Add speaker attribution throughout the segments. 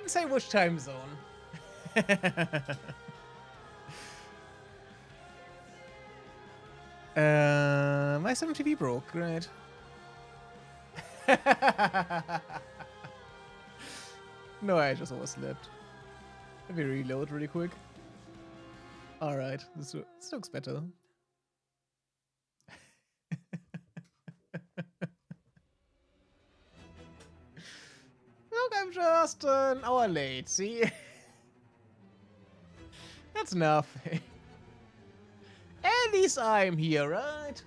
Speaker 1: didn't say which time zone. My 7 TV broke. Great. No, I just overslept. Let me reload really quick. Alright, this looks better. Look, I'm just an hour late, see? That's nothing. At least I'm here, right?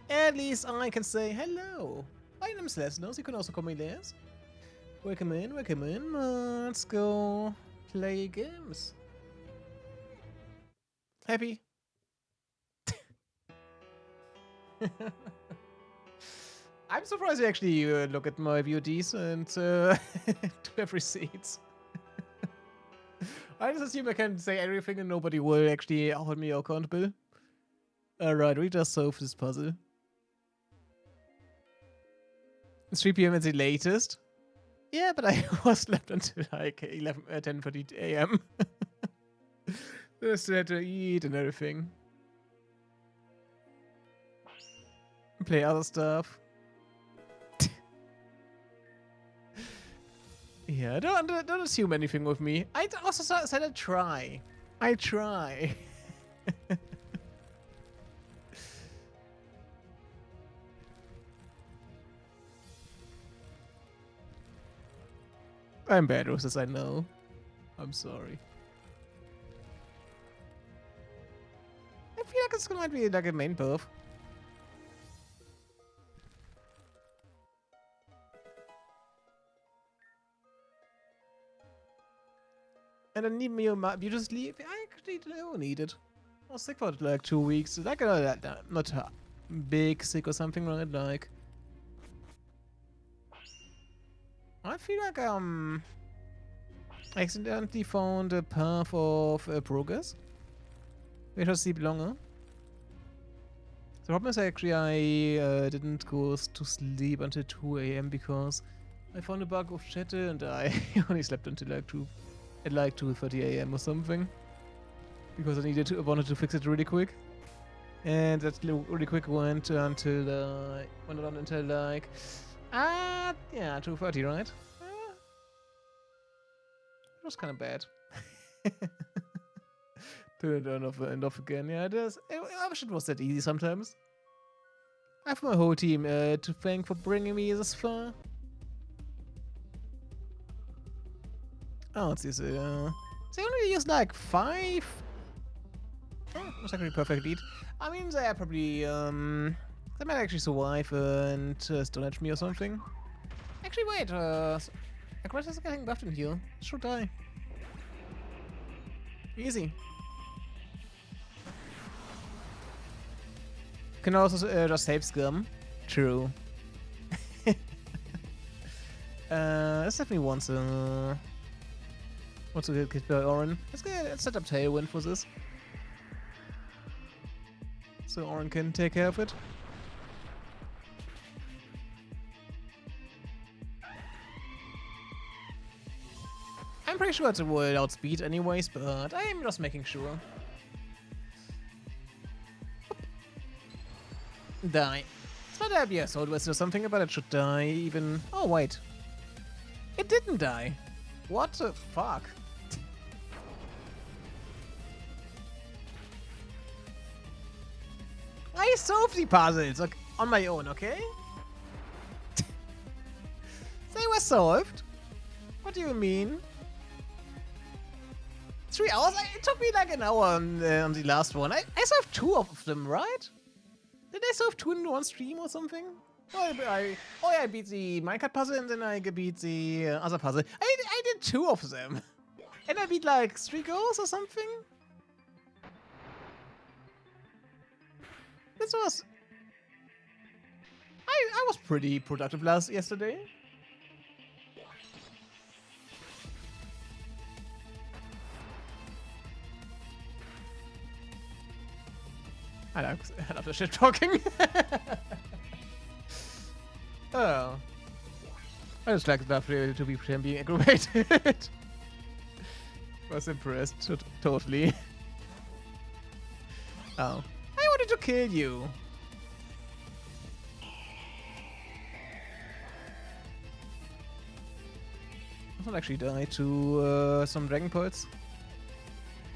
Speaker 1: At least I can say hello. My name is Lesnos, you can also call me Les. Welcome in, welcome in. Let's go play games. Happy? I'm surprised you actually look at my VODs and do have receipts. I just assume I can say everything and nobody will actually hold me accountable. Alright, we just solved this puzzle. It's 3 PM at the latest. Yeah, but I was slept until like 10:30 AM. I still had to eat and everything. Play other stuff. Yeah, don't assume anything with me. I also said I'd try. I try. I'm bad with this, I know. I'm sorry. I feel like this might be like a main buff. And I need me beautiful sleep. I actually don't need it. I was sick for like 2 weeks. Like not big sick or something, right? Like I feel like I accidentally found a path of progress. We should sleep longer. The problem is actually I didn't go to sleep until 2 AM because I found a bug of chatter and I only slept until like 2:30 AM or something. Because I wanted to fix it really quick. And that really quick went until like yeah, 2:30, right? It was kind of bad. Turn it on and off again. Yeah, it is. I wish it was that easy sometimes. I have my whole team to thank for bringing me this far. Oh, it's this. They only use like 5. Oh, that's actually perfect lead. I mean, they are probably they might actually survive and stonage me or something. Actually, wait. Aggressor is getting buffed in here. Should die. Easy. Can also just save scum. True. This definitely wants to get killed by Orin. Let's set up Tailwind for this. So Orin can take care of it. I'm pretty sure it will outspeed anyways, but I'm just making sure. Die. It's not that be a Soul West or something, but it should die even. Oh, wait. It didn't die. What the fuck? I solved the puzzles like, on my own, okay? They were solved? What do you mean? 3 hours? It took me like an hour on the last one. I solved 2 of them, right? Did I solve 2 in one stream or something? Oh, I beat the minecart puzzle and then I beat the other puzzle. I did 2 of them. And I beat like 3 goals or something? This was... I was pretty productive yesterday. I love the shit talking. Oh. I just like that to be being aggravated. Was impressed, totally. Oh. I wanted to kill you. I will actually die to some Dragon Pulse.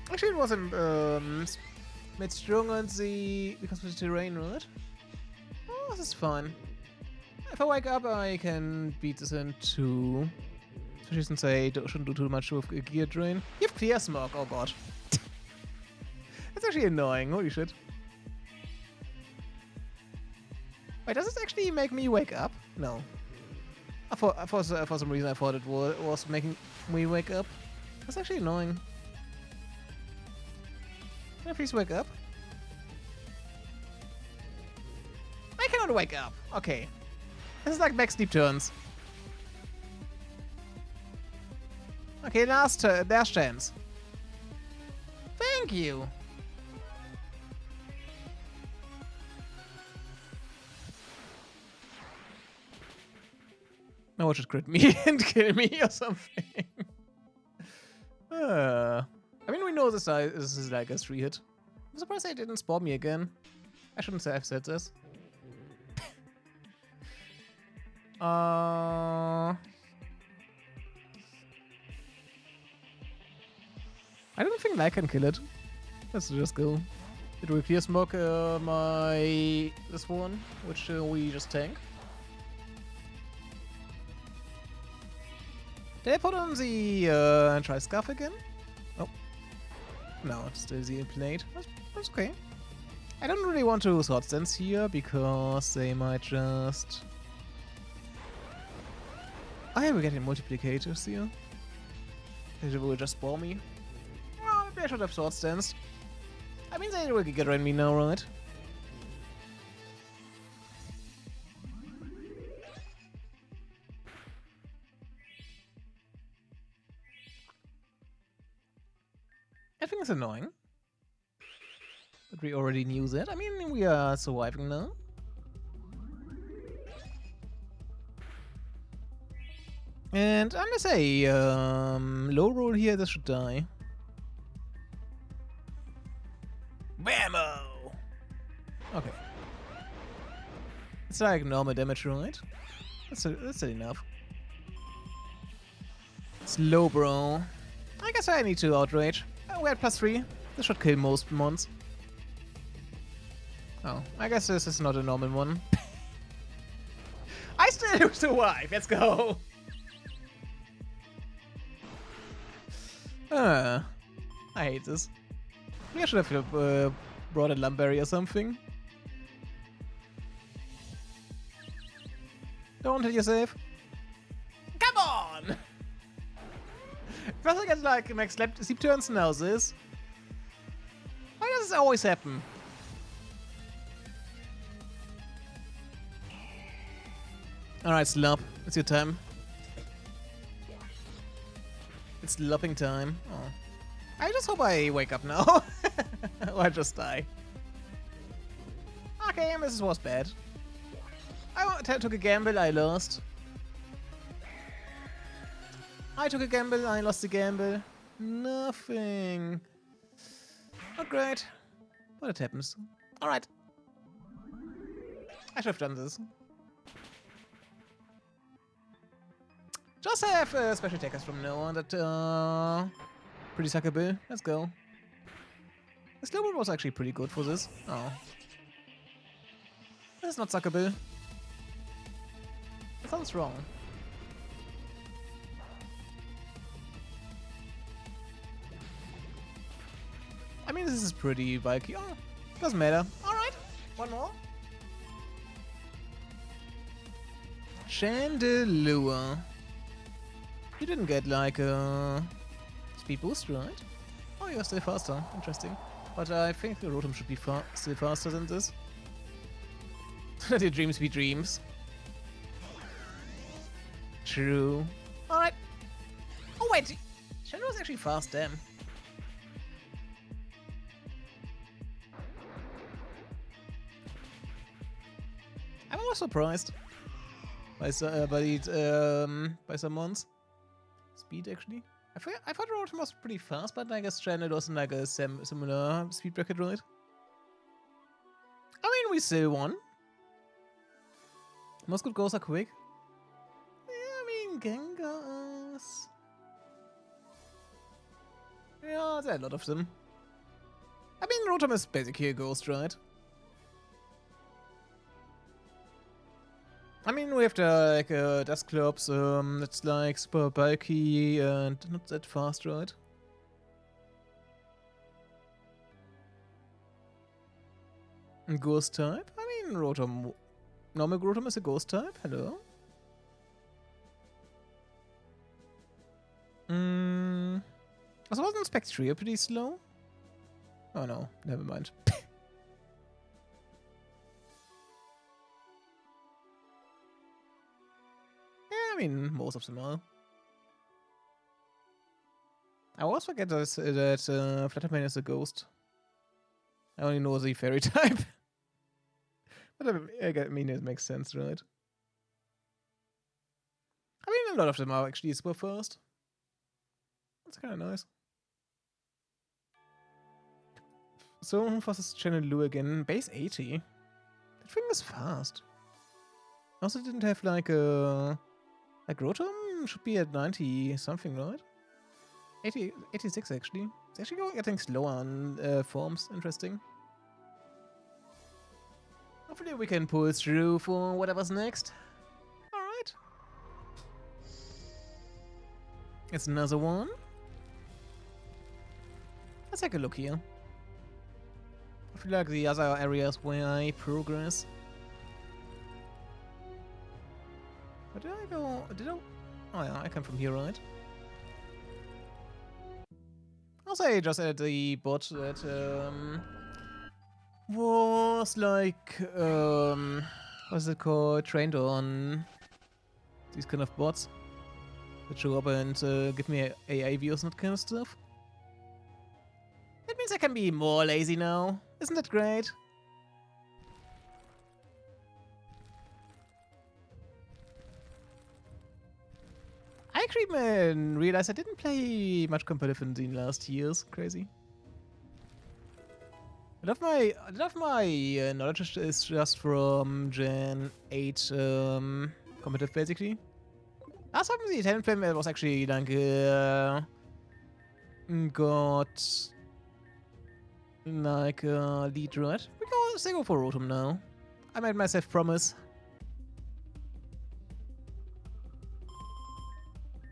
Speaker 1: Actually, it was made strong on the because of the terrain, right? Oh, this is fun. If I wake up, I can beat this in 2. Especially since I shouldn't do too much with a gear drain. You have clear smoke, oh god. That's actually annoying, holy shit. Wait, does this actually make me wake up? No. For some reason I thought it was making me wake up. That's actually annoying. Can I please wake up? I cannot wake up. Okay. This is like back sleep turns. Okay, last chance. Thank you. Now watch it crit me and kill me or something. I mean, we know this is like a 3-hit. I'm surprised they didn't spawn me again. I shouldn't have said this. I don't think I can kill it. Let's just go. It will clear smoke this one, which we just tank. Did I put on the try scarf again? Oh. No, it's still the plate. That's okay. I don't really want to sword stance here because they might just... Oh yeah, we're getting multiplicators here. They will just spawn me. Well, maybe I should have sword stance. I mean, they will get around me now, right? I think it's annoying. But we already knew that. I mean, we are surviving now. And I'm gonna say, low roll here, this should die. Whammo! Okay. It's like normal damage, right? That's enough. It's low, bro. I guess I need to outrage. We're at +3. This should kill most mons. Oh, I guess this is not a normal one. I still survive. Let's go. I hate this. Maybe I should have brought a Lumberry or something. Don't hit yourself. Come on! First I get like max sleep turns, now this. Why does this always happen? Alright, Slop. It's your time. It's lopping time. Oh. I just hope I wake up now. Or I just die. Okay, this was bad. I took a gamble, I lost. I took a gamble, I lost the gamble. Nothing. Not great. But it happens. Alright. I should have done this. Just have special attackers from now on that pretty suckable. Let's go. The slow was actually pretty good for this. Oh. This is not suckable. That sounds wrong. I mean, this is pretty bulky. Oh, doesn't matter. Alright, one more. Chandelure. You didn't get like a speed boost, right? Oh, you're still faster. Interesting. But I think the Rotom should be still faster than this. Let your dreams be dreams. True. Alright. Oh wait, Chandelure was actually fast, damn. I'm almost surprised by some mons. Speed actually. I thought Rotom was pretty fast, but I guess Janet wasn't like a similar speed bracket, right? I mean, we still won. Most good goals are quick. Yeah, I mean, Gengars. Yeah, there are a lot of them. I mean, Rotom is basically a ghost, right? I mean, we have the like Dusclops, that's like super bulky and not that fast, right? Ghost type? I mean, Rotom. Normal Rotom is a ghost type. Hello. Also, wasn't Spectria pretty slow? Oh no, never mind. I mean, most of them are. I always forget that Fluttermane is a ghost. I only know the fairy type. But I mean, it makes sense, right? I mean, a lot of them are actually super fast. That's kind of nice. So, who fastest channel Lou again? Base 80. That thing is fast. Also didn't have like a... Like Rotom should be at 90 something, right? 86 actually. It's actually getting slower on forms. Interesting. Hopefully we can pull through for whatever's next. Alright. It's another one. Let's take a look here. I feel like the other areas where I progress. Where did I go? Did I? Oh yeah, I come from here, right? I'll say just at the bot that was like what's it called? Trained on these kind of bots that show up and give me AI views and that kind of stuff. That means I can be more lazy now. Isn't that great? I actually realized I didn't play much competitive in the last years. Crazy. A lot of my knowledge is just from Gen 8 competitive, basically. Last time the Italian flame was actually like got like lead, right? Let's go for Rotom now. I made myself promise.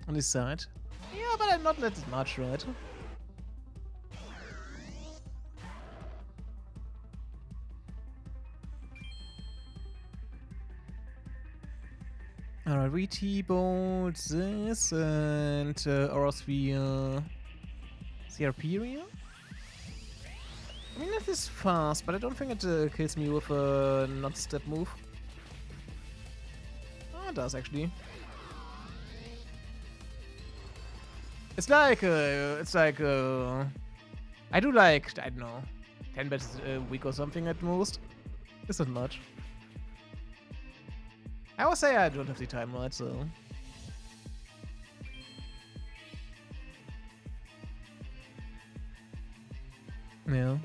Speaker 1: On this side. Yeah, but I'm not that much, right? Alright, we T-bolt this and Orosphere Serperia. I mean, that is fast, but I don't think it kills me with a non-step move. Oh, it does actually. It's like I do like, I don't know, 10 bets a week or something at most. It's not much. I always say I don't have the time, right, so. Yeah.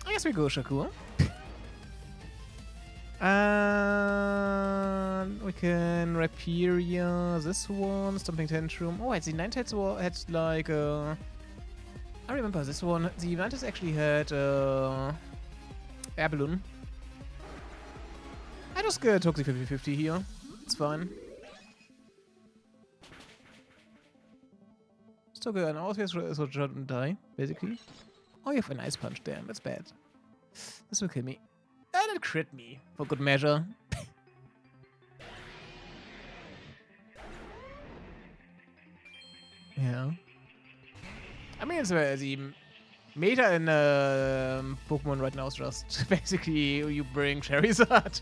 Speaker 1: I guess we go Shakur. And we can Rhyperior this one, Stomping Tantrum. Oh, wait, the Ninetales had like I remember this one. The Ninetales actually had Air Balloon. I just took the 50-50 here. It's fine. Just took an Ausweiß so shouldn't die, basically. Oh, you have an Ice Punch, damn, that's bad. This will kill me. And it crit me, for good measure. Yeah. I mean, it's the meta in Pokemon right now is just basically you bring Charizard.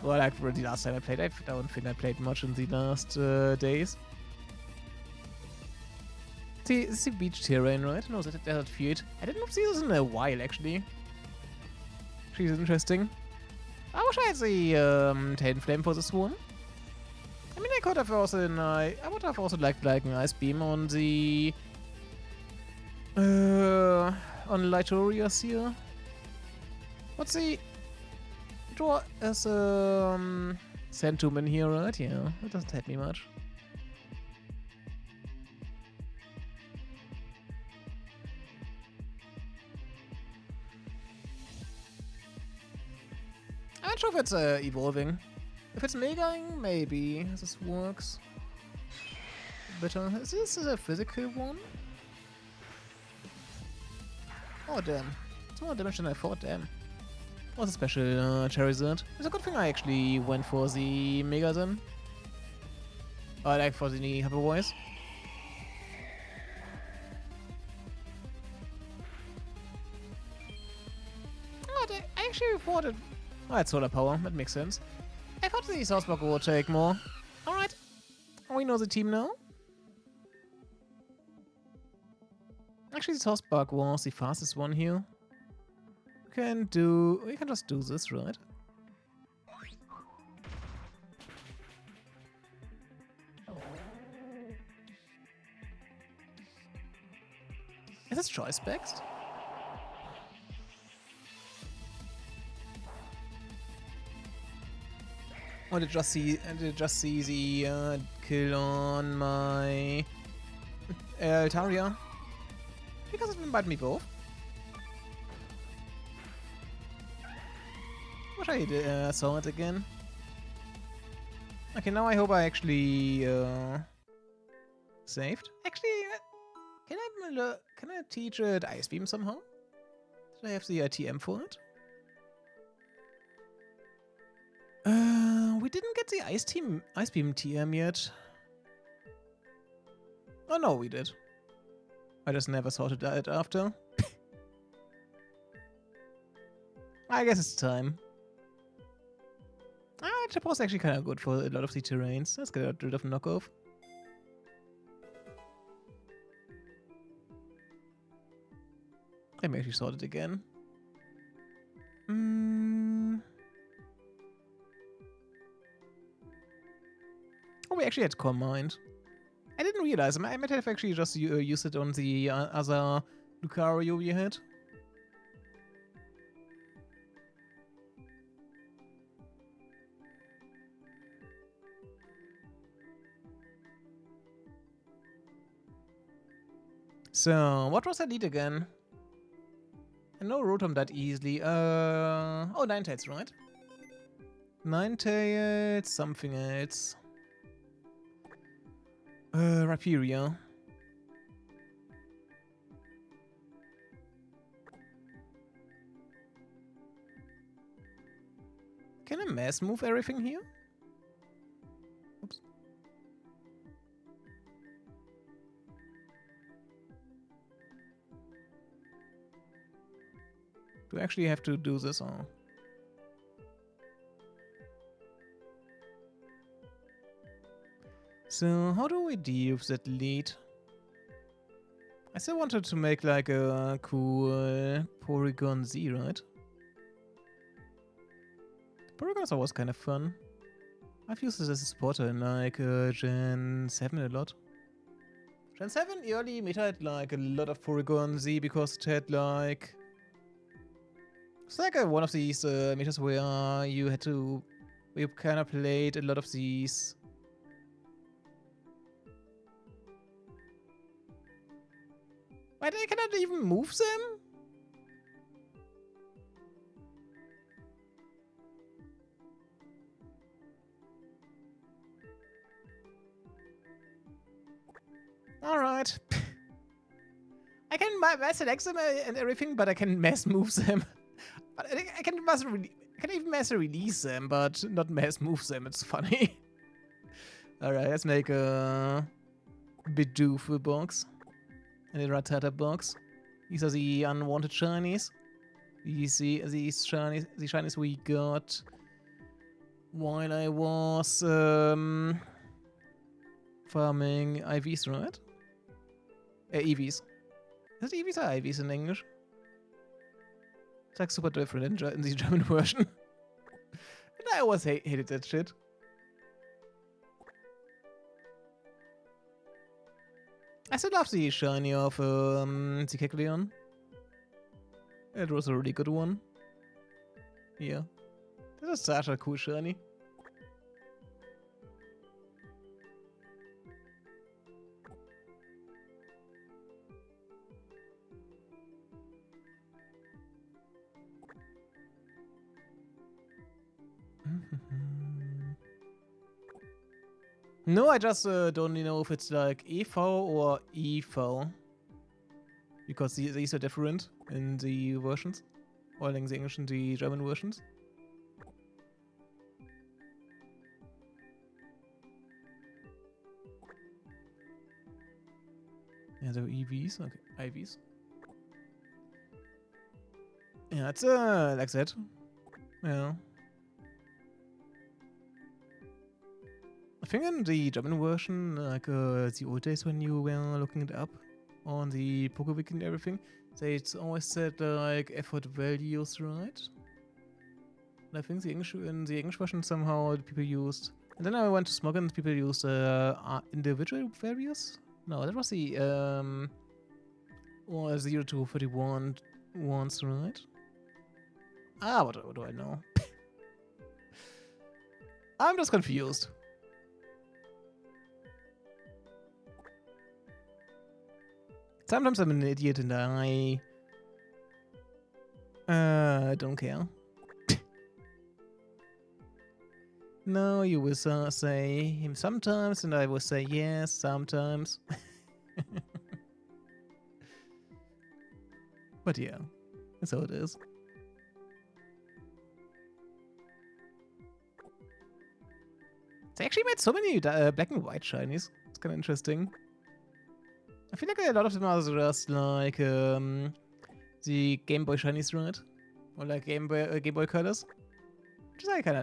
Speaker 1: Well, like for the last time I played, I don't think I played much in the last days. See, this is beach terrain, right? No, that field. I did not see this in a while, actually. She's interesting. I wish I had the Tailed Flame for this one. I mean, I could have also I would have also liked like an Ice Beam on the on Lightorius here. What's the draw as Sand Tomb in here, right? Yeah, it doesn't help me much. I'm not sure if it's evolving. If it's megaing, maybe this works. But is this a physical one? Oh damn. It's more damage than I thought, damn. What's a special Charizard? It's a good thing I actually went for the Mega then. Or like for the Hyper Voice. Oh, I actually thought it... Oh, it's Solar Power, that makes sense. I thought the Source Block would take more. Alright. We know the team now. Actually, the Source Block was the fastest one here. We can just do this, right? Is this choice specs? Or did just see the kill on my Altaria? Because it might be both. Wish I saw it again. Okay, now I hope I actually saved. Actually, can I teach it Ice Beam somehow? Did I have the ITM for it? We didn't get the Ice Beam TM yet. Oh no, we did. I just never sorted it after. I guess it's time. Chip was actually kind of good for a lot of the terrains. Let's get rid of knockoff. I may actually sort it again. Oh, we actually had Calm Mind. I didn't realize. I might have actually just used it on the other Lucario we had. So, what was I need again? I know Rotom that easily. Oh, Ninetales, right? Ninetales, something else. Rhyperior. Can I mass move everything here? Oops. Do I actually have to do this or? So, how do we deal with that lead? I still wanted to make like a cool Porygon Z, right? Porygons are always kind of fun. I've used this as a spotter in like Gen 7 a lot. Gen 7 early meta had like a lot of Porygon Z because it had like... It's like one of these metas where you had to... Where you kind of played a lot of these... Why I cannot even move them? Alright. I can mass select them and everything, but I can mass move them. But I can even mass release them, but not mass move them. It's funny. Alright, let's make a Bidoof box. And a Rattata box. These are the unwanted shinies. These shinies we got while I was farming IVs, right? EVs. Is it EVs or IVs in English? It's like super different in the German version. And I always hated that shit. I still love the shiny of the Kecleon. It was a really good one. Yeah. This is such a cool shiny. No, I just don't know if it's like EV or EV. Because these are different in the versions. Or in the English and the German versions. Yeah, so EVs, okay, IVs. Yeah, it's like that. Yeah. I think in the German version, like the old days when you were looking it up on the PokeWiki and everything, they always said like effort values, right? And I think the English in the English version somehow people used. And then I went to Smog and people used individual values. No, that was the or 0 to 31 ones, right? Ah, what do I know? I'm just confused. Sometimes I'm an idiot and I don't care. No, you will say him sometimes, and I will say yes sometimes. But yeah, that's how it is. They actually made so many black and white shinies. It's kind of interesting. I feel like a lot of them are just like the Game Boy shinies, right? Or like Game Boy colors.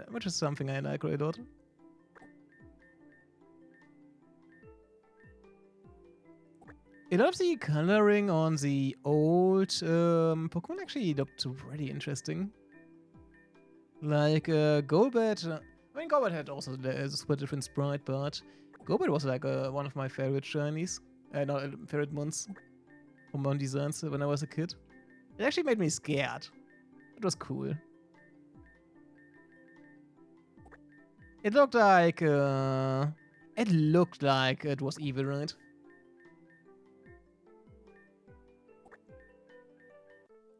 Speaker 1: Which is something I like really a lot. A lot of the coloring on the old Pokemon actually looked really interesting. Like Golbat. I mean, Golbat had also a super different sprite, but Golbat was like one of my favorite shinies. Not favorite ones from Mon designs when I was a kid. It actually made me scared. It was cool. It looked like it was evil, right?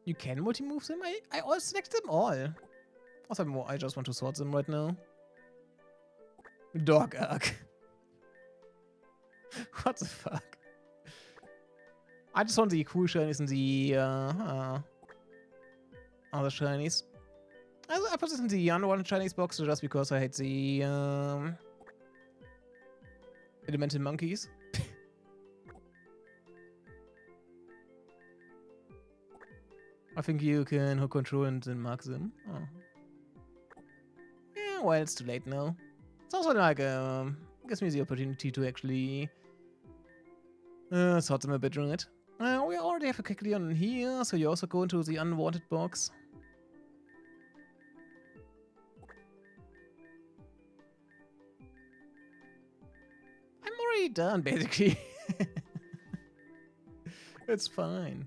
Speaker 1: You can multi-move them? I all select them all. Also, I just want to sort them right now. Dog Arc. What the fuck? I just want the cool shinies and the other shinies. I put this in the unwanted shinies box just because I hate the elemental monkeys. I think you can hook control and then mark them. Oh. Yeah, well, it's too late now. It's also like gives me the opportunity to actually sort them a bit, right? We already have a Kecleon in here, so you also go into the unwanted box. I'm already done, basically. It's fine.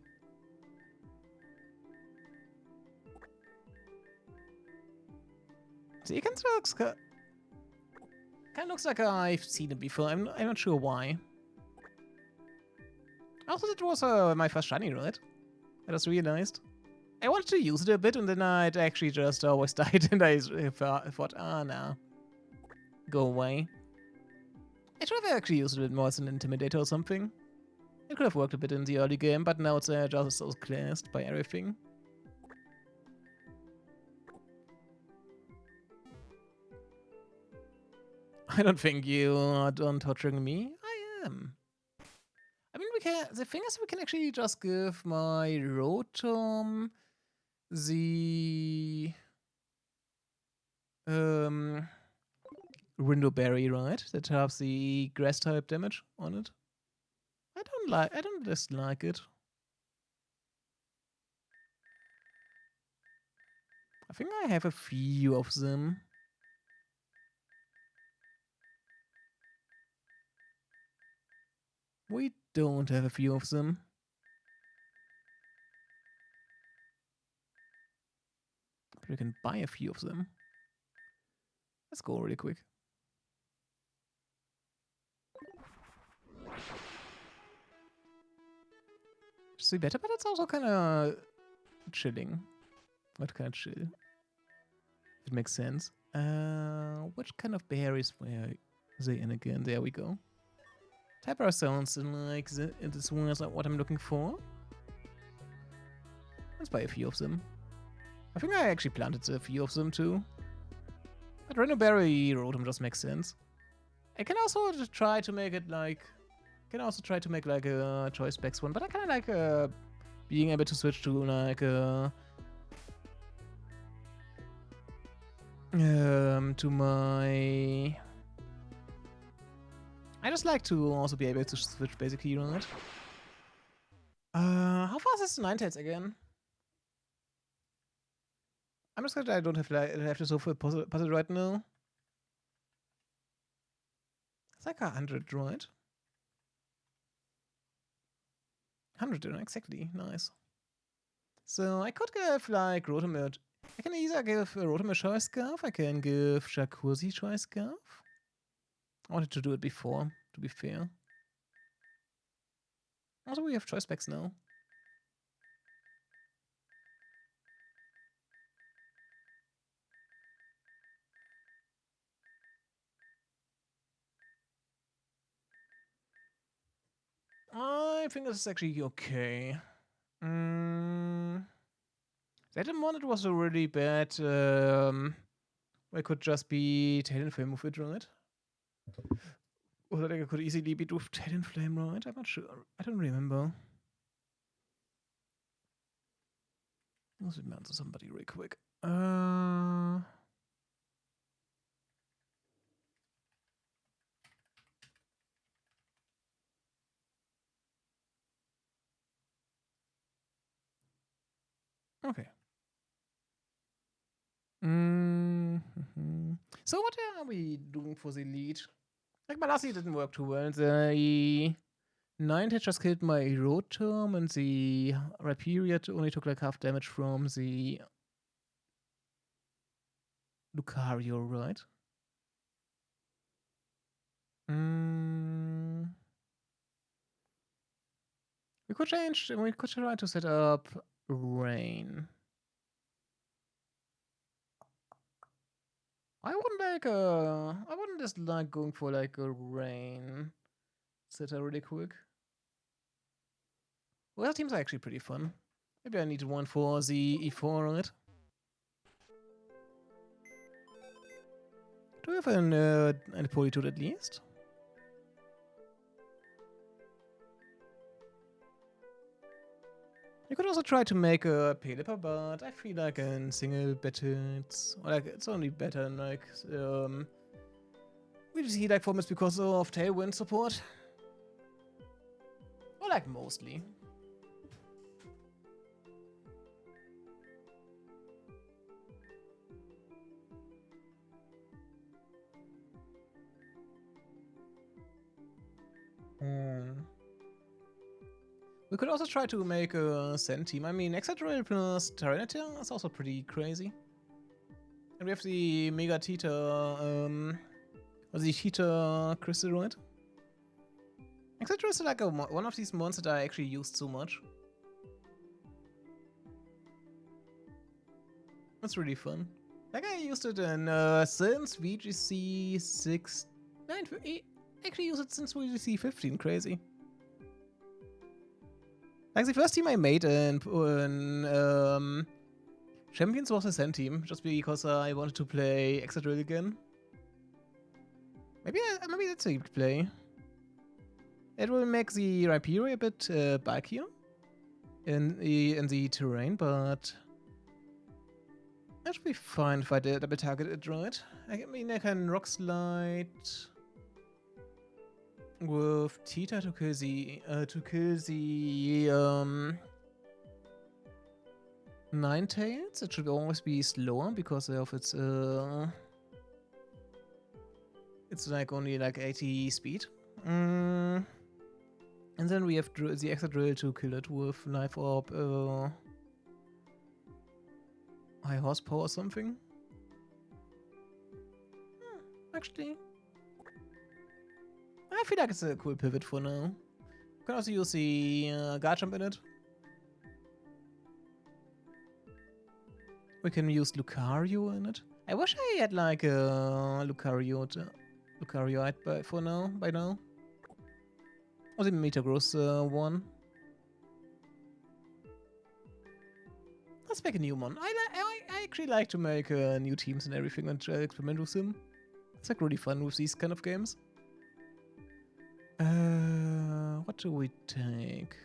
Speaker 1: So you can kind of looks like I've seen it before. I'm not sure why. Also, that was my first shiny, right? I just realized. I wanted to use it a bit, and then it actually just always died, and I thought, nah, go away. I should have actually used it a bit more as an intimidator or something. It could have worked a bit in the early game, but now it's just so classed by everything. I don't think you are done torturing me. I am. I mean, the thing is, we can actually just give my Rotom the Rindoberry, right? That has the grass type damage on it. I don't dislike it. I think I have a few of them. We don't have a few of them. But we can buy a few of them. Let's go really quick. See better, but it's also kind of chilling. What kind of chill? If it makes sense. Which kind of berries were they in again? There we go. Typer sounds like this one is what I'm looking for. Let's buy a few of them. I think I actually planted a few of them too. But Rhinoberry Rotom just makes sense. I can also try to make it like... like a choice specs one, but I kind of like being able to switch to like to my... I just like to also be able to switch basically, right? How fast is Ninetales again? I'm just glad I don't have to solve a puzzle right now. It's like 100, right? 100, exactly. Nice. So I could give like Rotom. I can either give Rotom a Choice Scarf, I can give Jacuzzi Choice Scarf. I wanted to do it before, to be fair. Also, we have choice specs now. I think this is actually okay. That one, it was a really bad. I could just be Talonflame with it, right? Or that I could easily beat with Talonflame, right? I'm not sure. I don't remember. Let's answer somebody real quick. Okay. So what are we doing for the lead? Like my last lead didn't work too well. The 9 hit just killed my Rotom, and the Rhyperior only took like half damage from the Lucario, right? We could try to set up Rain. I wouldn't just like going for like a Rain setter really quick. Well, teams are actually pretty fun. Maybe I need one for the E4, right? Do we have an Politoed at least? You could also try to make a Pelipper, but I feel like in single better, it's only better in like we just see like formats because of Tailwind support. Or like mostly. We could also try to make a Sand team. I mean, Excadrill plus Tyranitar is also pretty crazy. And we have the Mega Tita, or the Tita Crystalroid. Excadrill is like one of these monsters that I actually used so much. It's really fun. Like I used it in since VGC 6. I actually used it since VGC 15. Crazy. Like the first team I made in Champions was a Sand team, just because I wanted to play Excadrill again. Maybe that's a good play. It will make the Rhyperior a bit bulkier in the terrain, but that should be fine if I did double target it, right? I mean, I can Rock Slide with Tita to kill the Ninetales, it should always be slower because of its like only like 80 speed. And then we have the extra drill to kill it with knife orb, high horsepower or something. Actually, I feel like it's a cool pivot for now. You can also use the guard jump in it. We can use Lucario in it. I wish I had like a Lucarioite by now. Or the Metagross one. Let's make a new one. I actually like to make new teams and everything and experiment with them. It's like really fun with these kind of games. What do we take?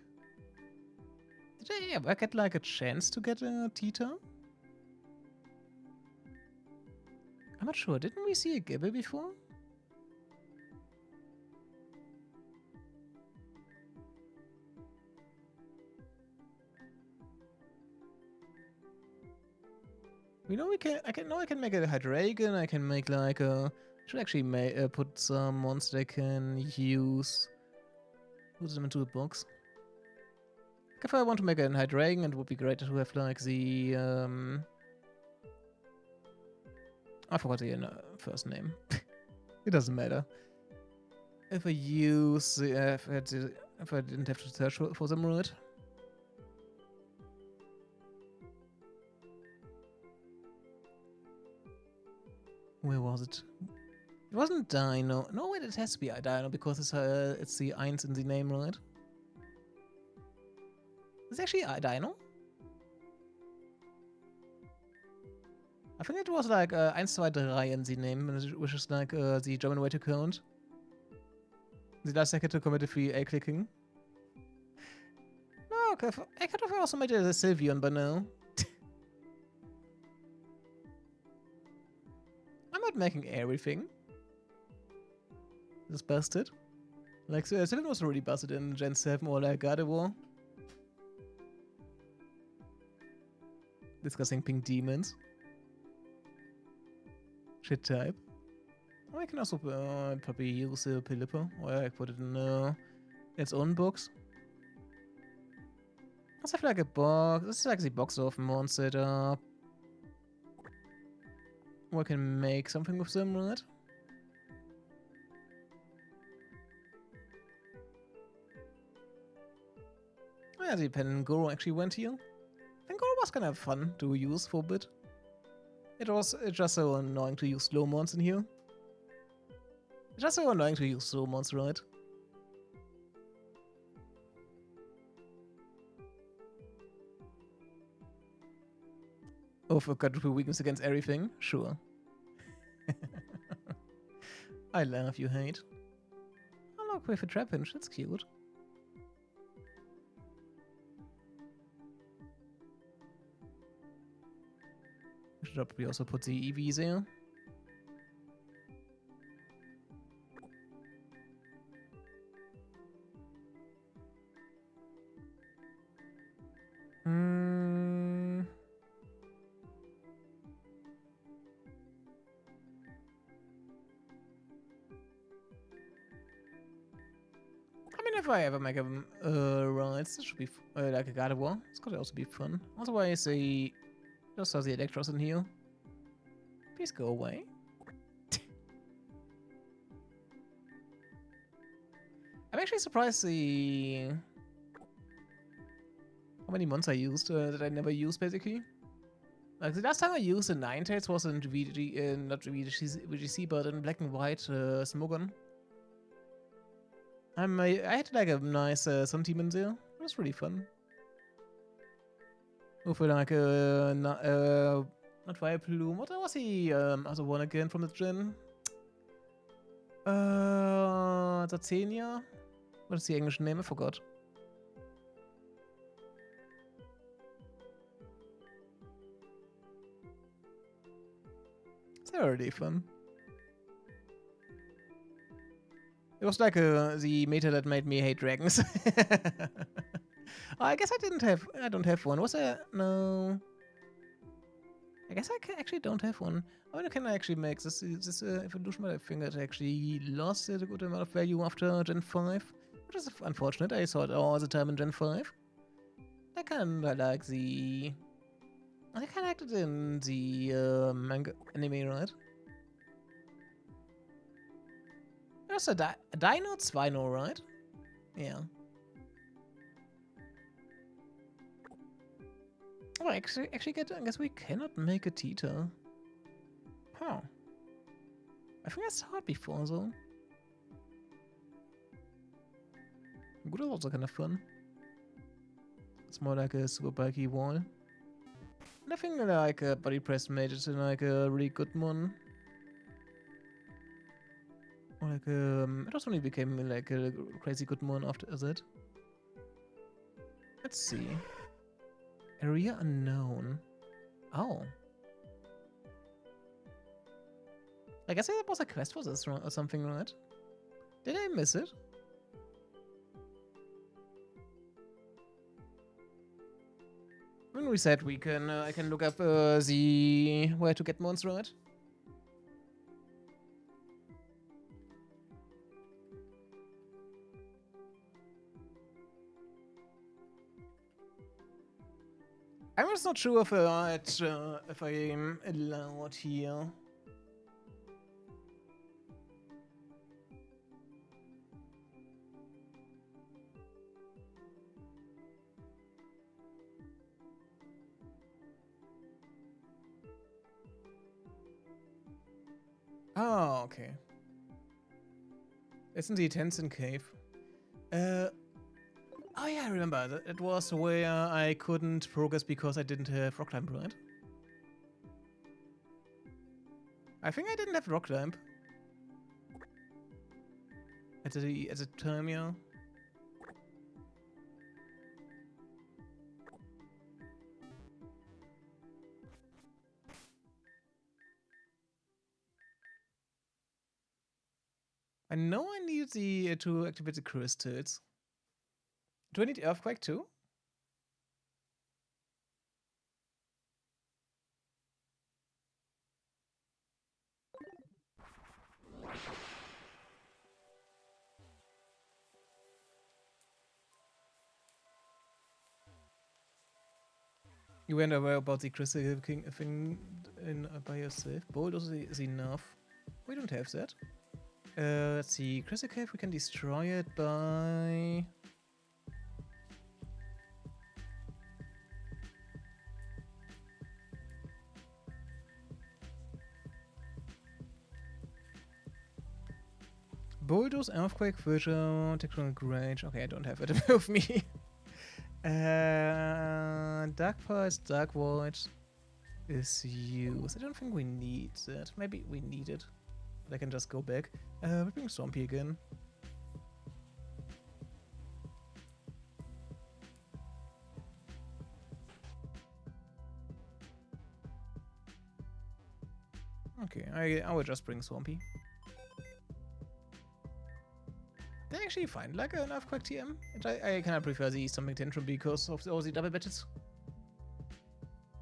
Speaker 1: Did I ever get like a chance to get a Tita? I'm not sure. Didn't we see a Gibble before? We know I can make a Hydreigon. I can make like a. Should actually put some monsters I can use. Put them into a box. If I want to make a Hydreigon, it would be great to have like the I forgot the first name. It doesn't matter. If I use if I didn't have to search for them, right? Where was it? It wasn't Dino. No, wait, it has to be a Dino because it's the Eins in the name, right? It's actually a Dino. I think it was like 1, 2, 3 in the name, which is like the German way to count. The last second to commit the free A-clicking. No, okay, I could have also made it a Sylveon by now. I'm not making everything. It's busted. Like, Sylveon was already busted in Gen 7 or like Gardevoir. Discussing pink demons. Shit type. Oh, I can also probably use a Pilipper, or I put it in its own box. Let's have like a box. This is like the box of monster setup. Or I can make something with them, right? Oh, yeah, the Pangoro actually went here. Pangoro was kind of fun to use for a bit. It's just so annoying to use slow mons in here. It's just so annoying to use slow mons, right? Oh, for quadruple weakness against everything? Sure. I love you, hate. Oh look, with a Trapinch, that's cute. We should probably also put the EVs there. I mean, if I ever make a run, it should be like a Gardevoir. It's gonna also be fun. Otherwise, just has the Electros in here. Please go away. I'm actually surprised how many months I used that I never used basically. Like the last time I used a Ninetales was in not VGC, but in Black and White Smogon. I had like a nice Sun team in there. It was really fun. Hopefully like not Vileplume. What was the other one again from the gen? Zatzenia? What is the English name? I forgot. It's already fun. It was like the meta that made me hate dragons. I guess I don't have one. Was there? No. I guess I actually don't have one. I mean, can I actually make this evolution, but I think it actually lost a good amount of value after Gen 5, which is unfortunate. I saw it all the time in Gen 5. I kinda like the... I kinda liked it in the manga anime, right? There's a Dino Zwino, right? Yeah. Oh, I guess we cannot make a Tita. Huh. I think I saw it before, though. Good is also kind of fun. It's more like a super bulky wall. And I think like a body press made it like a really good one. Or like it also only became like a crazy good one after that. Let's see. Area unknown. Oh. I guess there was a quest for this or something, right? Did I miss it? When we said we can, I can look up the where to get mons, right? I'm just not sure if I'm allowed here. Oh, okay. It's in the Tenzin cave. Oh yeah, I remember. It was where I couldn't progress because I didn't have rock climb, right? I think I didn't have rock climb. At the time, yeah. I know I need the to activate the crystals. Do I need earthquake too? You went aware about the crystal king thing by yourself. Bold is enough. We don't have that. Let's see. Crystal cave, we can destroy it by... Bulldoze, Earthquake, Virtual, Tectonic Rage. Okay, I don't have it with me. Dark Pulse, Dark Void is used. I don't think we need that. Maybe we need it. But I can just go back. Whipping Swampy again. Okay, I will just bring Swampy. They actually find like an Earthquake TM. I kind of prefer the Stomping Tantrum because of all the double battles.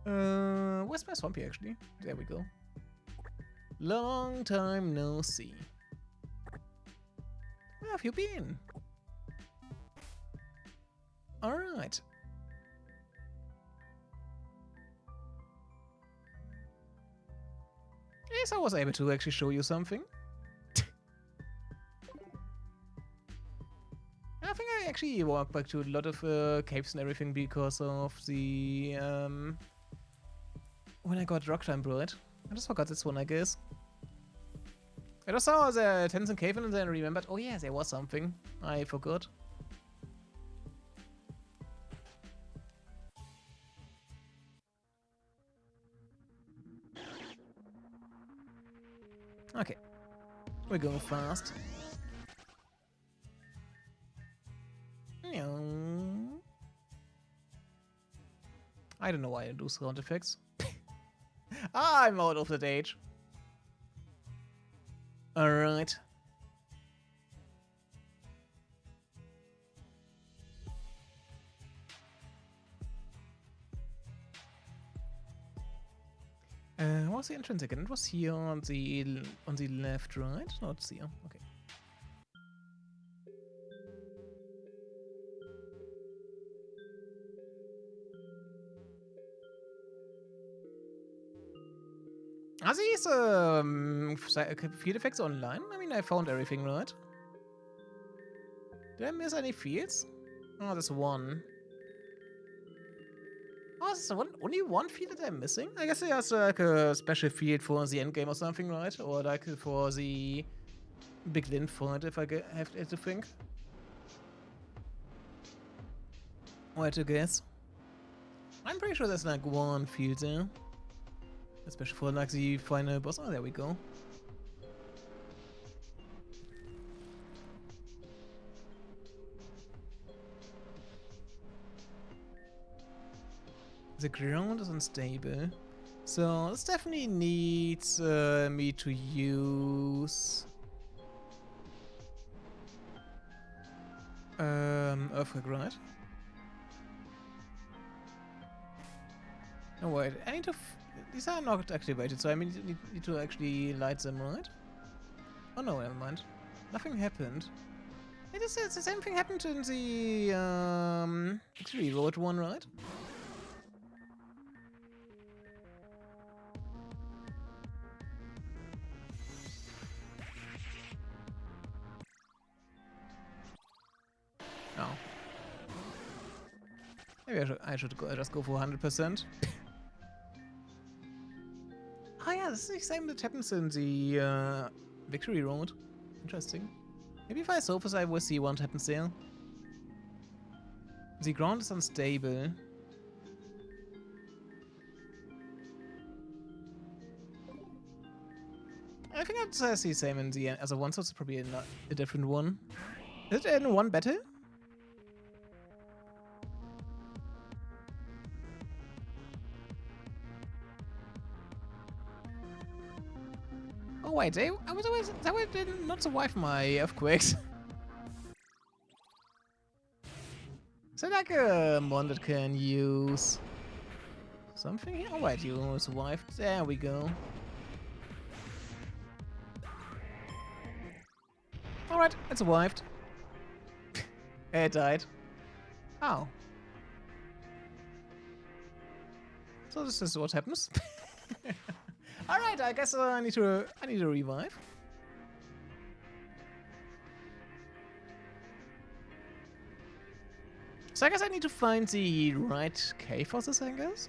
Speaker 1: Where's my Swampy actually? There we go. Long time no see. Where have you been? Alright. Yes, I was able to actually show you something. I think I actually walked back to a lot of caves and everything because of the when I got rock climb, right? I just forgot this one, I guess. I just saw the Tenzin cave and then I remembered, oh yeah, there was something. I forgot. Okay. We're going fast. I don't know why I do sound effects. I'm out of that age. Alright. What's the entrance again? It was here on the left, right? No, it's here. Okay. Are these field effects online? I mean, I found everything, right? Did I miss any fields? Oh, there's one. Oh, there's only one field that I'm missing? I guess there's like a special field for the end game or something, right? Or like for the big Lin fight, if I have to think. Or to guess. I'm pretty sure there's like one field there. Especially for like the final boss. Oh, there we go. The ground is unstable. So this definitely needs me to use earthquake, right? Oh wait, I need to. These are not activated, so I need to actually light them, right? Oh no, never mind. Nothing happened. It is the same thing happened in the actually road one, right? Oh. Maybe I should just go for 100%. Oh yeah, this is the same that happens in the Victory Road. Interesting. Maybe if I surface, I will see what happens there. The ground is unstable. I think it's the same in the other one, so it's probably not a different one. Is it in one battle? Oh wait, I was always that way did not survive my earthquakes. Is that like a mon that can use something here? Oh wait, you survived. There we go. Alright, it survived. It died. Oh. So this is what happens. Alright, I guess I need to revive. So I guess I need to find the right cave for this, I guess.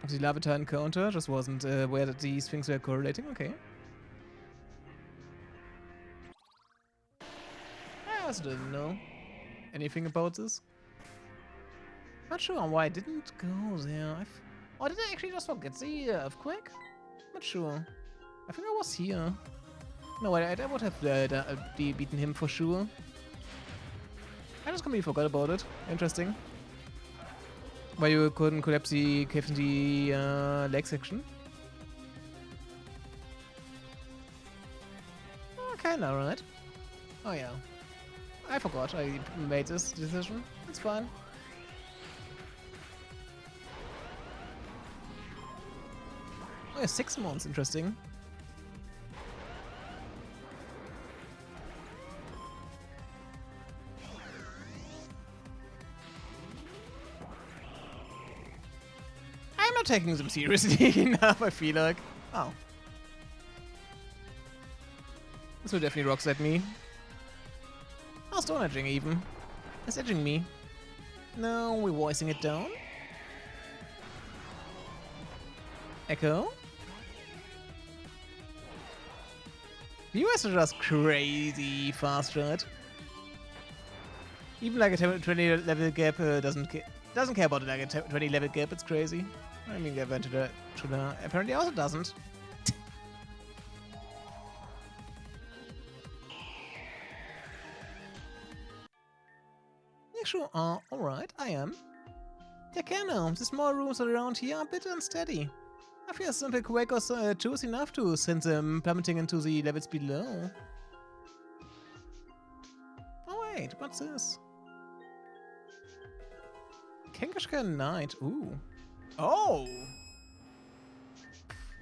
Speaker 1: The Lavatar encounter just wasn't where these things were correlating. Okay. I also didn't know anything about this. Not sure why I didn't go there. Oh, did I actually just forget the earthquake? Not sure. I think I was here. No, I would have beaten him for sure. I just completely forgot about it. Interesting. Why you couldn't collapse the cave in the leg section? Oh, kinda, right? Oh yeah. I forgot I made this decision. It's fine. Oh yeah, 6 months, interesting. I'm not taking them seriously enough, I feel like. Oh. This will definitely rocks at me. Oh, stone edging even. It's edging me. No, we're voicing it down. Echo. The US are just crazy fast, right? Even like a 20 level gap doesn't care about it like a 20 level gap. It's crazy. I mean, they went to the apparently also doesn't. Yeah, sure. Alright, I am. Take care now. The small rooms around here are a bit unsteady. I feel simple Quake was choose enough to send them plummeting into the levels below. Oh wait, what's this? Kangaskhan Knight, ooh. Oh!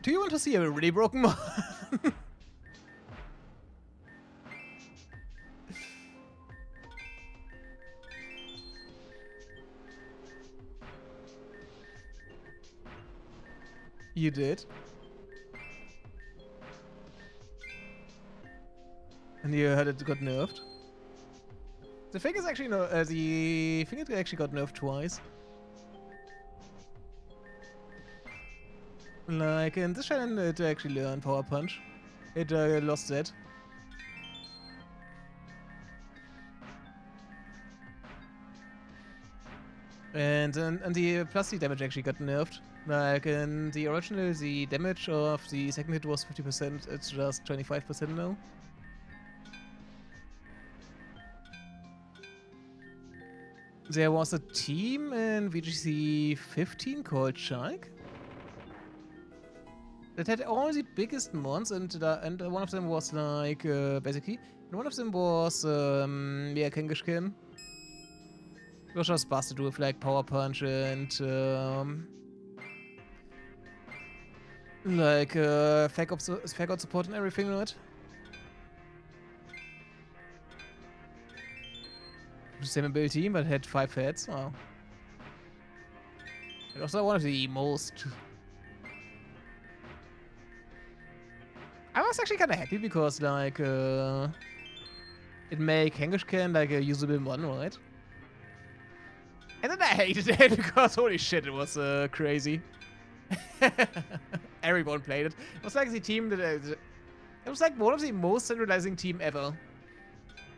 Speaker 1: Do you want to see a really broken one? You did. And you heard it got nerfed. The thing is actually no. The thing it actually got nerfed twice. Like in this challenge, it actually learned Power Punch. It lost that. And the plus the damage actually got nerfed. Like in the original, the damage of the second hit was 50%. It's just 25% now. There was a team in VGC 15 called Shark that had all the biggest mons, and one of them was like basically, and one of them was yeah, Kangaskhan. It was just busted with like Power Punch and like fake out support and everything, right? Same ability, but had 5 heads. Oh. And also one of the most. I was actually kind of happy because like it made Kangaskhan like a usable mon, right? And then I hated it because holy shit, it was crazy. Everyone played it. It was like the team that it was like one of the most centralizing team ever.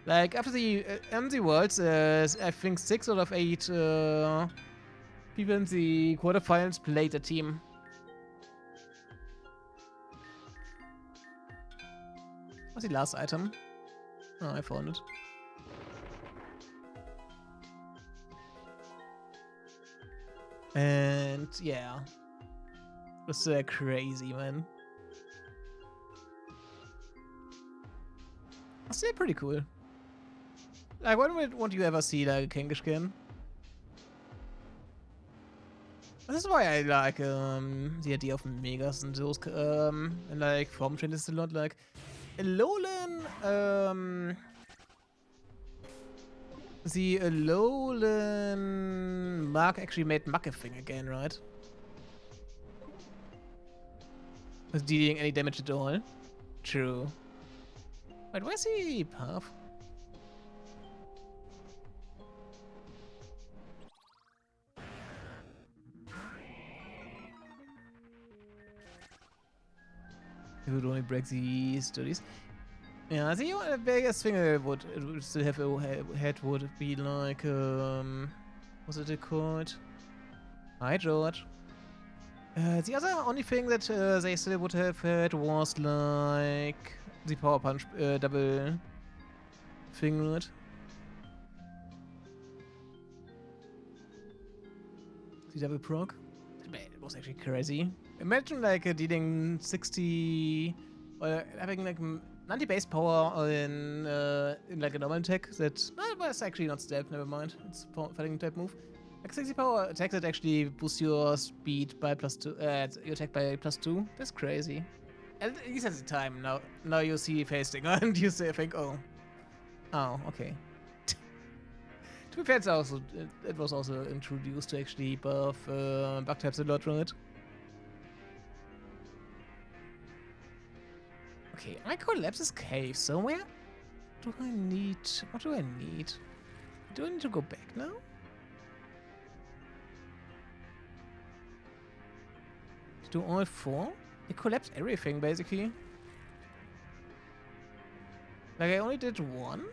Speaker 1: Like after the Worlds, I think 6 out of 8 people in the quarterfinals played the team. What's the last item? Oh, I found it. And yeah, it was crazy, man. It's still pretty cool. Like, when would you ever see like a Kangaskhan? This is why I like the idea of Megas and those and like form changes a lot. Like Alolan, the Alolan Mark actually made Muck a thing again, right? Was dealing any damage at all? True. Wait, where's the path? It would only break the studies. Yeah, the biggest thing I would still have a head would be like, what's it called? Hi, George. The other only thing that they still would have had was like the Power Punch double thing, right? The double proc. Man, it was actually crazy. Imagine like dealing 60 or having like 90 base power in like a normal attack that was actually not stealth, never mind. It's fighting type move. Like 60 power attack that actually boosts your speed by +2, your attack by +2. That's crazy. And at least at the time, now you see face stinger and you think, oh, okay. To be fair, it was also introduced to actually buff bug types a lot, right? Okay, I collapse this cave somewhere. What do I need? Do I need to go back now? To do all 4? It collapsed everything basically. Like I only did 1.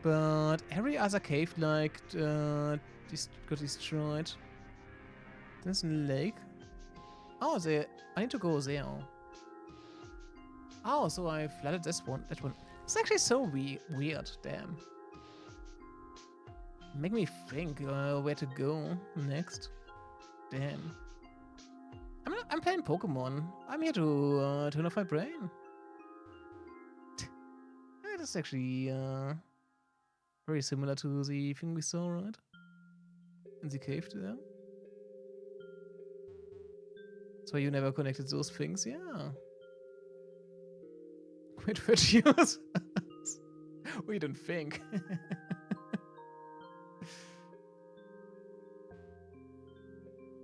Speaker 1: But every other cave, like, got destroyed. There's a lake. Oh, I need to go there. Oh, so I flooded this one. That one. It's actually so weird. Damn. Make me think where to go next. Damn. I'm playing Pokemon. I'm here to turn off my brain. It is actually very similar to the thing we saw, right? In the cave there. So you never connected those things, yeah. Quit virtues. We don't think.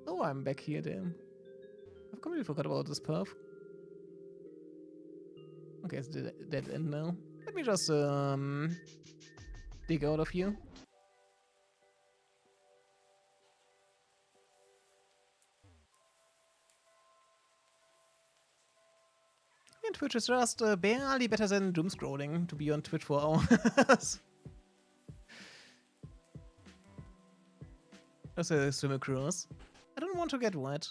Speaker 1: Oh, I'm back here then. I've completely forgot about this path. Okay, it's dead end now. Let me just dig out of here. And Twitch is just barely better than doom scrolling to be on Twitch for hours. Just a swim across. I don't want to get wet.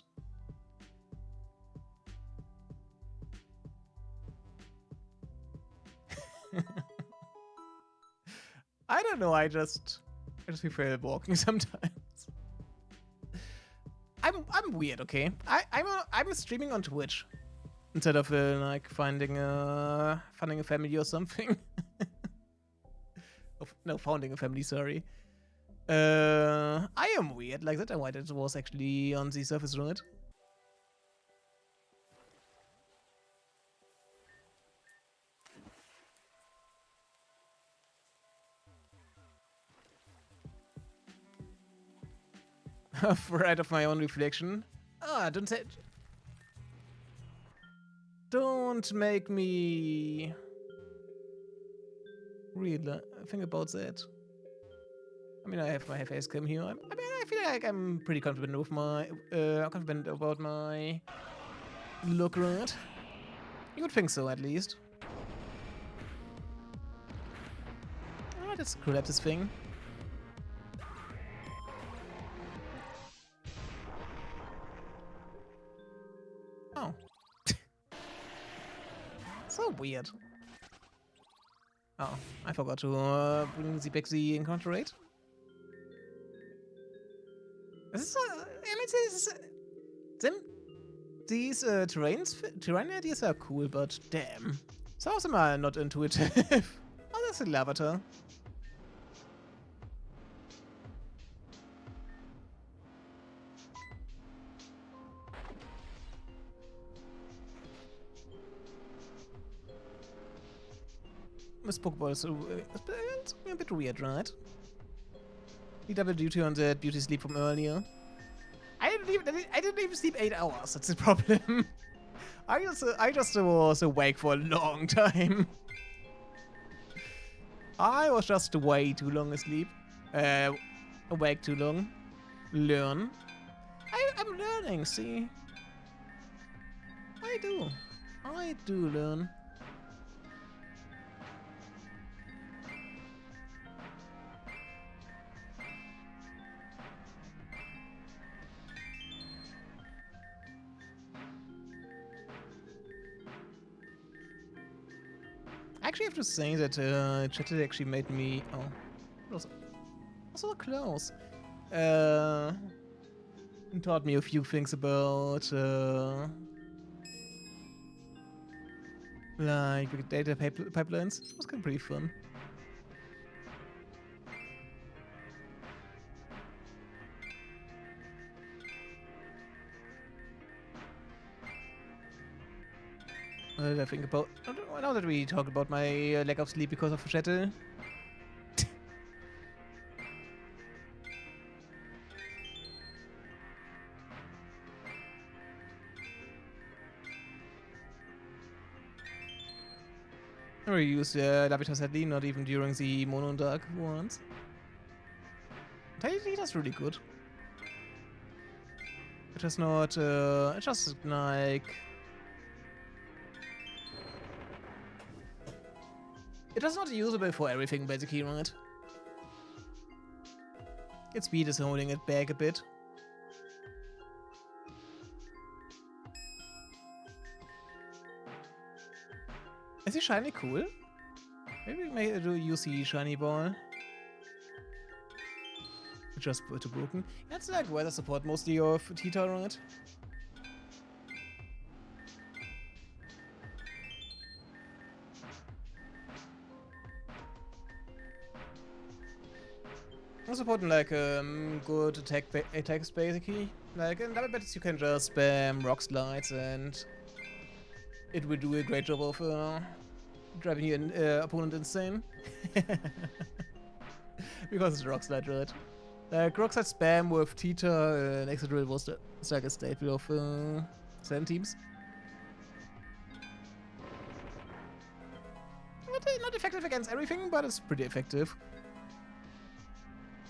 Speaker 1: I don't know, I just prefer walking sometimes. I'm weird, okay? I'm streaming on Twitch instead of like finding a family or something. No, founding a family, sorry. I am weird like that. Why that was actually on the surface, right? Afraid of my own reflection. Ah, don't make me really think about that. I mean, I have my face cam here. I mean, I feel like I'm pretty confident with my confident about my look, right? You would think so, at least. Oh, let's collapse this thing. Oh. So weird. Oh, I forgot to bring the back the encounter rate. This is, I mean, these terrain ideas are cool, but damn. Some of them are not intuitive. Oh, that's a lavator. This Pokeball is it's a bit weird, right? The double duty on that beauty sleep from earlier. I didn't even sleep 8 hours. That's the problem. I just was awake for a long time. I was just way too long asleep. Awake too long. Learn. I'm learning. See. I do learn. I actually have to say that chat actually made me. Oh, that was so close. Taught me a few things about like data pipelines. It was kind of pretty fun. What did I think about? Now that we talked about my lack of sleep because of chattel. I used Lavita sadly, not even during the Mono and Dark ones. He does really good. It is not, it's just like... It is not usable for everything, basically, right? Its speed is holding it back a bit. Is he shiny cool? Maybe we may do use the shiny ball. Just too broken. That's like weather support mostly of Tita, right? I'm supporting like good attacks basically. Like in double battles you can just spam rock slides and it will do a great job of driving your opponent insane. Because it's rock slide, right? Like rock slide spam with Tita and Exodrill was the like a staple of certain teams. Not effective against everything, but it's pretty effective.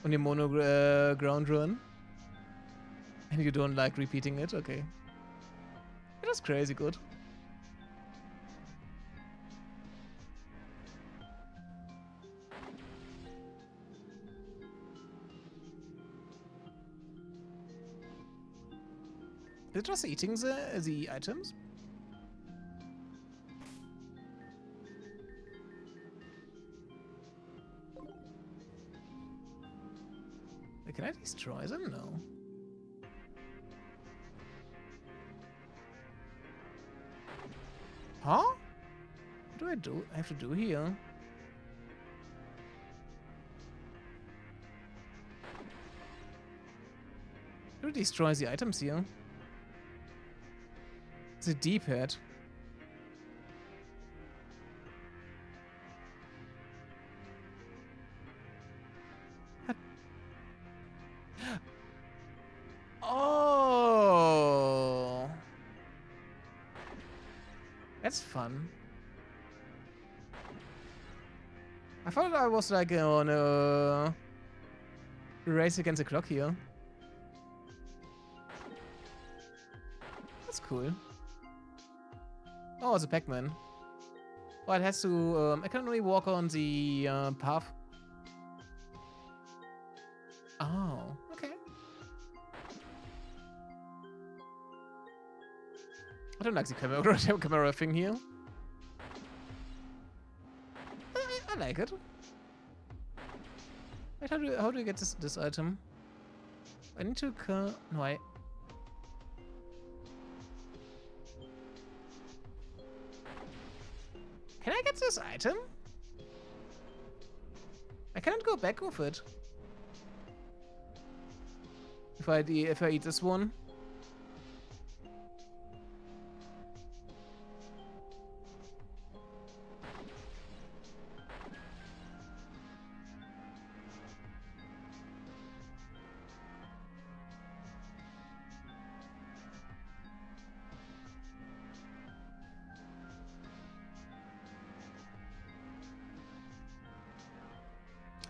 Speaker 1: On your mono ground run. And you don't like repeating it? Okay. It was crazy good. Is it just eating the items? Wait, can I destroy them? No. Huh? What do I have to do here? Who destroys the items here? It's a D-pad. Oh, that's fun. I thought I was like on a race against the clock here. That's cool. Oh, it's a Pac-Man. Oh, it has to. I can only walk on the path. Oh, okay. I don't like the camera thing here. I like it. Wait, how do you get this item? I need to no, Can I get this item? I cannot go back with it. If I eat this one.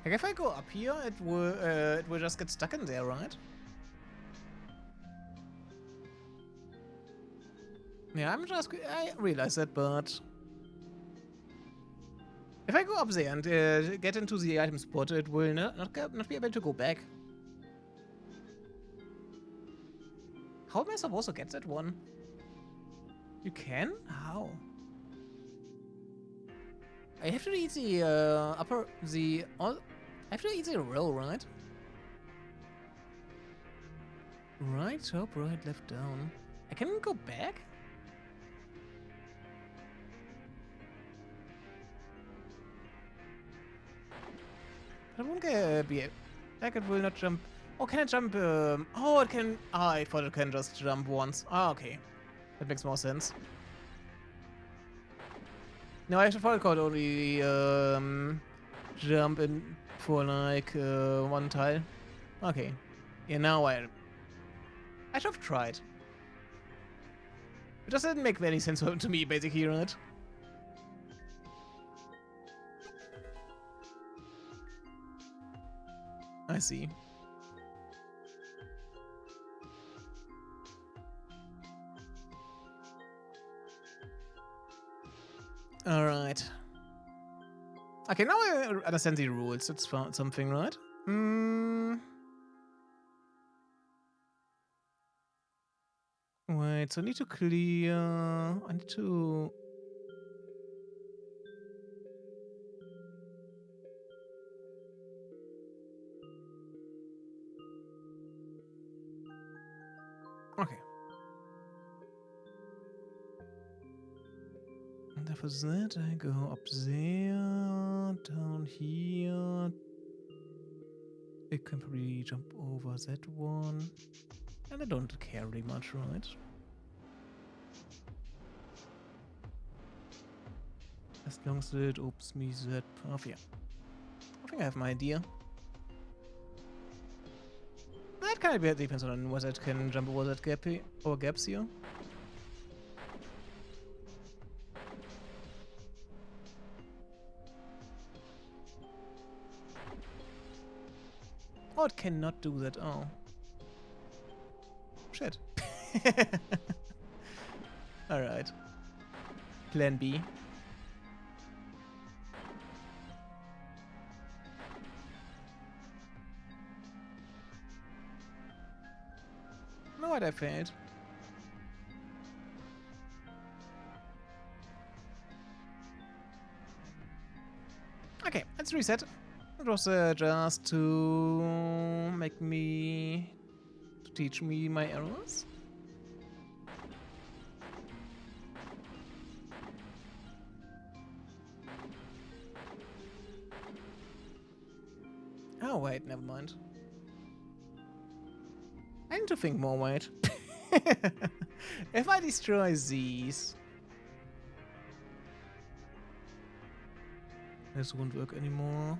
Speaker 1: Like if I go up here, it will just get stuck in there, right? Yeah, I realize that, but if I go up there and get into the item spot, it will not be able to go back. How am I supposed to get that one? You can? How? I have to eat the I have to eat the roll, right? Right, top, right, left, down. I can go back? I won't be like it will not jump. Oh, can I jump? Oh, it can. Ah, I thought it can just jump once. Ah, okay. That makes more sense. No, I thought it could only jump in for like one tile. Okay. Yeah, now I should have tried. It just didn't make any sense to me, basically, right? I see. Alright. Okay, now I understand the rules. That's something, right? Wait, so I need to clear... I need to... Okay. And for that, I go up there, down here. It can probably jump over that one. And I don't care really much, right? As long as it opens me that path, yeah. I think I have my idea. That kind of depends on whether it can jump over that gap or gaps here. Oh, it cannot do that. Oh. Shit. Alright. Plan B. No, what I failed. Okay, let's reset. It was just to make me... to teach me my errors. Oh, wait, never mind. I need to think more, wait. If I destroy these... this won't work anymore.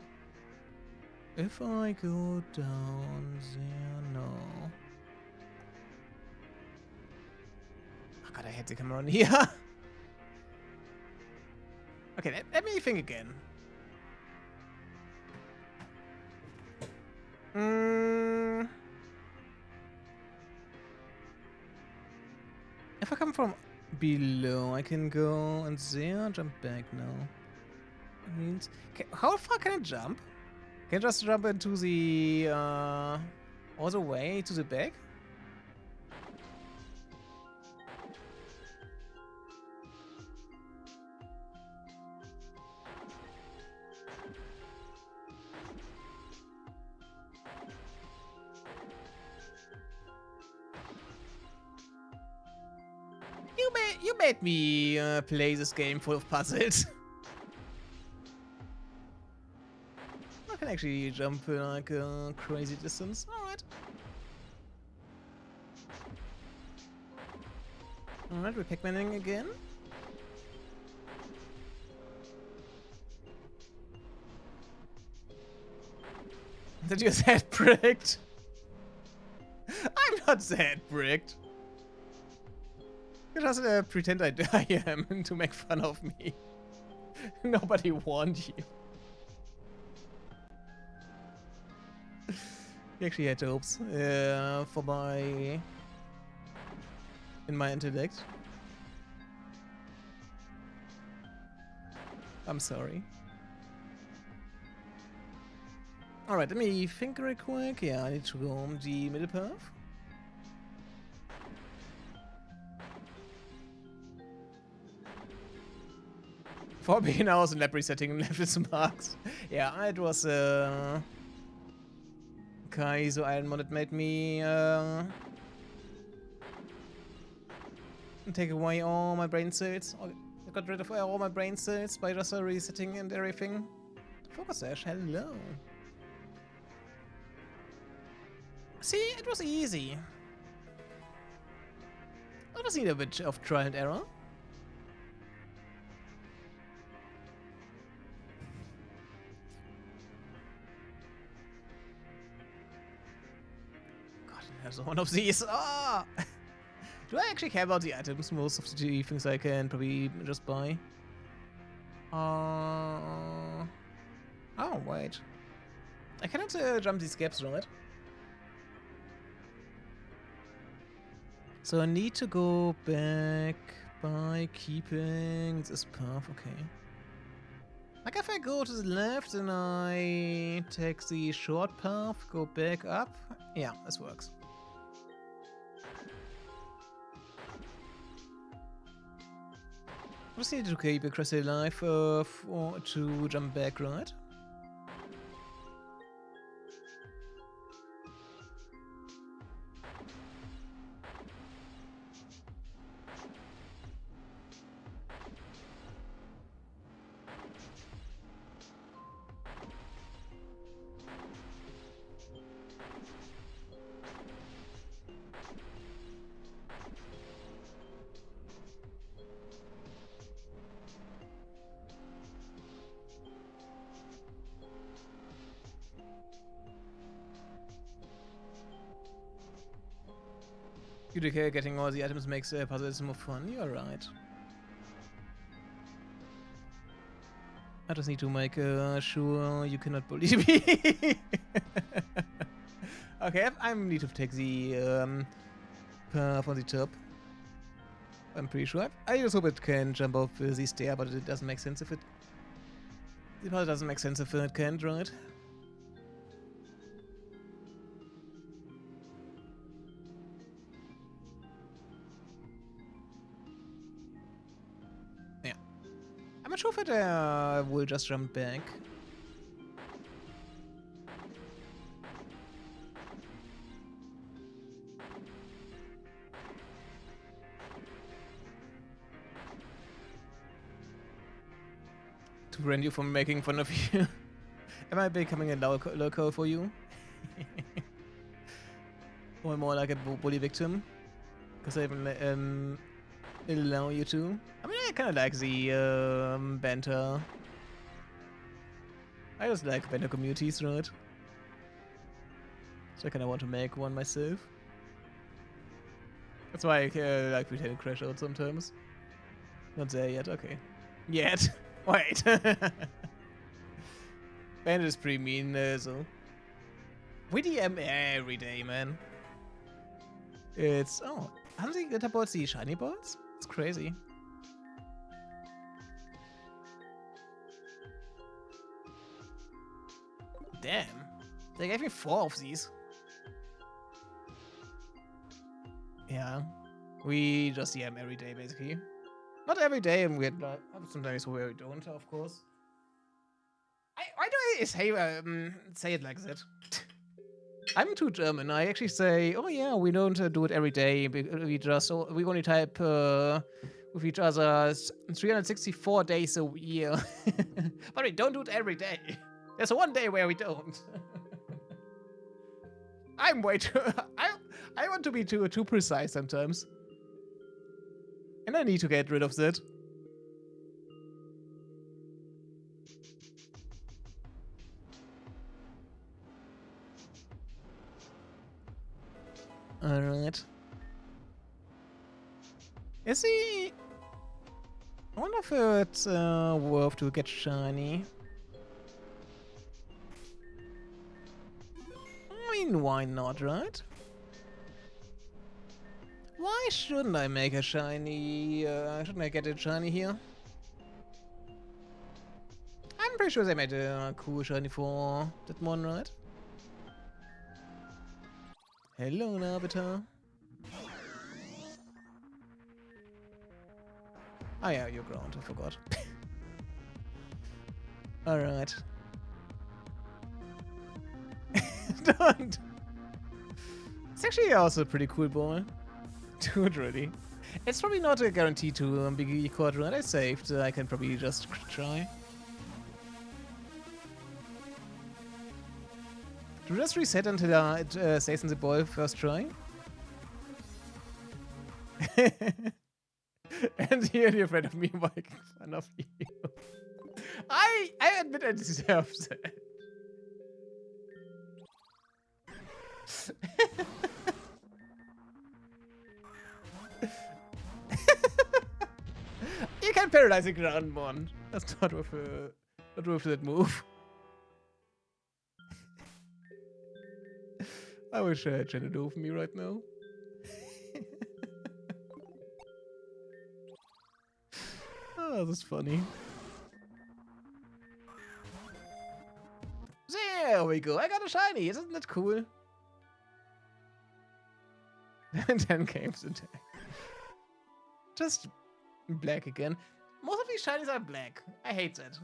Speaker 1: If I go down there, no. Oh god, I hate the camera on here. Okay, let me think again. If I come from below, I can go and there, jump back now. That means... okay, how far can I jump? Can I just jump into the... all the way to the back? You made me play this game full of puzzles. I can actually jump like a crazy distance. Alright. Alright, we're Pac-Manning again. Did you head bricked? I'm not that bricked. You just pretend I am to make fun of me. Nobody warned you. You actually had hopes for my... in my intellect. I'm sorry. Alright, let me think real quick. Yeah, I need to go on the middle path. For being I was in lab resetting and left its marks. Yeah, it was Kaizo Ironmon that made me take away all my brain cells. I got rid of all my brain cells by just resetting and everything. Focus Ash, hello. See, it was easy. I just need a bit of trial and error. God, there's one of these. Ah! Do I actually care about the items? Most of the things I can probably just buy. Oh, wait. I cannot jump these gaps, right? So I need to go back by keeping this path, okay. Like if I go to the left and I take the short path, go back up, yeah, this works. Just need to keep a crystal alive to jump back, right? You do care getting all the items makes puzzles more fun. You're right. I just need to make sure you cannot bully me. Okay, I need to take the path on the top. I'm pretty sure. I just hope it can jump off the stair, but it doesn't make sense if it... The puzzle doesn't make sense if it can't, right? Yeah. I'm not sure if it will just jump back. To prevent you from making fun of you. Am I becoming a local for you? Or more like a bully victim? Because I even allow you to. I mean, I kind of like the banter. I just like banter communities, right? So I kind of want to make one myself. That's why I like pretending crash out sometimes. Not there yet, okay. Yet? Wait. Bandit is pretty mean, so. We DM every day, man. It's... Oh, haven't they got about the shiny balls? It's crazy. Damn. They gave me 4 of these. Yeah. We just DM every day, basically. Not every day, and we have sometimes where we don't, of course. Why do I say it like that? I'm too German. I actually say, oh yeah, we don't do it every day. We only type with each other 364 days a year. But we don't do it every day. There's one day where we don't. I'm way too... I want to be too precise sometimes. And I need to get rid of that. Alright. Is he... I wonder if it's worth to get shiny. I mean, why not, right? Why shouldn't I make a shiny? Shouldn't I get a shiny here? I'm pretty sure they made a cool shiny for that one, right? Hello, Nabita. Oh yeah, you're ground, I forgot. Alright. Don't! It's actually also a pretty cool ball. Dude, really. It's probably not a guarantee to be caught right. I saved. I can probably just try. Do just reset until it stays in the ball first try? And you're afraid of me making fun of you. I admit I deserve that. You can paralyze a ground one. That's not worth that move. I wish I had Jenna over me right now. Oh, that's funny. There we go. I got a shiny. Isn't that cool? 10 games attack. Just black again. Most of these shinies are black. I hate that.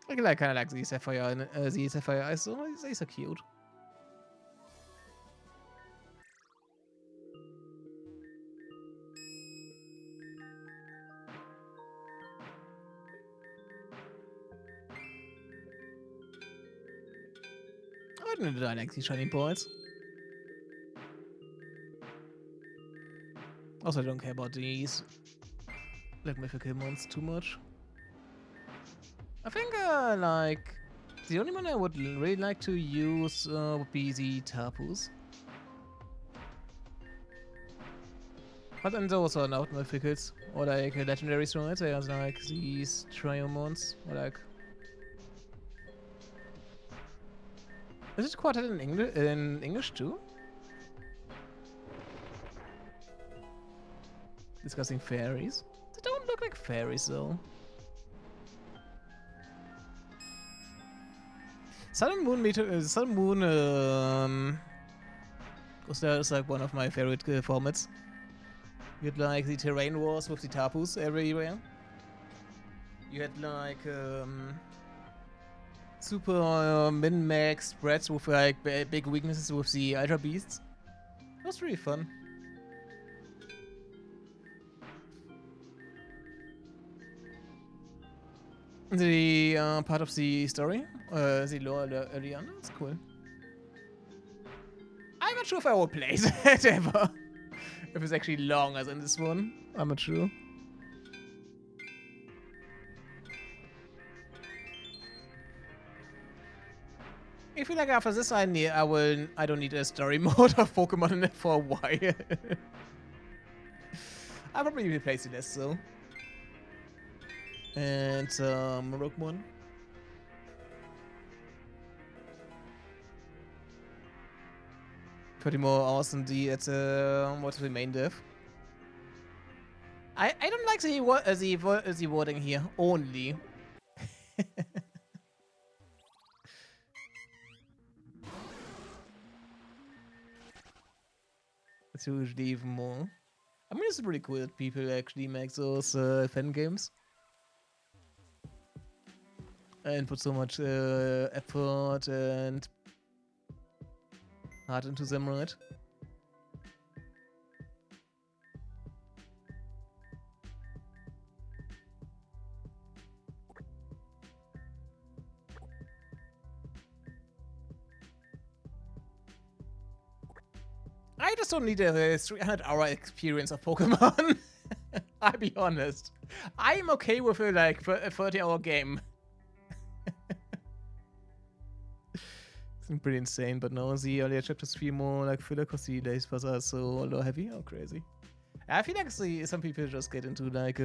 Speaker 1: I kind of like the sapphire eyes. So these are cute. Why did I like these shiny balls? Also, I don't care about these like mythical monsters too much. I think like the only one I would really like to use would be the Tarpus. But then those are not mythicals or like legendaries, right? There's like these Triomons or like. Is it quartet in English too? Discussing fairies. They don't look like fairies though. Sun and Moon Sun and Moon is like one of my favorite formats. You had like the terrain wars with the Tapus everywhere. You had like super min-max spreads with like big weaknesses with the Ultra Beasts. It was really fun. The part of the story, the lore early on, that's cool. I'm not sure if I will play that ever. If it's actually longer than this one, I'm not sure. I feel like after this, I don't need a story mode of Pokemon in it for a while. I'll probably replace it as so. And Rookmon. Pretty more awesome at what's the main div. I don't like the wording here only. It's usually even more. I mean, it's pretty cool that people actually make those fan games and put so much effort and heart into them, right? I just don't need a 300-hour experience of Pokemon. I'll be honest. I'm okay with a like a 30-hour game. It's pretty insane, but no, the earlier chapters feel more like filler because the days are so low heavy. Oh, crazy. I feel like some people just get into like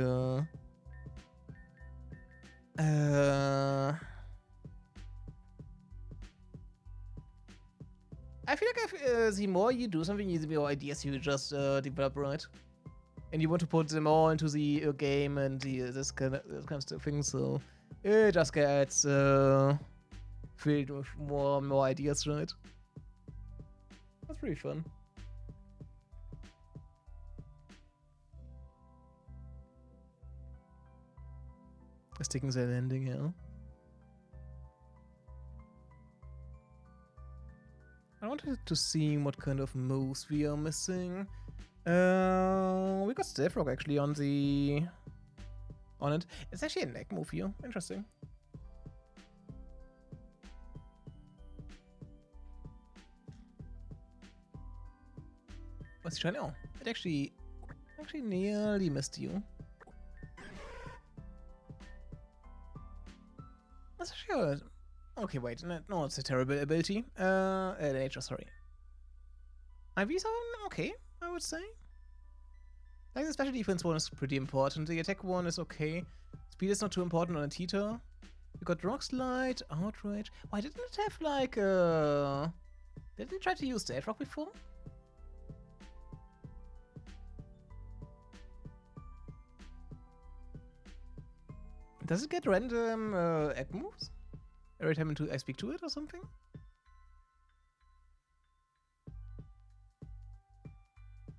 Speaker 1: I feel like if, the more you do something, the more ideas you just develop, right? And you want to put them all into the game and this kind of thing, so it just gets filled with more and more ideas, right? That's pretty fun. Sticking the landing, yeah. I wanted to see what kind of moves we are missing. We got Stealth Rock actually on it. It's actually a neck move here. Interesting. What's he trying? Oh, it actually nearly missed you. That's sure. Okay, wait. No, it's a terrible ability. Nature, sorry. IV7, okay, I would say. Like the special defense one is pretty important. The attack one is okay. Speed is not too important on a Tita. You got Rock Slide, Outrage. Why didn't it have like didn't it try to use Stealth Rock before? Does it get random egg moves every time I speak to it or something?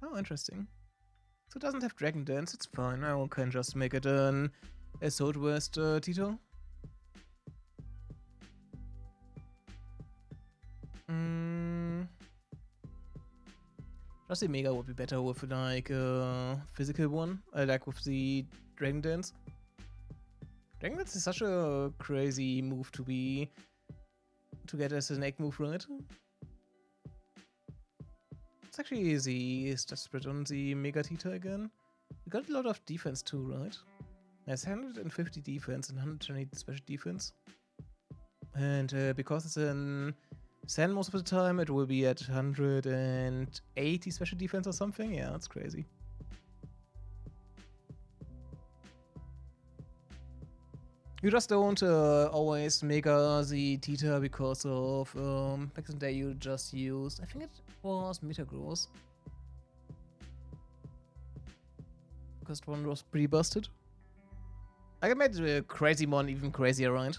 Speaker 1: Oh, interesting. So it doesn't have Dragon Dance, it's fine. I can just make it a Southwest Tito. Just the Mega would be better with like a physical one, like with the Dragon Dance. Dragon Dance is such a crazy move to get as an egg move, right? It's actually the stat spread on the Mega Tita again. You got a lot of defense too, right? It's 150 defense and 120 special defense. And because it's in Sand most of the time, it will be at 180 special defense or something. Yeah, that's crazy. You just don't always make the Tita because of back in the day you just used, I think it was Metagross. Because the one was pretty busted. I can make the crazy mon even crazier, right?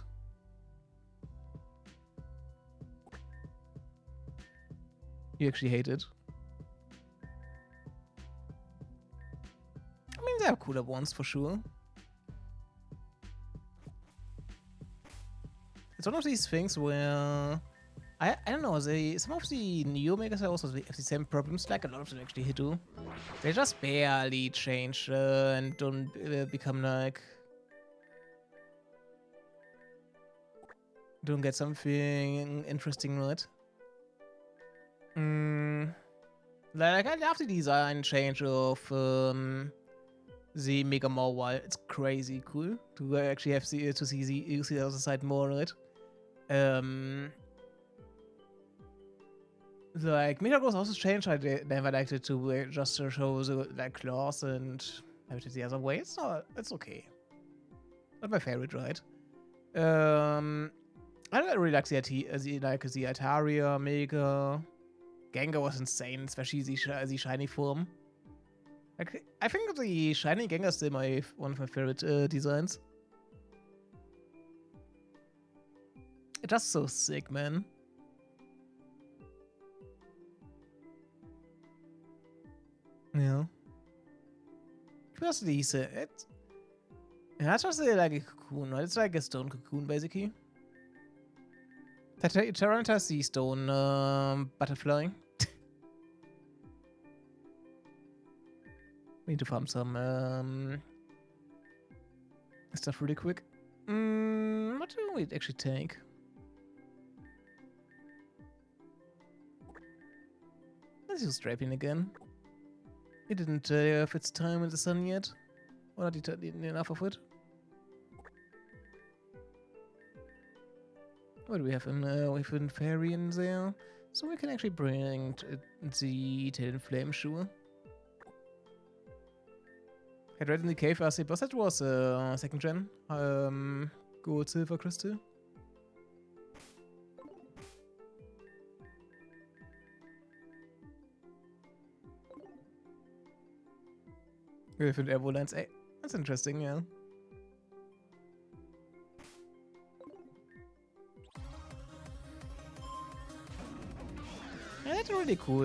Speaker 1: You actually hate it. I mean, there are cooler ones for sure. It's one of these things where I don't know, some of the Neo Megas also have the same problems, like a lot of them actually do. They just barely change and don't become like... Don't get something interesting, right? Like, I love the design change of the Mega Mobile. It's crazy cool to actually have to see the other side more, right? Like, Metagross also changed. I never liked it to just to show the like claws and have it the other way. It's okay. Not my favorite, right? I don't really like the Ataria Mega. Gengar was insane, especially the shiny form. Like, I think the shiny Gengar is still one of my favorite designs. It's just so sick, man. Yeah. Plus these, it's just like a cocoon, right? It's like a stone cocoon, basically. Tyrant has the stone butterfly. We need to farm some stuff really quick. What do we actually take? Let's use Straping again. It didn't have its time in the sun yet. Or not enough of it. What do we have in we have a fairy in there? So we can actually bring the Talon Flame, sure. Had Red in the Cave as a boss, that was second gen. Gold Silver Crystal. With an Airbolance. Hey, that's interesting, yeah. Yeah, that's really cool.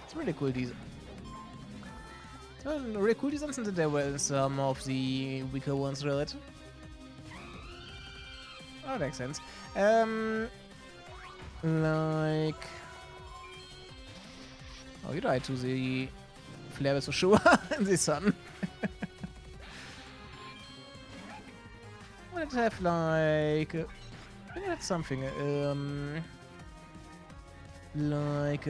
Speaker 1: It's really cool design. Really cool designs, and there were some of the weaker ones, right? Oh, that makes sense. Like... Oh, you died to the flare for sure in the sun. Let's have like... I think that's something. Like...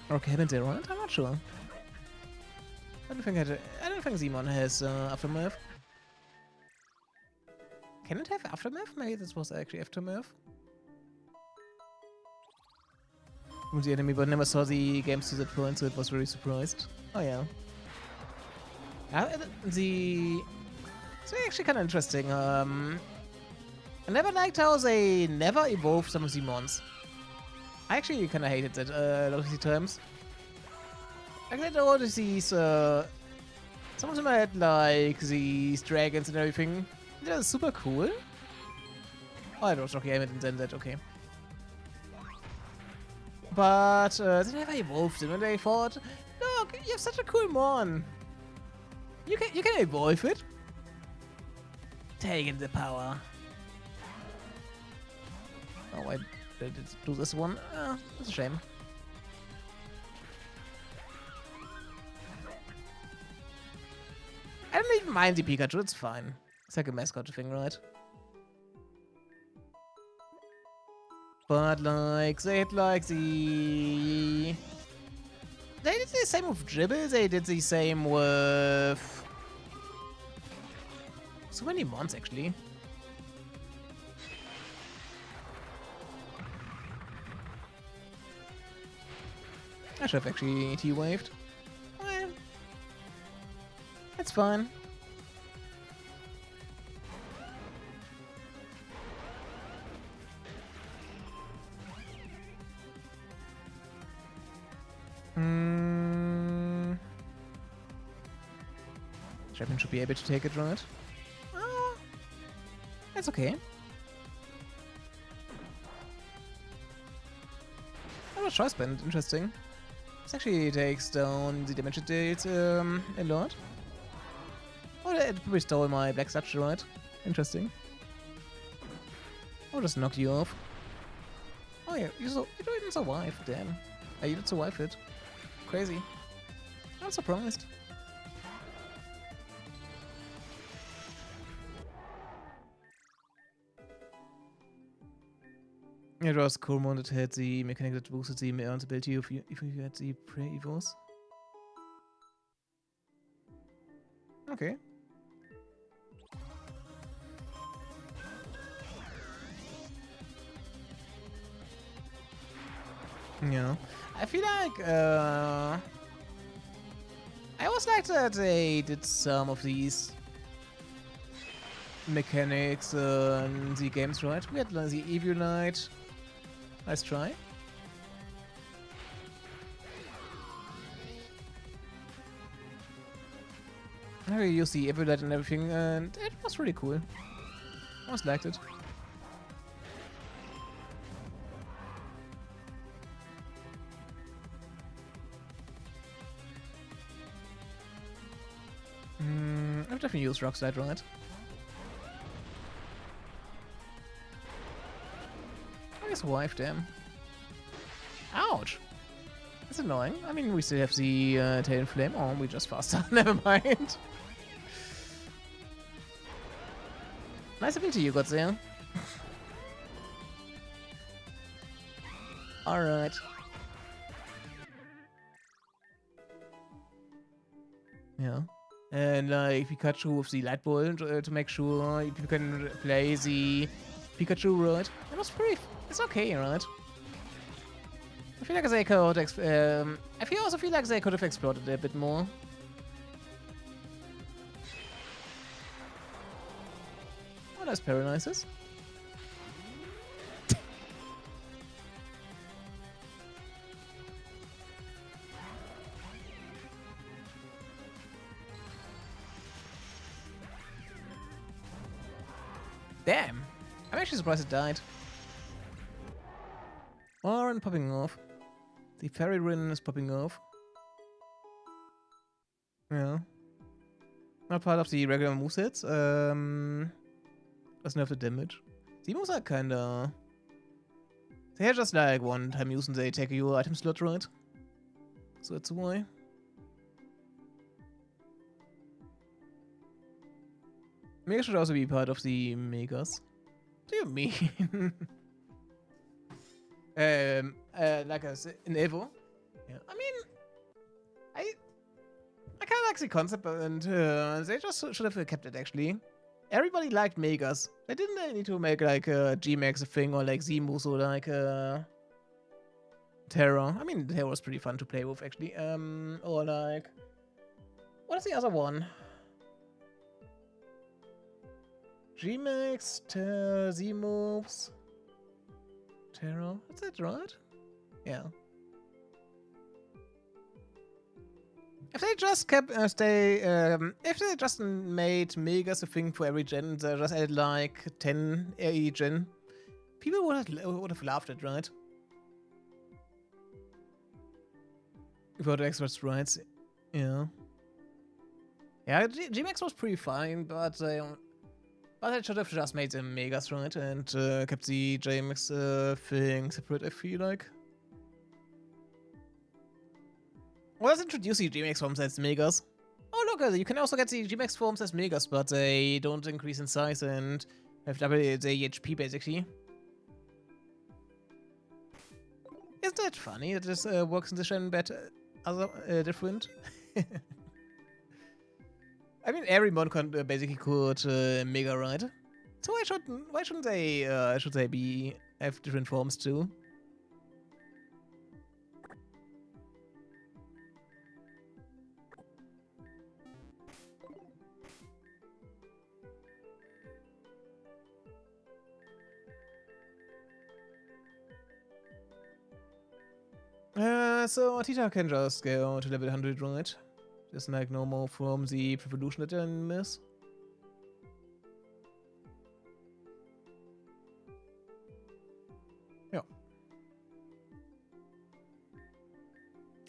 Speaker 1: Or cabins around? I'm not sure. I don't think Simon has Aftermath. Can it have Aftermath? Maybe this was actually Aftermath. The enemy, but never saw the games to that point, so it was very surprised. Oh yeah. It's actually kind of interesting. I never liked how they never evolved some of the mons. I actually kind of hated that a lot of the times. I get all of these. Some of them had like these dragons and everything. They're super cool. Oh, it was okay. I didn't send that. Okay. But they never evolved it, and they thought, look, you have such a cool mon. You can evolve it. Take in the power. Oh, I did do this one. That's a shame. I don't even mind the Pikachu, it's fine. It's like a mascot thing, right? But like, they had like the... They did the same with Dribble, they did the same with... So many mons, actually. I should have actually T-waved. Well, it's fine. Champion should be able to take it, right? That's okay. Oh, choice band, interesting. This actually takes down the damage it did a lot. Oh, it probably stole my black statue, right? Interesting. Oh, just knocked you off. Oh yeah, you didn't survive, damn. You did survive it. Crazy. I'm surprised. It was cool one that had the mechanic that boosted the earned ability if you had the pre-evos. Okay. Yeah. I feel like I always liked that they did some of these mechanics in the games, right? We had like, the Evil Knight. Nice try. I used the Evil Knight and everything, and it was really cool. I always liked it. I've definitely used Rock Slide, right? I guess wife, damn. Ouch! That's annoying. I mean, we still have the Tail and Flame. Oh, we just faster. Never mind. Nice meeting you, Godzilla. Alright. Yeah. And like Pikachu with the Light Ball to make sure you can play the Pikachu, right? It was pretty. It's okay, right? I feel like they could. I also feel like they could have explored it a bit more. Oh, that's paralyzes. Damn! I'm actually surprised it died. Oran popping off. The Fairy Rin is popping off. Yeah. Not part of the regular movesets. Doesn't have the damage. The moves are kinda... They're just like one-time use and they take your item slot, right? So that's why. Mega should also be part of the Megas. What do you mean? Like an Evo. Yeah. I mean, I kind of like the concept, and they just should have kept it actually. Everybody liked Megas. They didn't need to make like G-Max a thing or like Z-Moves or like Terra. I mean, Terra was pretty fun to play with actually. Or like, what is the other one? G-Max, Z-Moves, Terra. Is that right? Yeah. If they just kept if they just made Megas a thing for every gen, they just added like 10 every gen, people would have laughed at, right? Without experts, right? Yeah. Yeah, G-Max was pretty fine, but I should have just made them Megas, right? And kept the J-Max thing separate, I feel like. Well, let's introduce the G-Max forms as Megas. Oh, look, you can also get the G-Max forms as Megas, but they don't increase in size and have double the HP, basically. Isn't that funny that this works in the Shen better, different? I mean, every mon basically could Mega, right? So why shouldn't they have different forms too? So Tita can just go to level 100, right? Just like normal from the evolution that I miss. Yeah.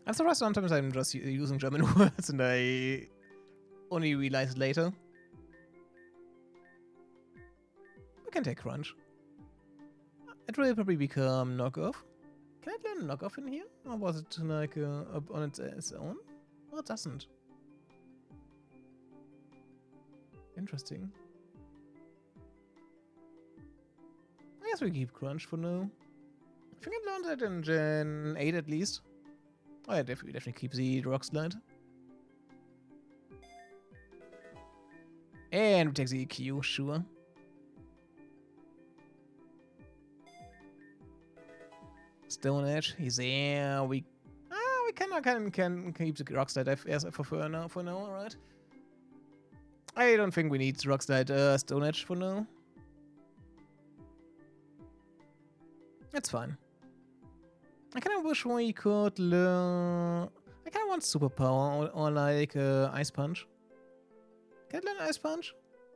Speaker 1: I'm surprised sometimes I'm just using German words and I only realize it later. We can take Crunch. It will probably become Knockoff. Can I learn Knockoff in here? Or was it like on its own? Well, it doesn't. Interesting. I guess we keep Crunch for now. I think I learned that in Gen 8 at least. Oh yeah, definitely keep the Rock Slide. And we take the EQ, sure. Stone Edge, he's there. We can keep the Rock Slide for now, alright? I don't think we need Rock Slide Stone Edge for now. It's fine. I kind of wish we could learn. I kind of want Superpower or like Ice Punch. Can I learn Ice Punch?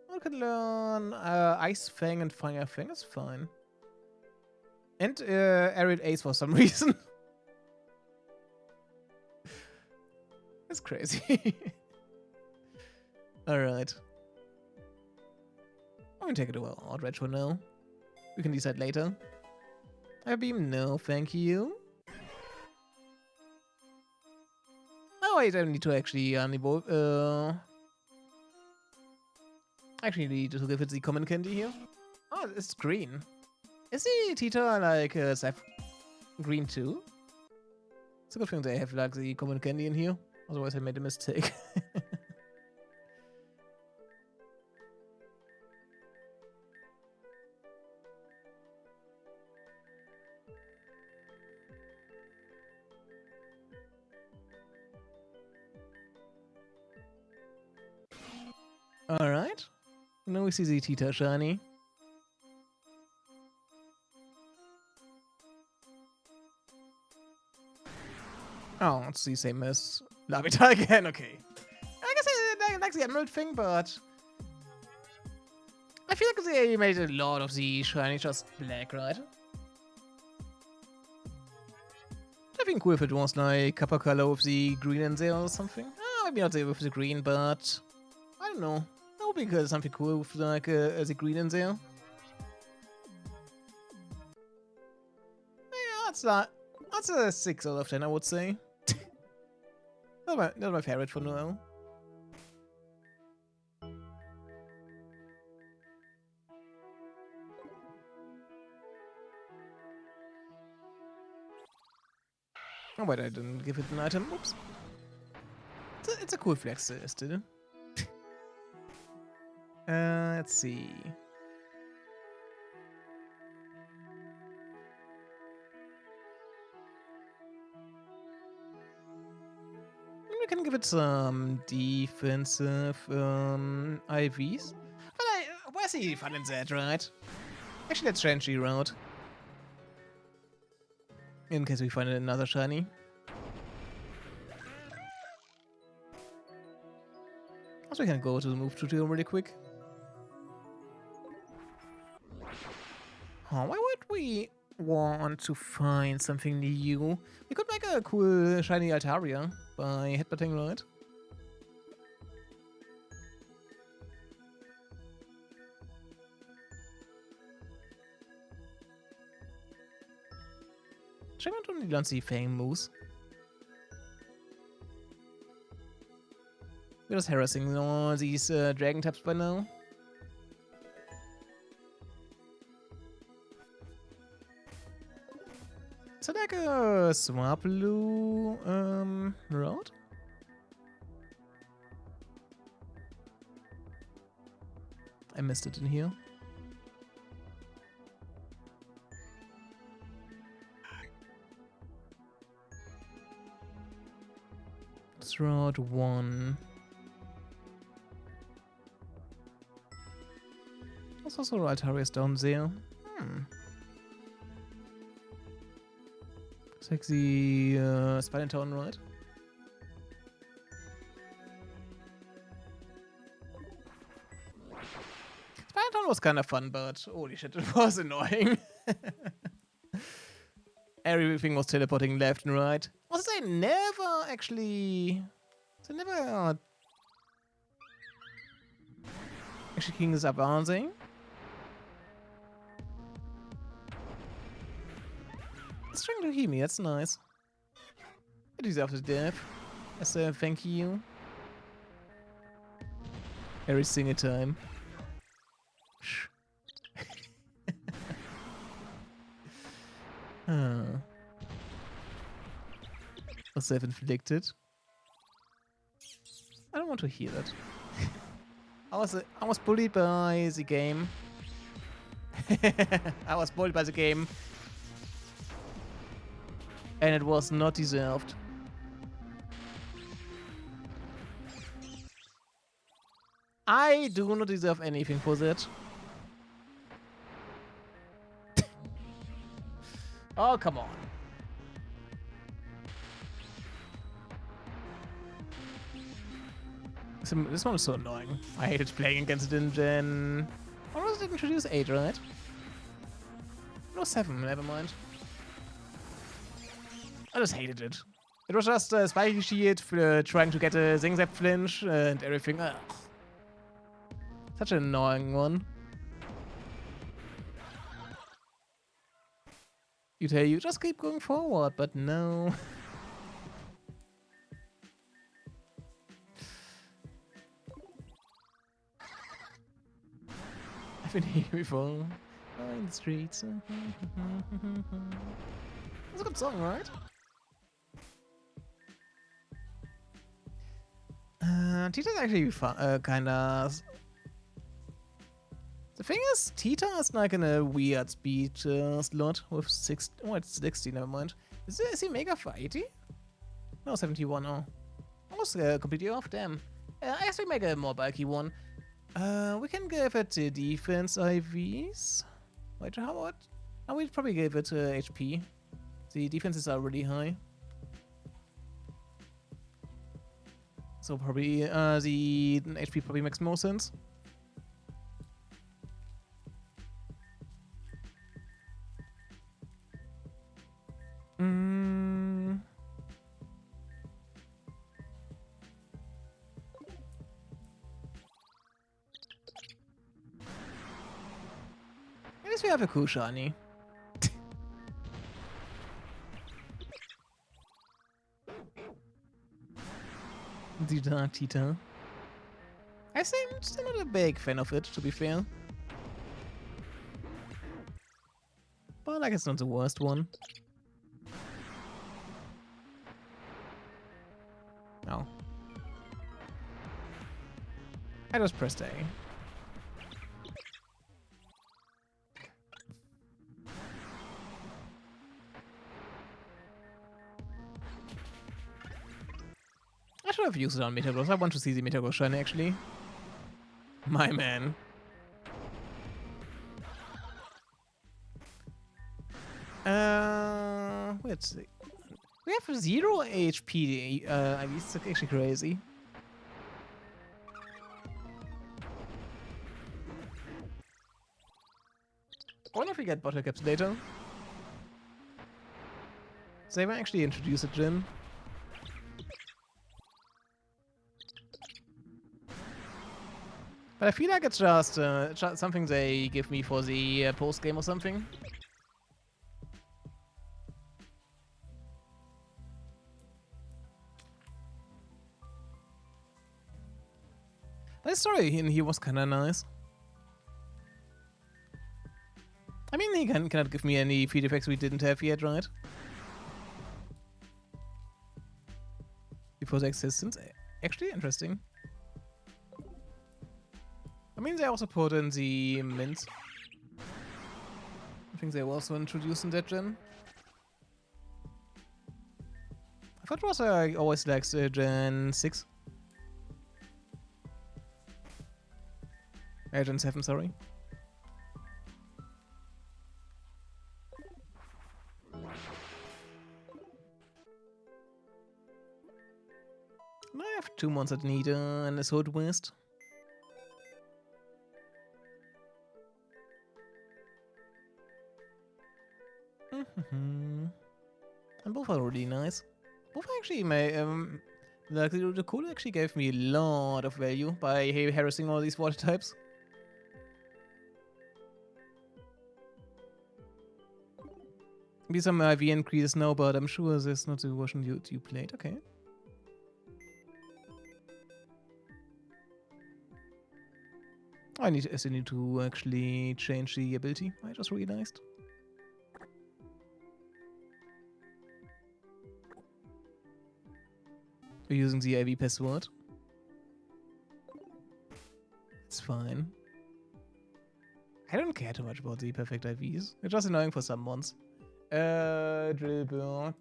Speaker 1: Or I could learn Ice Fang and Fire Fang. That's fine. And Arid Ace for some reason. That's crazy. Alright. I'm gonna take it over Outrage for now. We can decide later. I beam, no, thank you. Oh, I don't need to actually evolve. Actually need to give it the common candy here. Oh, it's green. Is the Tita like green too? It's a good thing they have like the common candy in here. Otherwise I made a mistake. Alright. Now we see the Tita shiny. Oh, it's the same as Lavita again, okay. I guess I like the emerald thing, but I feel like they made a lot of the shiny just black, right? I'd been cool if it was like copper color with the green in there or something. Oh, maybe not with the green, but I don't know. That would be good, something cool with like the green in there. Yeah, that's a 6 out of 10, I would say. That's my favorite for now. Oh, but I didn't give it an item. Oops. It's a cool flex still. Let's see. We can give it some defensive IVs. But where's the fun in that, right? Actually, let's change the route. In case we find another shiny. Also, we can go to the move tutorial really quick. Oh, why would we want to find something new? We could make a cool shiny Altaria by headbutting, right? Shame I only learn the Fang moves. We're just harassing all these dragon types by now. Is it like a Swaplu route? I missed it in here. It's Route 1. There's also Altarius down there. Take the Spider Town, right? Spider Town was kind of fun, but holy shit, it was annoying. Everything was teleporting left and right. Also, they never actually... They never... Actually, King is advancing. It's trying to heal me, that's nice. It is after death. As a thank you. Every single time. Self-inflicted. I don't want to hear that. I was bullied by the game. I was bullied by the game. And it was not deserved. I do not deserve anything for that. Oh, come on. This one is so annoying. I hated playing against it in Gen... Or was it introduced 8, right? No, 7, never mind. I just hated it. It was just a spiky shield trying to get a zigzag flinch and everything. Ugh. Such an annoying one. You tell you just keep going forward, but no. I've been here before. Oh, in the streets. That's a good song, right? Tita's actually kinda... The thing is, Tita is like in a weird speed slot with 6... Oh, it's 60, never mind. Is he mega for 80? No, 71, oh. I was completely off, damn. I guess we make a more bulky one. We can give it defense IVs. Wait, how what? Oh, we'd probably give it HP. The defenses are really high. So probably the HP probably makes more sense. At least we have a cool shiny. The Dark Tita. I'm still not a big fan of it, to be fair. But like it's not the worst one. No. I just pressed A. I should have used it on Metagross. I want to see the Metagross shiny, actually. My man. Let's see. We have 0 HP. I mean, it's actually crazy. I wonder if we get bottle caps later. So they will actually introduce a gym. But I feel like it's just something they give me for the post game or something. But the story in here was kind of nice. I mean, he cannot give me any feed effects we didn't have yet, right? Before the existence. Actually, interesting. I mean, they also put in the mint. I think they were also introduced in that gen. I thought it was always like Gen 6. Gen 7, sorry. 2 months that need an Sword West. And both are really nice. Both actually like the cool actually gave me a lot of value by harassing all these water types. Maybe some IV increases now, but I'm sure that's not the version you played. Okay. I still need to actually change the ability. I just realized. We're using the IV password. It's fine. I don't care too much about the perfect IVs. They're just annoying for some mons. Drill bird.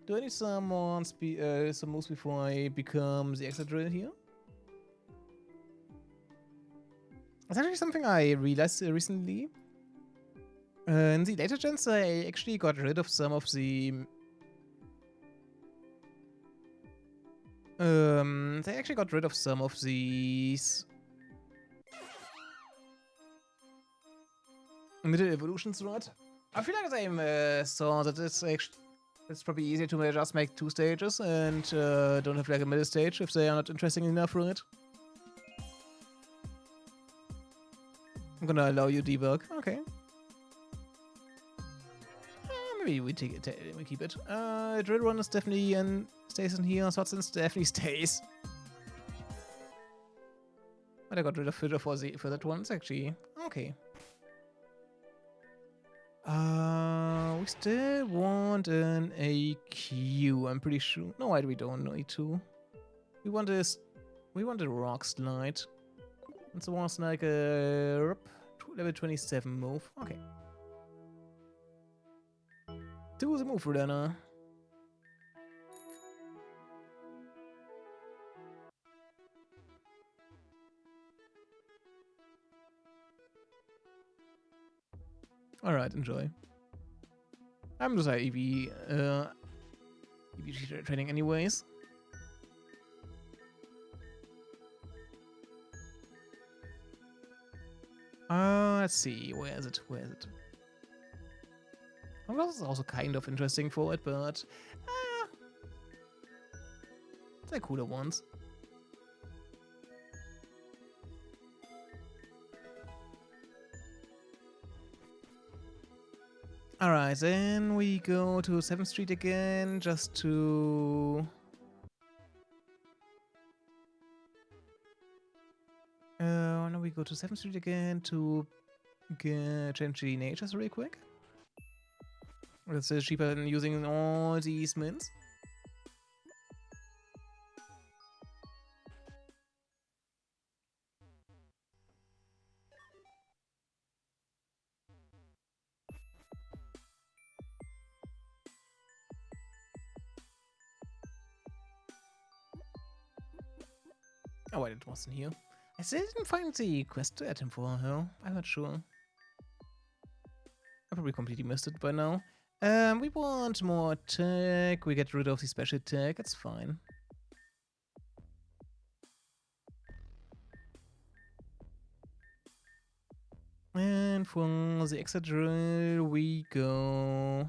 Speaker 1: Do I need some moves before I become the extra drill here? That's actually something I realized recently. In the later gens, I actually got rid of some of the... they actually got rid of some of these... middle evolutions, right? I feel like I saw that it's probably easier to just make 2 stages and don't have like a middle stage if they are not interesting enough for it. I'm gonna allow you debug. Okay. Maybe we take it. We keep it. Drill run is definitely stays in here. Substance definitely stays. But I got rid of filter for that one. It's actually okay. We still want an AQ. I'm pretty sure. No, we don't need to. We want a rock slide. And so it's like a level 27 move. Okay. Do the move, runner. Alright, enjoy. I'm just like EV training anyways. Let's see, where is it? Well, this is also kind of interesting for it, but they're cooler ones. Alright, then we go to 7th Street again, just to... now we go to 7th Street again to change the natures really quick. It's cheaper than using all these mints. Oh wait, it wasn't here. I still didn't find the quest to add him for her. I'm not sure. I probably completely missed it by now. We want more attack. We get rid of the special attack. It's fine. And for the extra drill, we go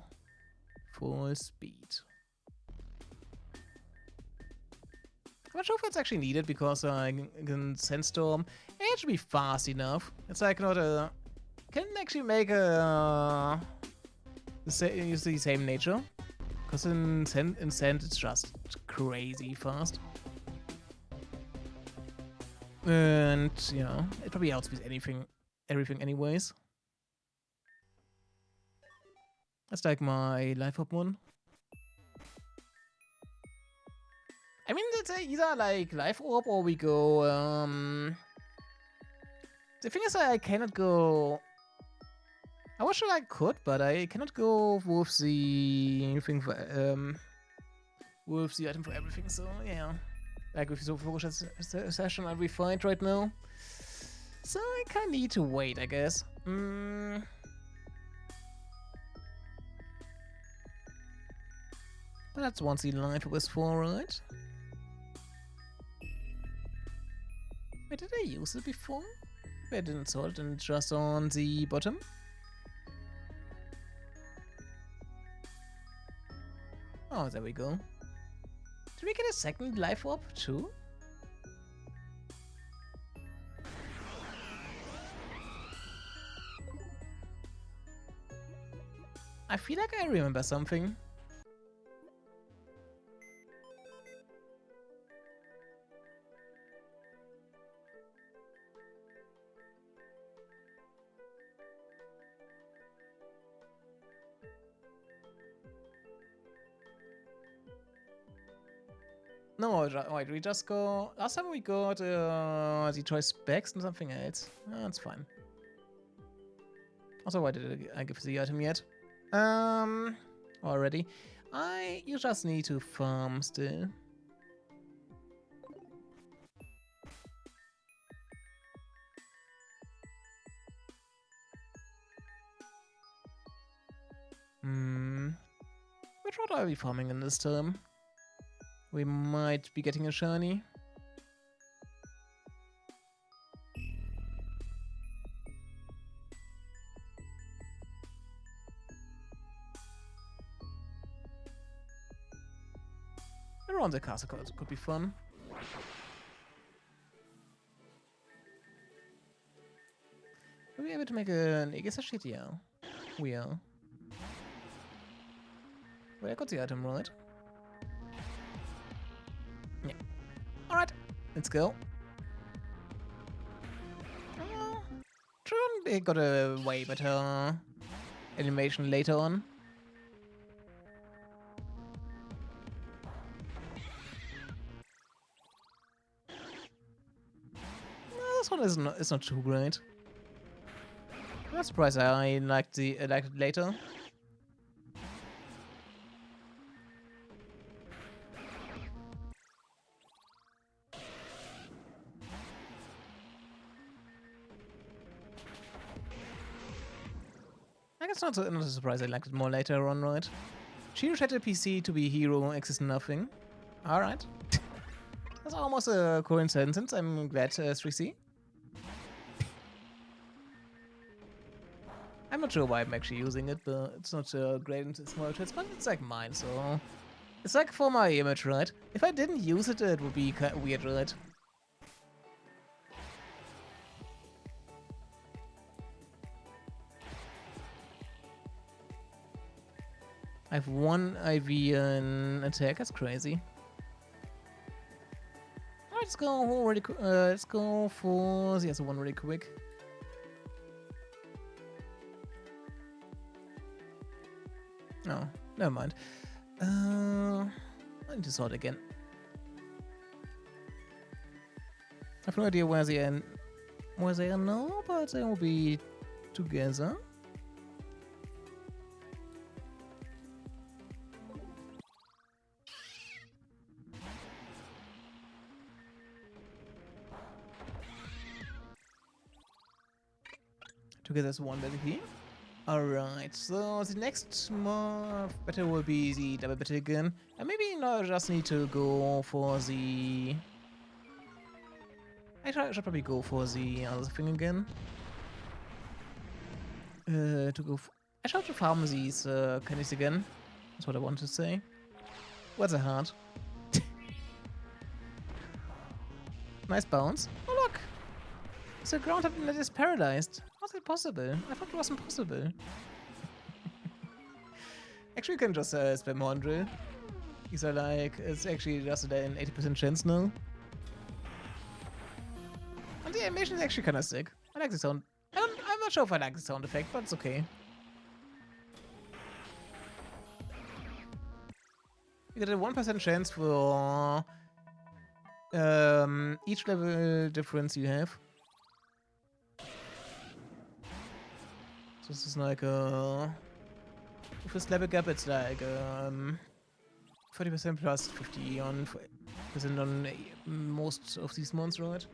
Speaker 1: full speed. I'm not sure if it's actually needed because I can Sandstorm. It should be fast enough. It's like not a... Can actually make a... use the same nature. Because in Sand it's just crazy fast. And, you know, it probably outspeeds everything anyways. That's like my life up one. I mean, it's either like life orb or we go, the thing is I cannot go... I wish I could, but I cannot go with the thing for, with the item for everything, so yeah. Like with the focus session I'll be fine right now. So I kinda need to wait, I guess. But that's once in life it was for, right? Wait, did I use it before? I didn't saw it and just on the bottom. Oh, there we go. Did we get a second life orb too? I feel like I remember something. No, wait, we just go... Last time we got the choice specs and something else. Oh, that's fine. Also, why did I give the item yet? Already. You just need to farm still. Which route are we farming in this term? We might be getting a shiny. Around the castle could be fun. Are we able to make an Aegis shit? Yeah, we are. Wait, I got the item right. Yeah. Alright, let's go. They got a way better animation later on. No, this one is not too great. I'm not surprised I liked it later. I guess not a surprise I liked it more later on, right? She had a PC to be hero, access nothing. Alright. That's almost a coincidence. I'm glad, 3C. I'm not sure why I'm actually using it, but it's not great in small chats, but it's like mine, so... It's like for my image, right? If I didn't use it, it would be kind of weird, right? I have one IV in attack, that's crazy. Alright, let's go really let's go for the other one really quick. No, never mind. I need to sort again. I have no idea where they are now, but they will be together. Together as one basically. Alright, so the next battle will be the double battle again. And maybe now I just need to go for the... I should probably go for the other thing again. I should have to farm these candies again. That's what I want to say. What's a heart? Nice bounce. Oh look! The ground is paralyzed. How's it possible? I thought it wasn't possible. Actually, you can just spam horn drill. These are like, it's actually just an 80% chance now. And the animation is actually kind of sick. I like the sound. I'm not sure if I like the sound effect, but it's okay. You get a 1% chance for each level difference you have. So this is like with this level gap, it's like 30% plus 50 on percent on most of these monsters, right?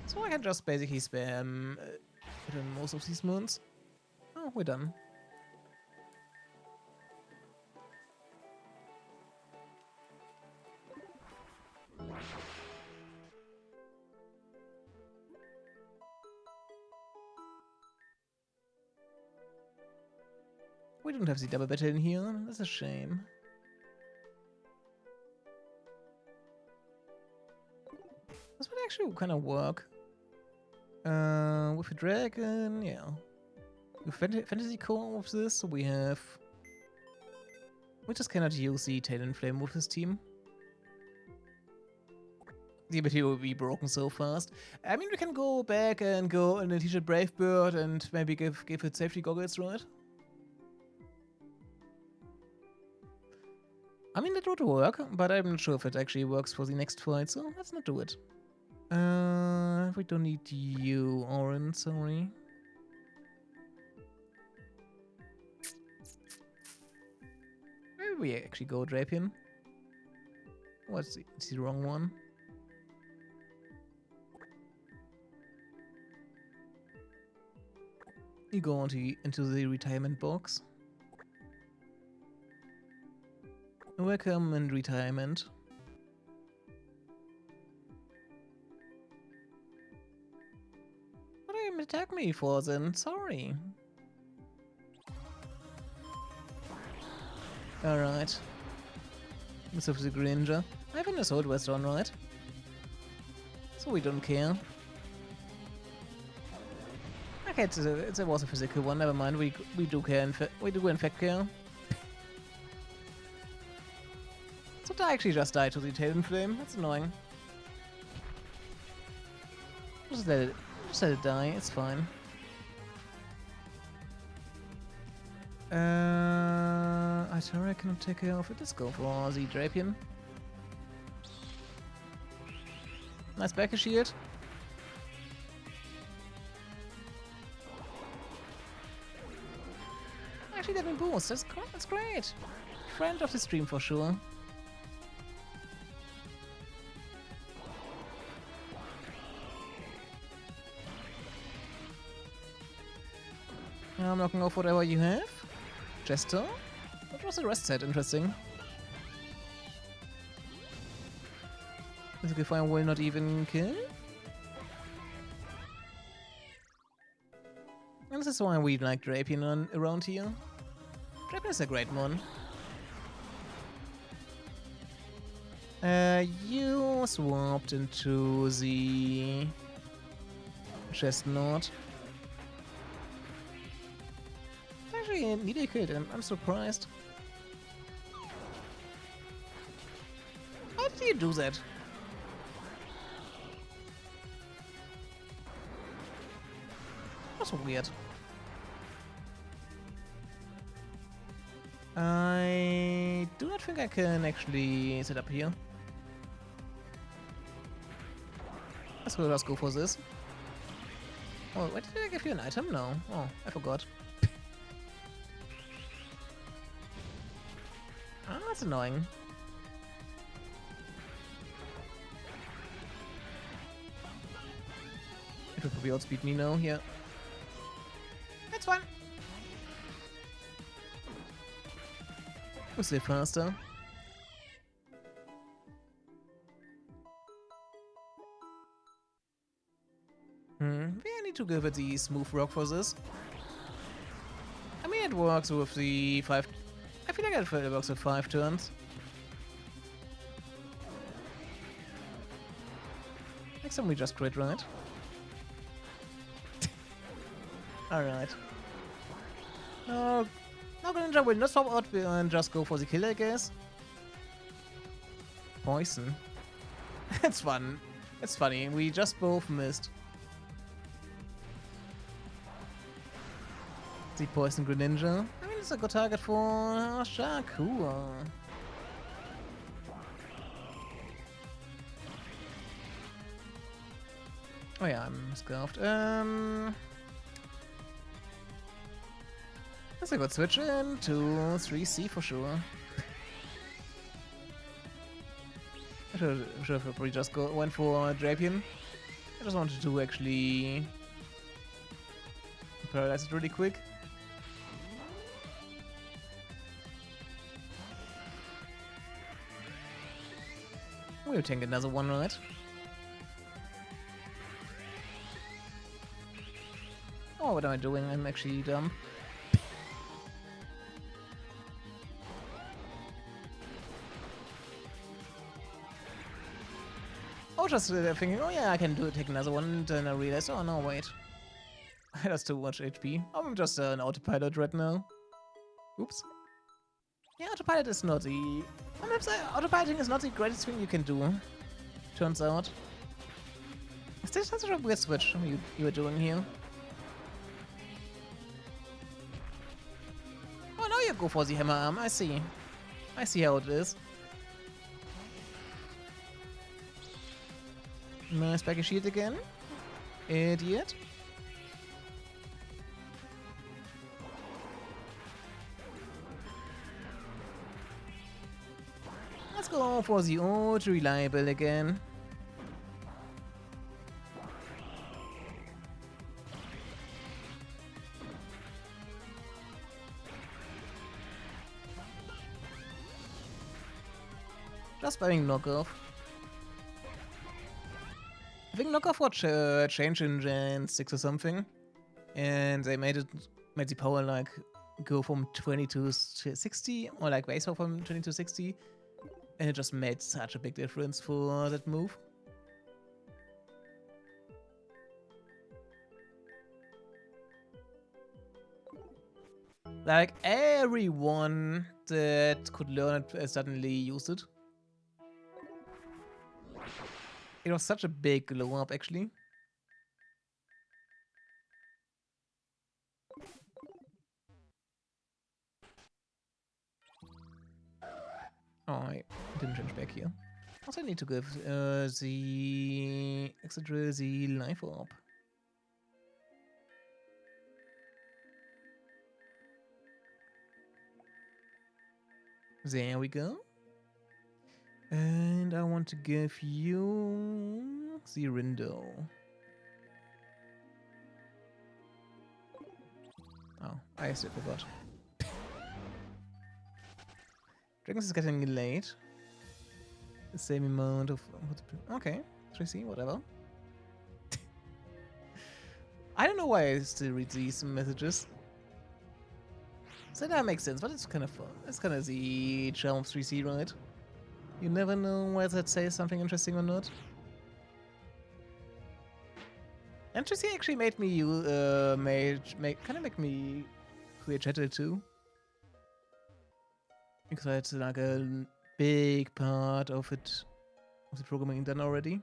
Speaker 1: So I can just basically spam it on most of these moons. Oh, we're done. We don't have the double battle in here. That's a shame. This would actually kind of work. With a dragon, yeah. With fantasy core with this, we have... We just cannot use the Talon Flame with this team. The ability will be broken so fast. I mean, we can go back and go and teach it Brave Bird and maybe give it safety goggles, right? I mean, that would work, but I'm not sure if it actually works for the next fight, so let's not do it. We don't need you, Oren, sorry. Maybe we actually go Drapion. What's it's the wrong one? You go into the retirement box. Welcome in retirement. What do you attack me for then? Sorry. Alright. Mr. Physical Ninja. I have an assault vest on, right? So we don't care. Okay, it was a physical one, never mind, we do care, we do in fact care. So I actually just died to the Talon Flame, that's annoying. Just let it die, it's fine. Itara cannot take care of it, let's go for the Drapion. Nice back shield. Actually, let me boost. That's great. Friend of the stream for sure. I'm knocking off whatever you have. Jester. What was the rest set? Interesting. Physical fire will not even kill. And this is why we like Drapion around here. Drapion is a great one. You swapped into the Chestnut. Actually, nearly killed him. I'm surprised. How did you do that? That's weird. I do not think I can actually set up here. Let's go for this. Oh, why did I give you an item? No. Oh, I forgot. Ah, that's annoying. It will probably outspeed me now, yeah. That's fine. We'll stay faster. We need to give it the smooth rock for this. I mean, it works with the 5... I feel like it works with 5 turns. Next time we just crit, right? Alright. No, Ninja will not swap out and just go for the kill, I guess. Poison. It's fun. It's funny. We just both missed. The Poison Greninja. I mean, it's a good target for Shakura. Oh yeah, I'm scarfed. That's a good switch into 3C for sure. I should have probably just went for Drapion. I just wanted to actually paralyze it really quick. We'll tank another one, right? Oh, what am I doing? I'm actually dumb. was just thinking, oh yeah, I can take another one, and then I realized, oh no, wait. That's too much HP. I'm just an autopilot right now. Oops. Yeah, autopilot is not the... Sometimes autopiloting is not the greatest thing you can do. Turns out. Is this such a weird switch you were doing here? Oh, now you go for the hammer arm. I see. I see how it is. Nice back shield again. Idiot. Let's go for the old reliable again. Just buying knockoff. I think knockoff was changed in Gen 6 or something, and they made the power like go from 20 to 60, or like base power from 20 to 60, and it just made such a big difference for that move. Like everyone that could learn it suddenly used it. It was such a big glow up, actually. Oh, I didn't change back here. Also, I need to give the Excadrill the life orb. There we go. And I want to give you the Rindo. Oh, I still forgot. Dragons is getting late. The same amount of... Okay, 3C, whatever. I don't know why I still read these messages. So that makes sense, but it's kind of fun. It's kind of the charm of 3C, right? You never know whether it says something interesting or not. And 3C actually made me kind of make me create Chattel too. Because I had like a big part of it, of the programming done already.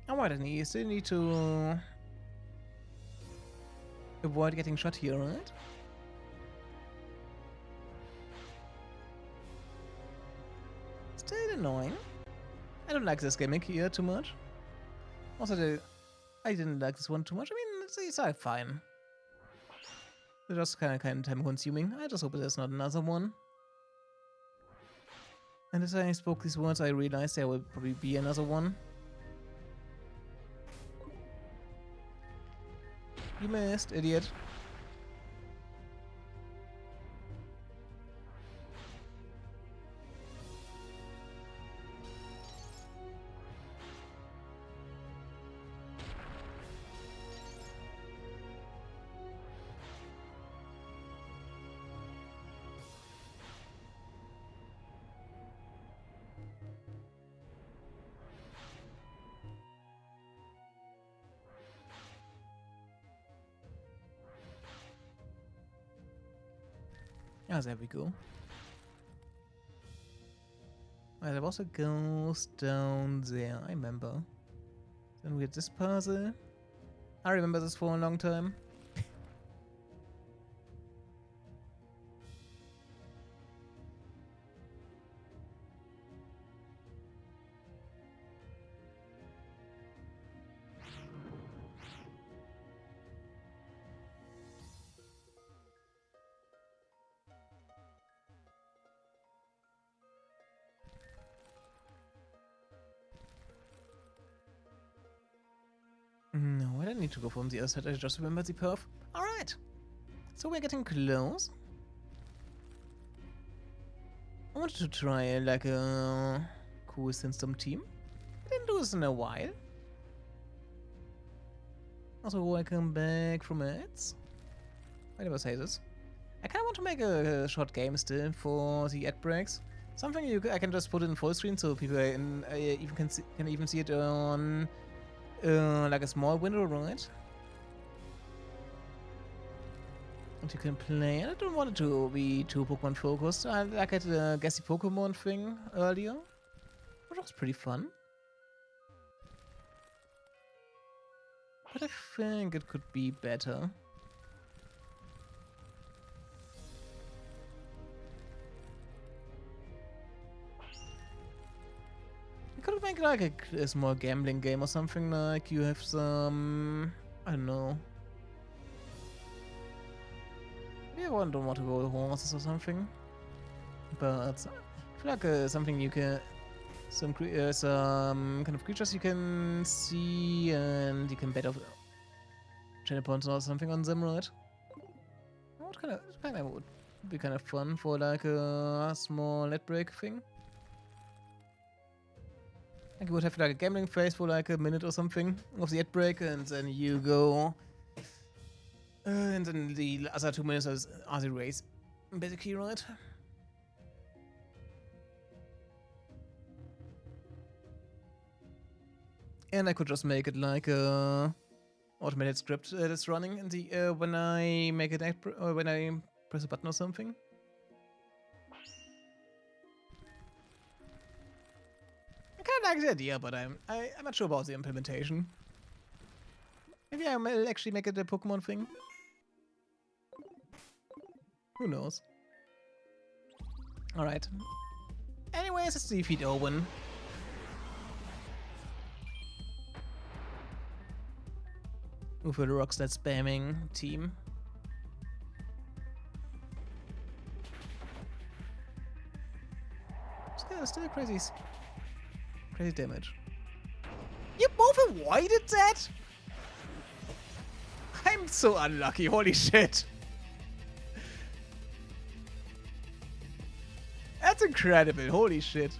Speaker 1: Alright, then you still need to avoid getting shot here, right? Still annoying. I don't like this gimmick here too much. Also, I didn't like this one too much. I mean, it's like fine. They're just kind of time consuming. I just hope there's not another one. And as I spoke these words, I realized there will probably be another one. You missed, idiot. Ah, there we go. Well, there was a ghost down there, I remember. Then we had this puzzle. I remember this for a long time. No, I don't need to go from the other side. I just remember the path. Alright. So we're getting close. I wanted to try like a cool Sandstorm team. I didn't do this in a while. Also, welcome back from ads. I never say this. I kind of want to make a short game still for the ad breaks. Something I can just put in full screen so people even can even see it on like a small window, right? And you can play. I don't want it to be too Pokemon focused. I like it guessy Pokemon thing earlier, which was pretty fun. But I think it could be better. You could make like a small gambling game or something, like you have some, I don't know. Maybe I don't want to go with horses or something. But I feel like something you can, some kind of creatures you can see and you can bet off channel points or something on them, right? What kind of would be kind of fun for like a small net break thing. Like you would have like a gambling phase for like a minute or something of the ad break, and then you go, and then the other 2 minutes are the race, basically, right? And I could just make it like a automated script that's running in the when I make an ad or when I press a button or something. I kind of like the idea, but I'm not sure about the implementation. Maybe I will actually make it a Pokemon thing. Who knows? Alright. Anyways, let's defeat Owen. With a Rockslide spamming team. Still crazy damage. You both avoided that? I'm so unlucky, holy shit. That's incredible, holy shit.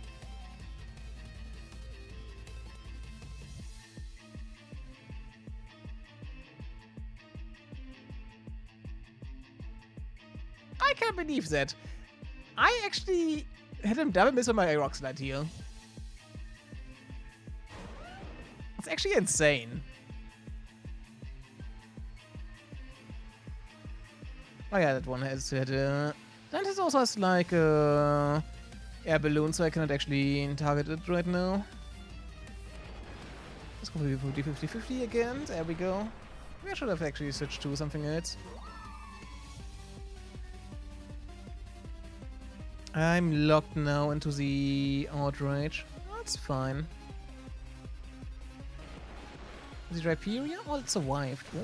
Speaker 1: I can't believe that. I actually had him double miss on my Rockslide here. It's actually insane. Oh yeah, that one has had that also has like air balloon, so I cannot actually target it right now. Let's go for 50-50 again. There we go. Maybe I should have actually switched to something else. I'm locked now into the outrage. That's fine. Is it Rhyperior? Oh, it survived. Oh.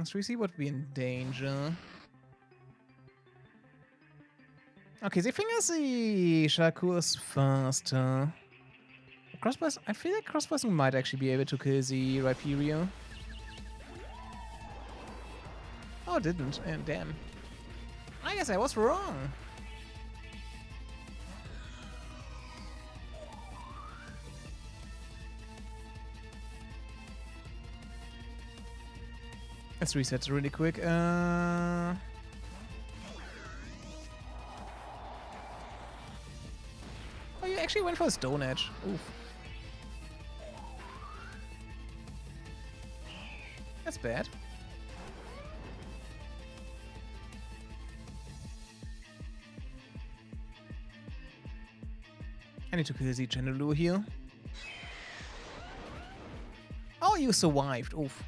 Speaker 1: So we see what be in danger. Okay, the thing is the Shakur is faster. I feel like crossbossing might actually be able to kill the Rhyperior. Oh, it didn't. Damn. I guess I was wrong. Let's reset really quick. Oh, you actually went for a Stone Edge. Oof. That's bad. I need to kill the Chandelure here. Oh, you survived. Oof.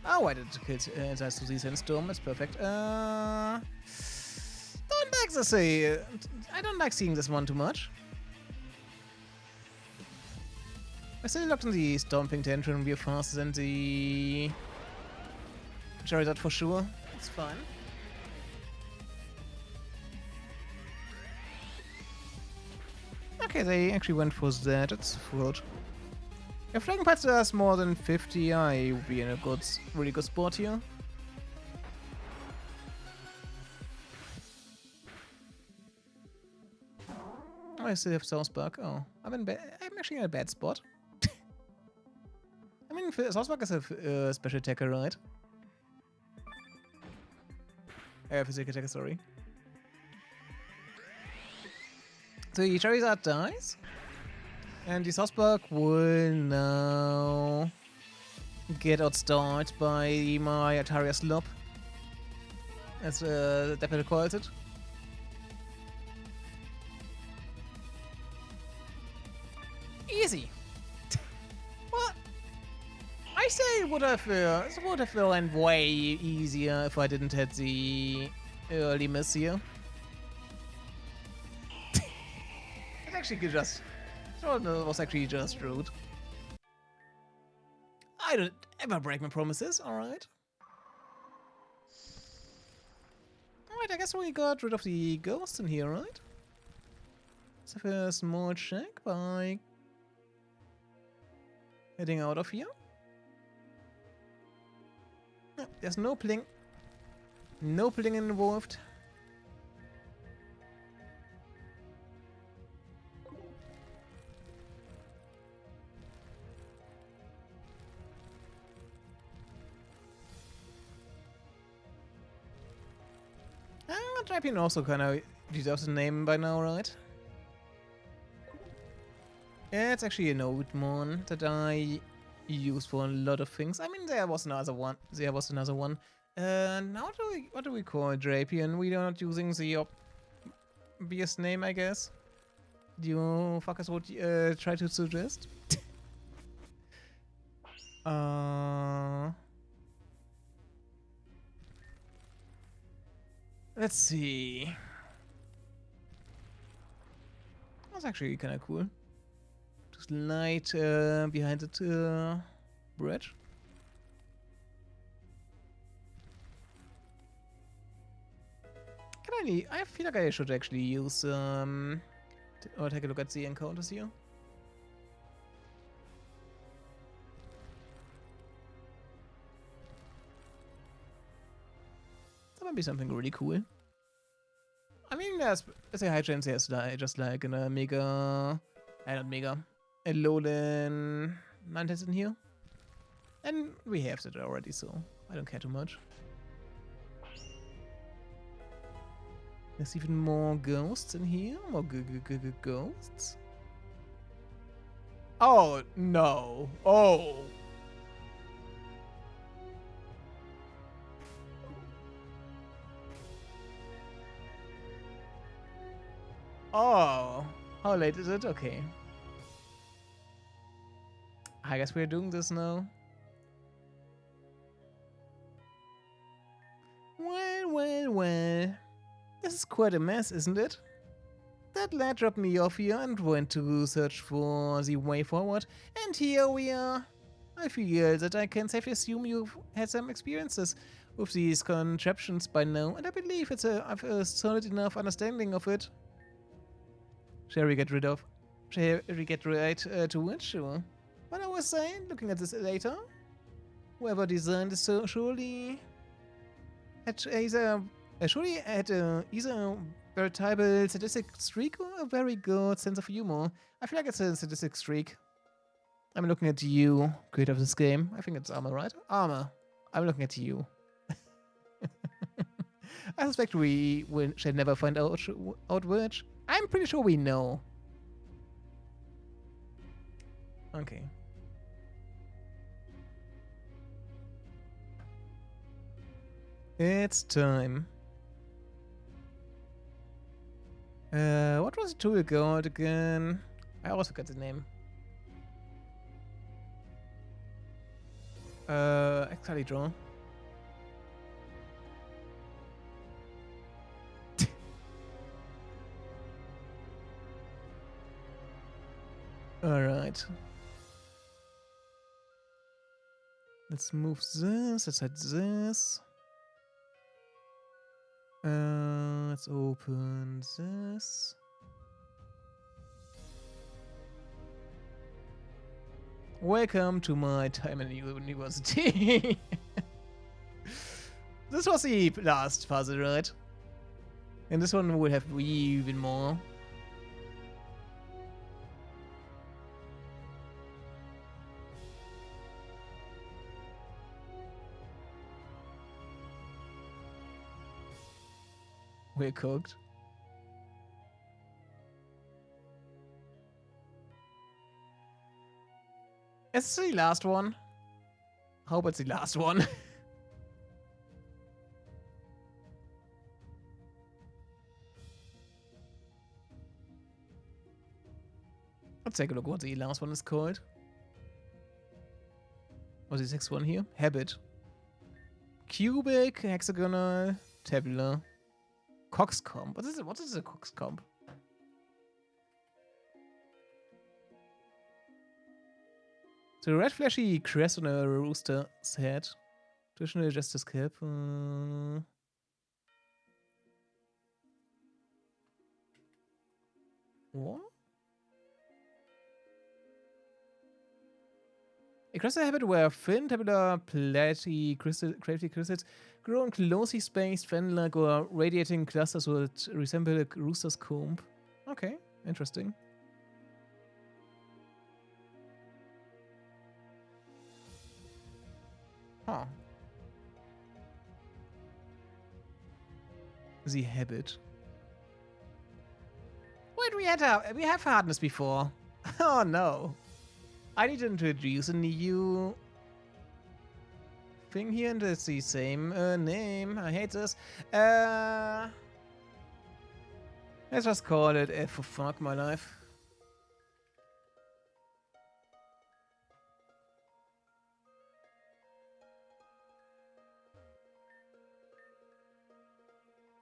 Speaker 1: Oh, I did kill inside to the Sandstorm. That's perfect. Don't like this. I don't like seeing this one too much. I still locked in the Stomping Tantrum. We're faster than the Charizard for sure. It's fine. Okay, they actually went for that. It's good. If Dragon Pets does more than 50, I would be in a really good spot here. Oh, I still have Southpark. Oh, I'm actually in a bad spot. I mean, Southpark is a special attacker, right? Physical attacker, sorry. So the Charizard dies. And the Southpark will now get outstarted by my Ataria Slop, as Deppel calls it. Easy. What? I say it would have went way easier if I didn't have the early miss here. It actually just... It was actually just rude. I don't ever break my promises, alright. Alright, I guess we got rid of the ghost in here, right? Let's have a small check by heading out of here. No, there's no pling. No pling involved. Drapion also kind of deserves a name by now, right? Yeah, it's actually an old mon that I use for a lot of things. I mean, there was another one. Now what do we call Drapion? We are not using the obvious name, I guess. Do you fuckers would try to suggest? Let's see. That's actually kind of cool. Just light behind the bridge. I feel like I should actually use or take a look at the encounters here. That might be something really cool. I mean, there's a high chance there's just like a mega, a Alolan Mantis in here. And we have that already, so I don't care too much. There's even more ghosts in here, more ghosts. Oh, no. Oh. Oh. How late is it? Okay. I guess we're doing this now. Well. This is quite a mess, isn't it? That lad dropped me off here and went to search for the way forward, and here we are. I feel that I can safely assume you've had some experiences with these contraptions by now, and I believe I've a solid enough understanding of it. Shall we get right to it? Sure. What I was saying, looking at this later, whoever designed this surely had either a veritable sadistic streak or a very good sense of humor. I feel like it's a sadistic streak. I'm looking at you, creator of this game. I think it's Armor, right? Armor. I'm looking at you. I suspect we shall never find out which. I'm pretty sure we know. Okay. It's time. What was the tool called again? I also got the name. Actually draw. Alright. Let's move this, let's hide this. Let's open this. Welcome to my time in university. This was the last puzzle, right? And this one will have even more. We're cooked. Is this the last one? Hope it's the last one. Let's take a look what the last one is called. What's the sixth one here? Habit. Cubic, hexagonal, tabular. Coxcomb. What is it? What is a coxcomb? So a red flashy crest on a rooster's head. Traditional justice cap. What? A crystal habit where thin, tabular, platy crystals grow in closely spaced, fan-like or radiating clusters would resemble a rooster's comb. Okay, interesting. Huh. The habit. Wait, we have hardness before. Oh no. I need to introduce a new thing here, and it's the same name. I hate this. Let's just call it F for fuck my life.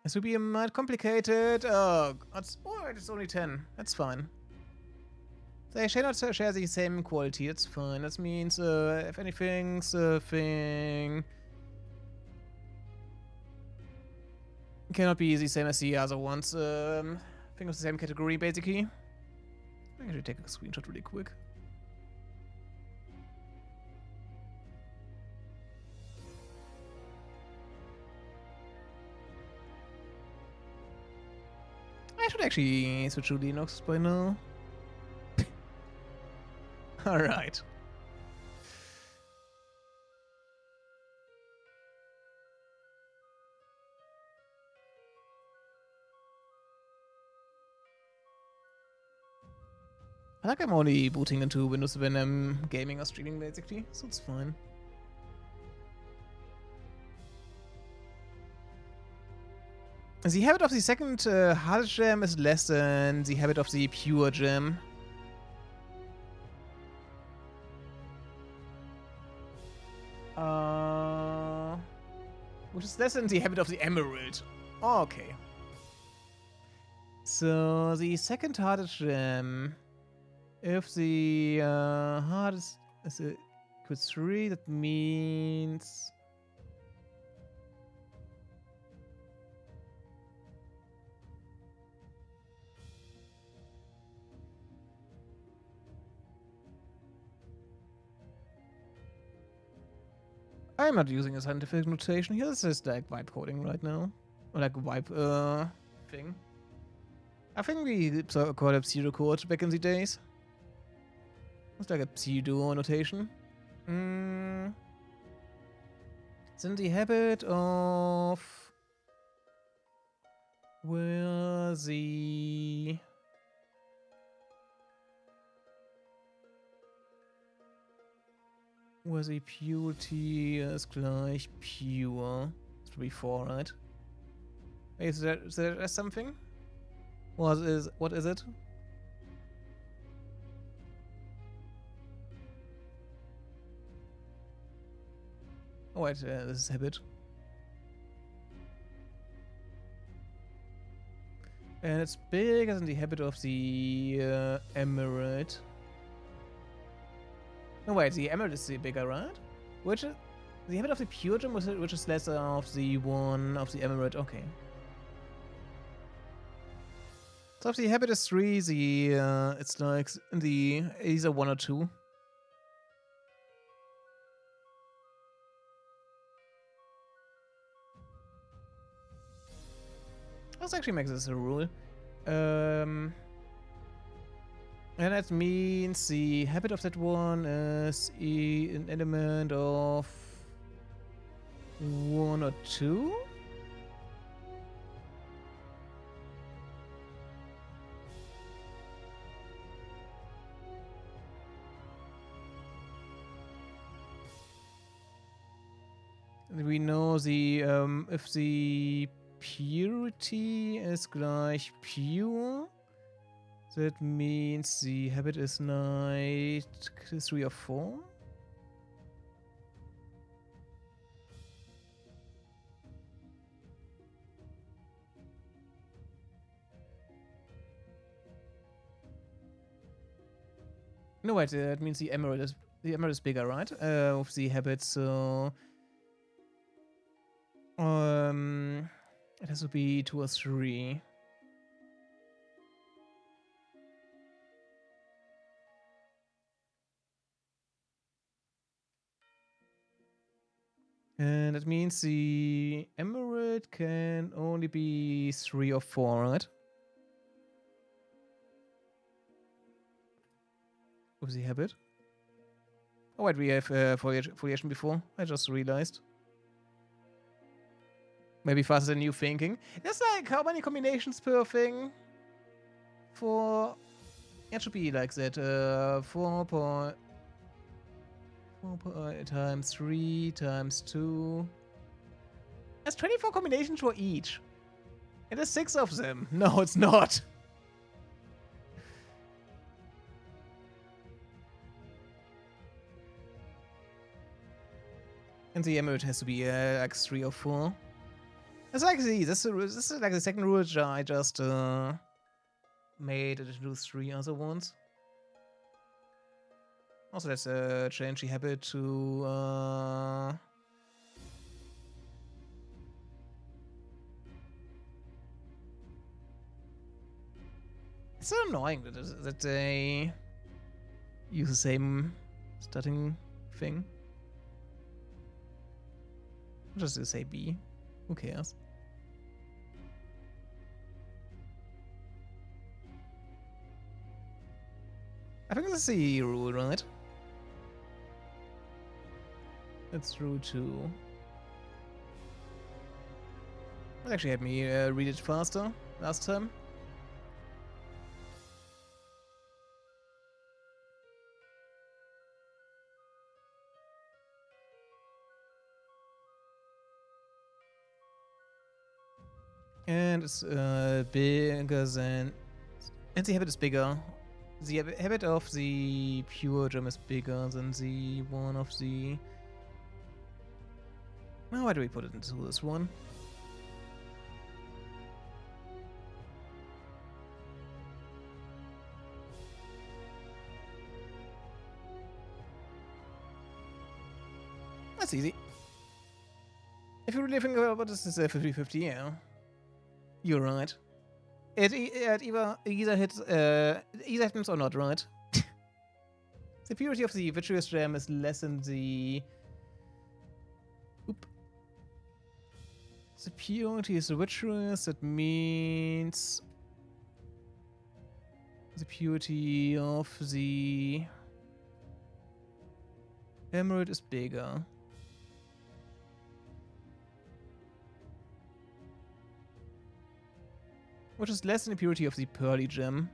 Speaker 1: This would be a mad complicated. Oh, it's only 10. That's fine. They shall not share the same quality. That's fine. That means, if anything's a thing, cannot be the same as the other ones. Thing of the same category, basically. I can take a screenshot really quick. I should actually switch to Linux by now. Alright. I like I'm only booting into Windows when I'm gaming or streaming, basically, so it's fine. The habit of the second hard gem is less than the habit of the pure gem. Which is less than the habit of the emerald. Oh, okay. So the second hardest gem, if the hardest is equals 3, that means I'm not using a scientific notation here. This is like vibe coding right now. Or like vibe thing. I think we called it pseudocode back in the days. It's like a pseudo notation. It's in the habit of where the purity is gleich pure. It's be 4, right? Is there something? What is it? Oh wait, this is habit. And it's bigger than the habit of the emerald. No wait, the emerald is the bigger, right? Which is the habit of the pure gem, which is less of the one of the emerald. Okay. So if the habit is 3, the it's like in the either 1 or 2. Let's actually make this a rule. And that means the habit of that one is an element of 1 or 2. We know the if the purity is gleich pure, that means the habit is not 3 or 4. No, wait, that means the emerald is bigger, right? Of the habit, so it has to be 2 or 3. And that means the emerald can only be 3 or 4, right? Of the habit. Oh wait, we have foliation before. I just realized. Maybe faster than you thinking. There's like how many combinations per thing? For it should be like that. 4 times 3 times 2. There's 24 combinations for each. And there's 6 of them. No, it's not. And the emerald has to be like 3 or 4. That's like this is like the second rule which I just made it into 3 other ones. Also, let's change the habit to it's so annoying that they use the same starting thing. I'll just say B. Who cares? I think that's the rule, right? That's rule 2. That actually had me read it faster last time. And it's bigger than... And the habit is bigger. The habit of the pure gem is bigger than the one of the... Now, why do we put it into this one? That's easy. If you really think about what is this 50-50, yeah. You're right. It either hits items or not, right? The purity of the vitreous gem is less than the... Oop. The purity is the vitreous, that means... The purity of the... emerald is bigger. Which is less than the purity of the pearly gem.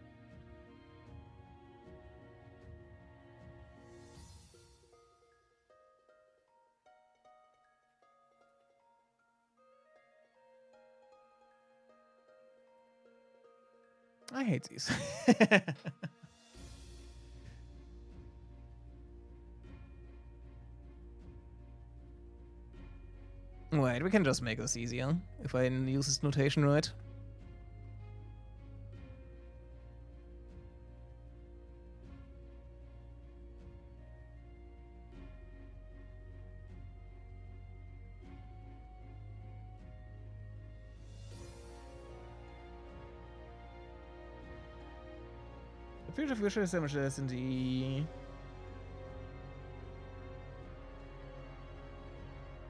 Speaker 1: I hate these. Wait, we can just make this easier if I use this notation right. The purity of visual damage is in the...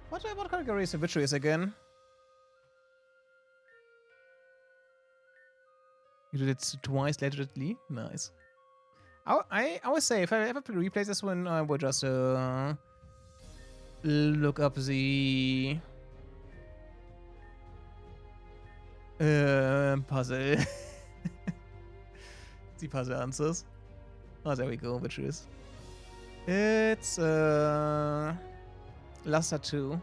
Speaker 1: What category is the vitreous again? You did it twice legitimately. Nice. I always say if I ever replay this one, I would just look up the puzzle. The puzzle answers. Oh, there we go. Which is it's Luster 2.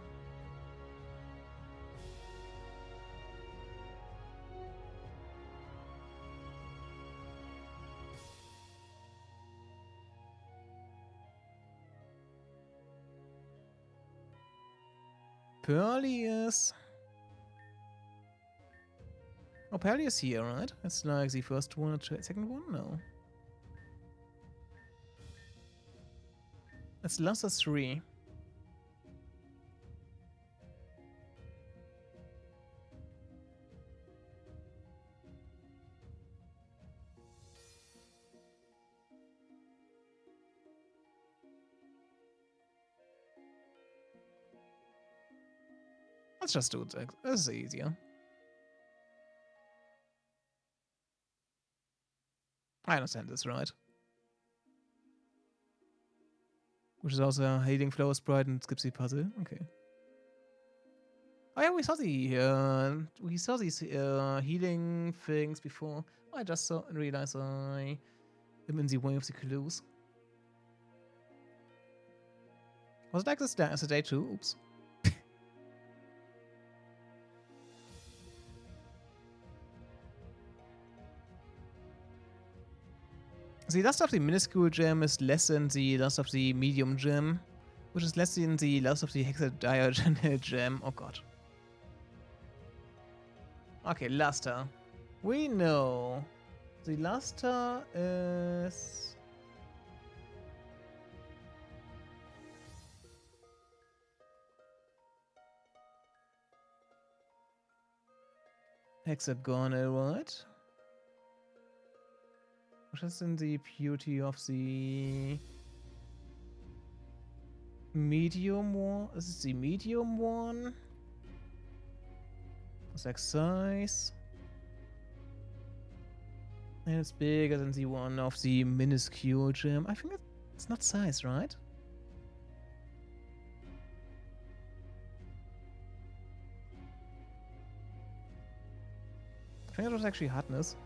Speaker 1: Pearly is... Oh, Pearly is here, right? It's like the first one, second one? No. It's Luster 3. Let's just do it. This is easier. I understand this, right? Which is also a healing flower sprite and skips the puzzle. Okay. Oh yeah, we saw these healing things before. I just realized I am in the way of the clues. Was it like this as a day too? Oops. The last of the minuscule gem is less than the last of the medium gem, which is less than the last of the hexadiagonal gem. Oh god. Okay, luster. We know. The luster is... hexagonal, right? Which is in the purity of the medium one. Is it the medium one? It's like size. And it's bigger than the one of the minuscule gem. I think it's not size, right? I think it was actually hardness.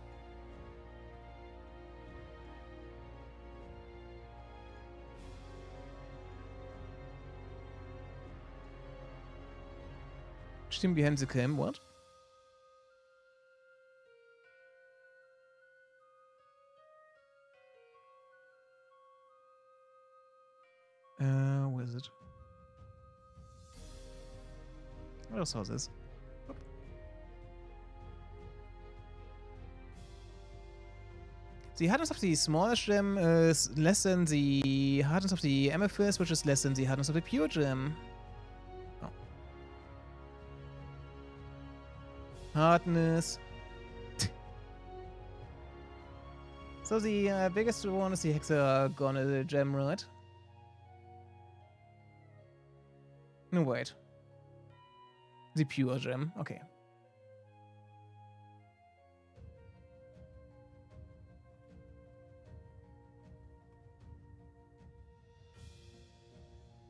Speaker 1: Team behind the cam, what? Where is it? What else was this? Oop. The hardness of the smallest gem is less than the hardness of the amethyst, which is less than the hardness of the pure gem. Oh. Hardness. So the biggest one is the hexagonal gem, right? No, wait. The pure gem, okay.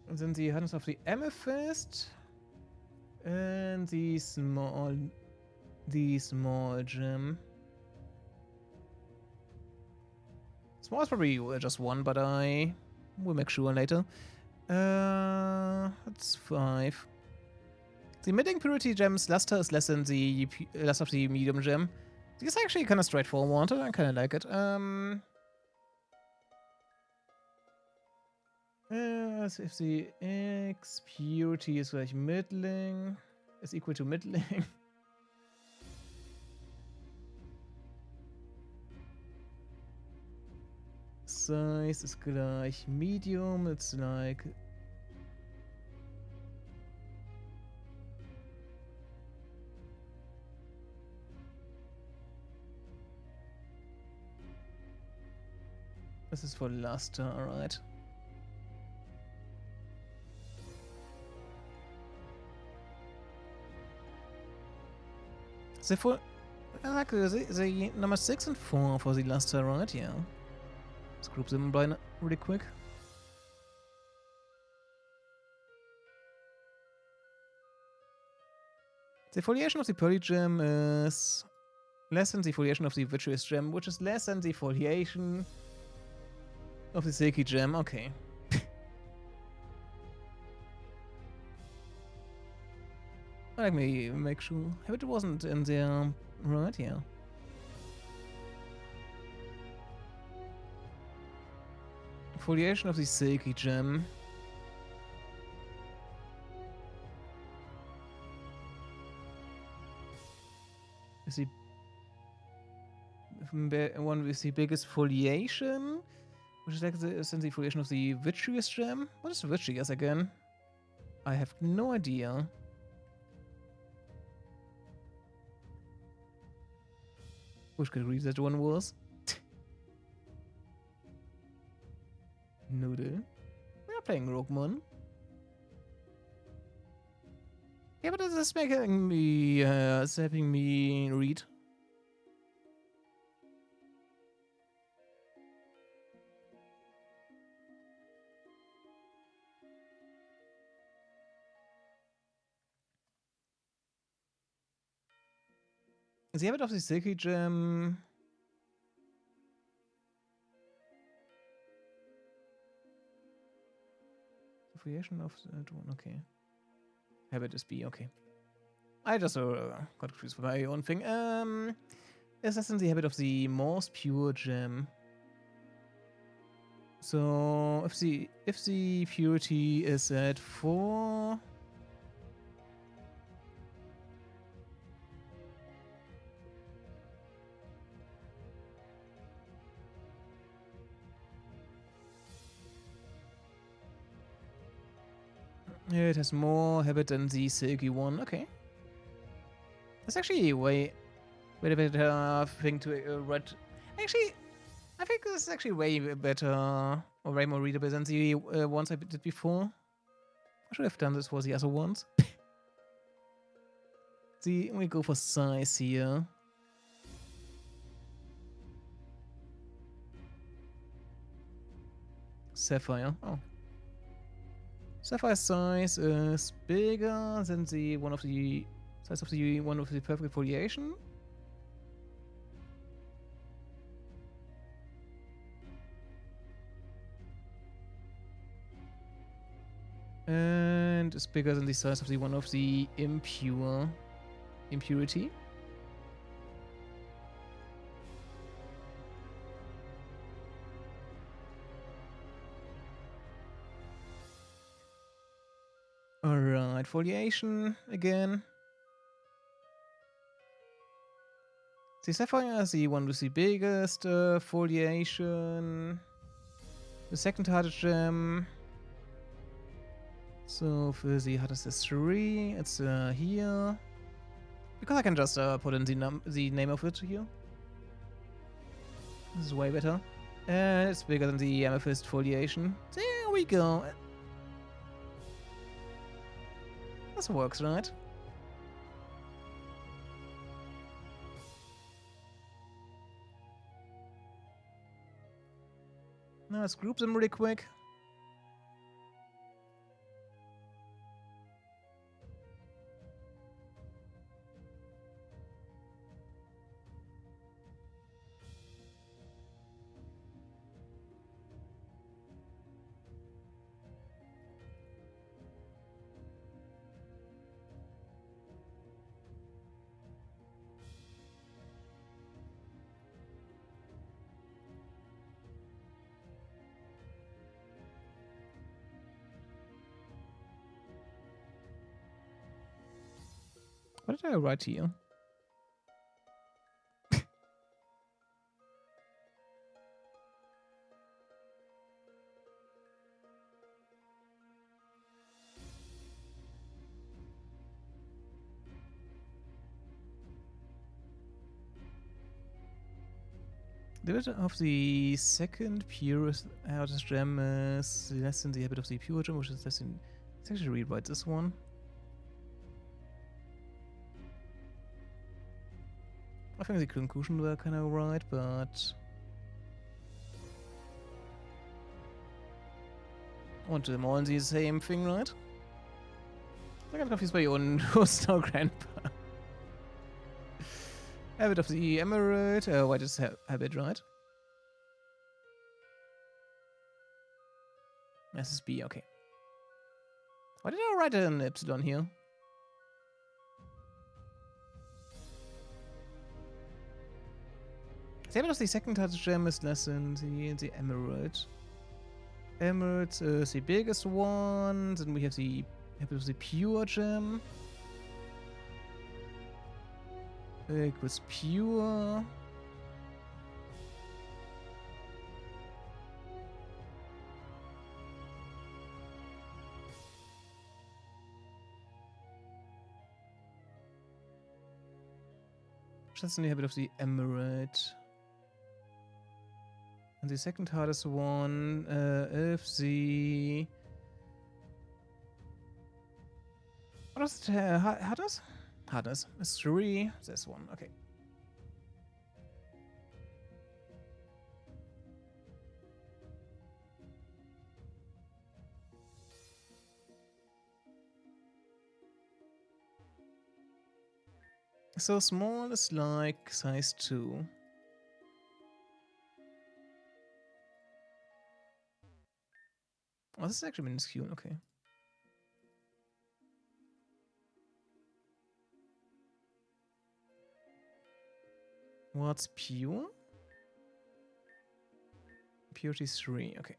Speaker 1: And then the hardness of the amethyst and the small gem. Small is probably just one, but I will make sure later. That's 5. The mid-impurity gem's luster is less than the luster of the medium gem. This is actually kind of straightforward. I kind of like it. So if the X purity is like middling, is equal to middling. Size ist gleich medium, it's like... This is for luster, alright. I like the number 6 and 4 for the luster, right? Yeah. Let's group them by really quick. The foliation of the pearly gem is less than the foliation of the vitreous gem, which is less than the foliation of the silky gem. Okay. Let me make sure. It wasn't in there, right? Yeah. Foliation of the silky gem. Is the one with the biggest foliation, which is like the foliation of the vitreous gem. What is vitreous again? I have no idea. Which category that one was? Noodle. We are playing Roguemon. Yeah, but this is making me, it's helping me read. The habit of the silky gem. Affiliation of that one, okay. Habit is B, okay. I just got confused with my own thing. Is this in the habit of the most pure gem? So if the purity is at 4. It has more habit than the silky one. Okay. That's actually way better thing to read. Actually, I think this is actually way better or way more readable than the ones I did before. I should have done this for the other ones. We go for size here. Sapphire. Oh. Sapphire size is bigger than the one of the size of the one of the perfect foliation. And it's bigger than the size of the one of the impurity. Alright, foliation again. The sapphire is the one with the biggest foliation. The second hardest gem. So for the hardest is 3, it's here. Because I can just put in the name of it here. This is way better. And it's bigger than the amethyst foliation. There we go. This works, right? Now let's group them really quick. What did I write here? The habit of the second purest hardest gem is less than the habit of the pure gem, which is less than. Let's actually rewrite this one. think the conclusion were kind of right, but I want them all the same thing, right? I got confused by your own star grandpa. Habit of the emerald. What is habit, right? SSB, okay. Why did I write an epsilon here? The habit of the second touch gem is less than the emerald. Emerald is the biggest one. Then we have the habit of the pure gem. Equals pure. That's the habit of the emerald. And the second hardest one, if the... What is it? Hardness? Hardness is 3. This one, okay. So small is like size 2. Oh, this is actually minuscule, okay. What's pure? Purity 3, okay.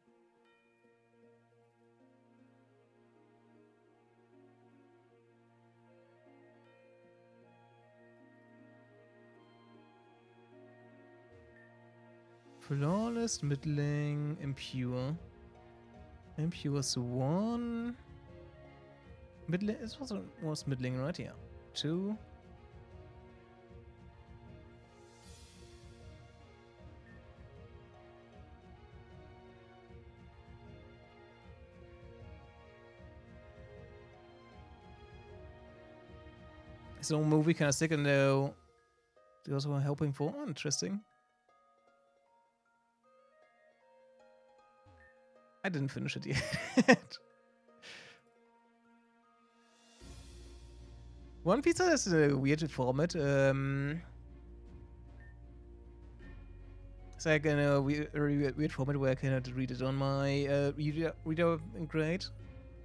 Speaker 1: Flawless, middling, impure. Impure is 1. Middling, it was middling, right? Yeah. 2. So movie kind of sick, and they also were helping for. Oh, interesting. I didn't finish it yet. One Pizza is a weird format. It's like in a weird format where I cannot read it on my reader grade.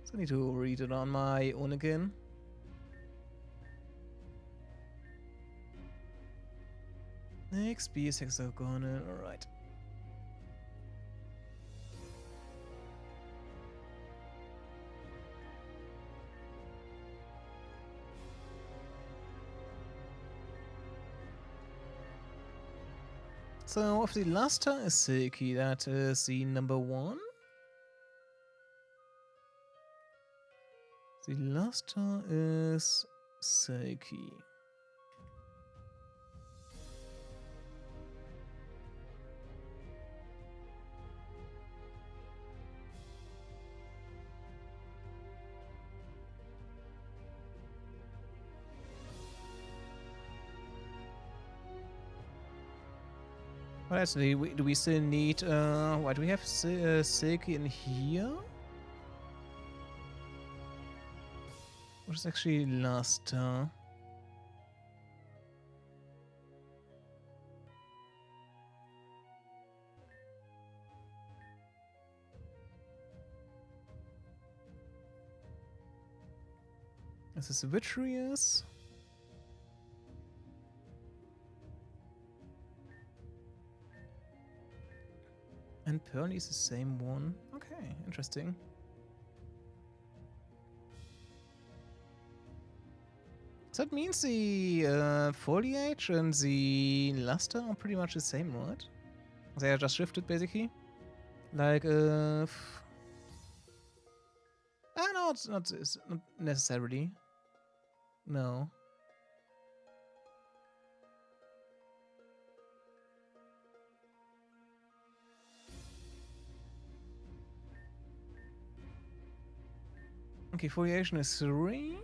Speaker 1: So I need to read it on my own again. Next, B is hexagonal, alright. So, of the luster is silky, that is the number 1. The luster is silky. Well, actually, do we still need, why do we have silky in here? What is actually luster? This is vitreous. And pearly is the same one. Okay, interesting. So that means the foliage and the luster are pretty much the same, right? They are just shifted, basically. Like, no, it's not necessarily. No. Okay, foliation is 3.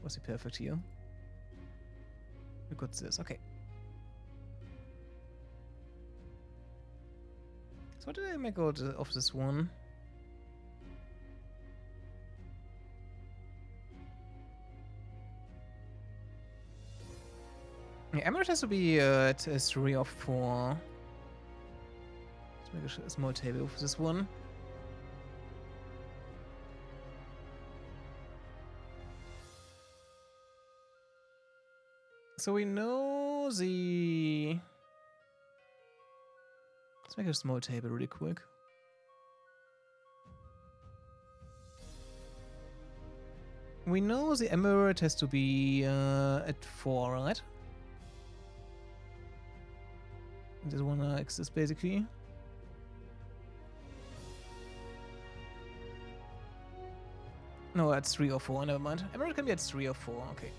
Speaker 1: What's the perfect here? We got this, okay. So what did I make out of this one? Yeah, Emerald has to be at 3 or 4. Let's make a small table of this one. So we know the... Let's make a small table really quick. We know the emerald has to be at 4, right? This one exists basically. No, that's 3 or 4, never mind. Emerald can be at 3 or 4, okay.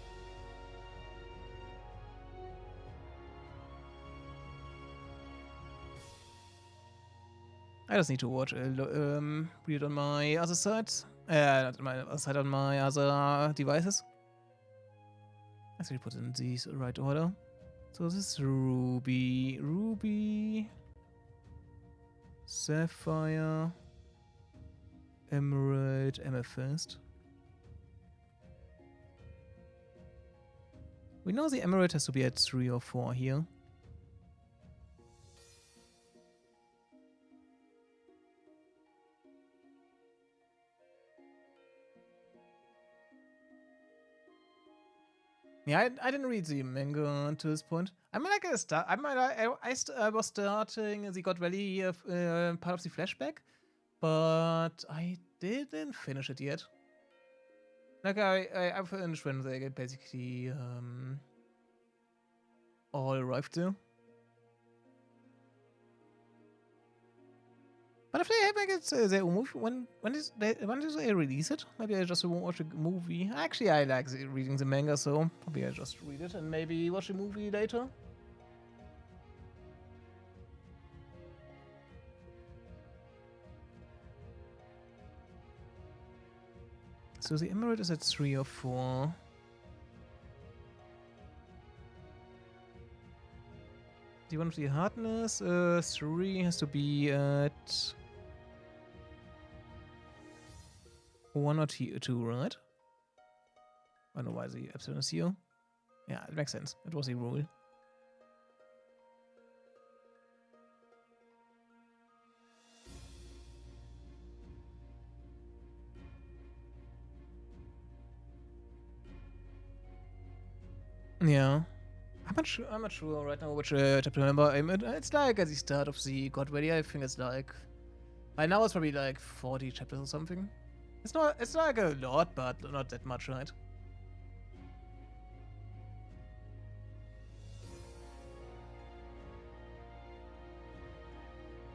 Speaker 1: I just need to watch read it on my other side. Not on my other side, on my other devices. Let's put in these right order. So this is ruby, sapphire, emerald, amethyst. We know the emerald has to be at 3 or 4 here. Yeah, I didn't read the manga to this point. I'm like a start. I was starting the God Valley part of the flashback, but I didn't finish it yet. Like I finished when they basically all arrived there. But if they have like their own movie, when did they release it? Maybe I just watch a movie. Actually, I like reading the manga, so probably I just read it and maybe watch a movie later. So the emerald is at 3 or 4. Do you want the hardness? 3 has to be at 1 or 2, right? I don't know why the epsilon is here. Yeah, it makes sense. It was a rule. Yeah. I'm not sure right now which chapter to remember. It's like at the start of the God Valley. I think it's like... By now it's probably like 40 chapters or something. It's like a lot, but not that much, right?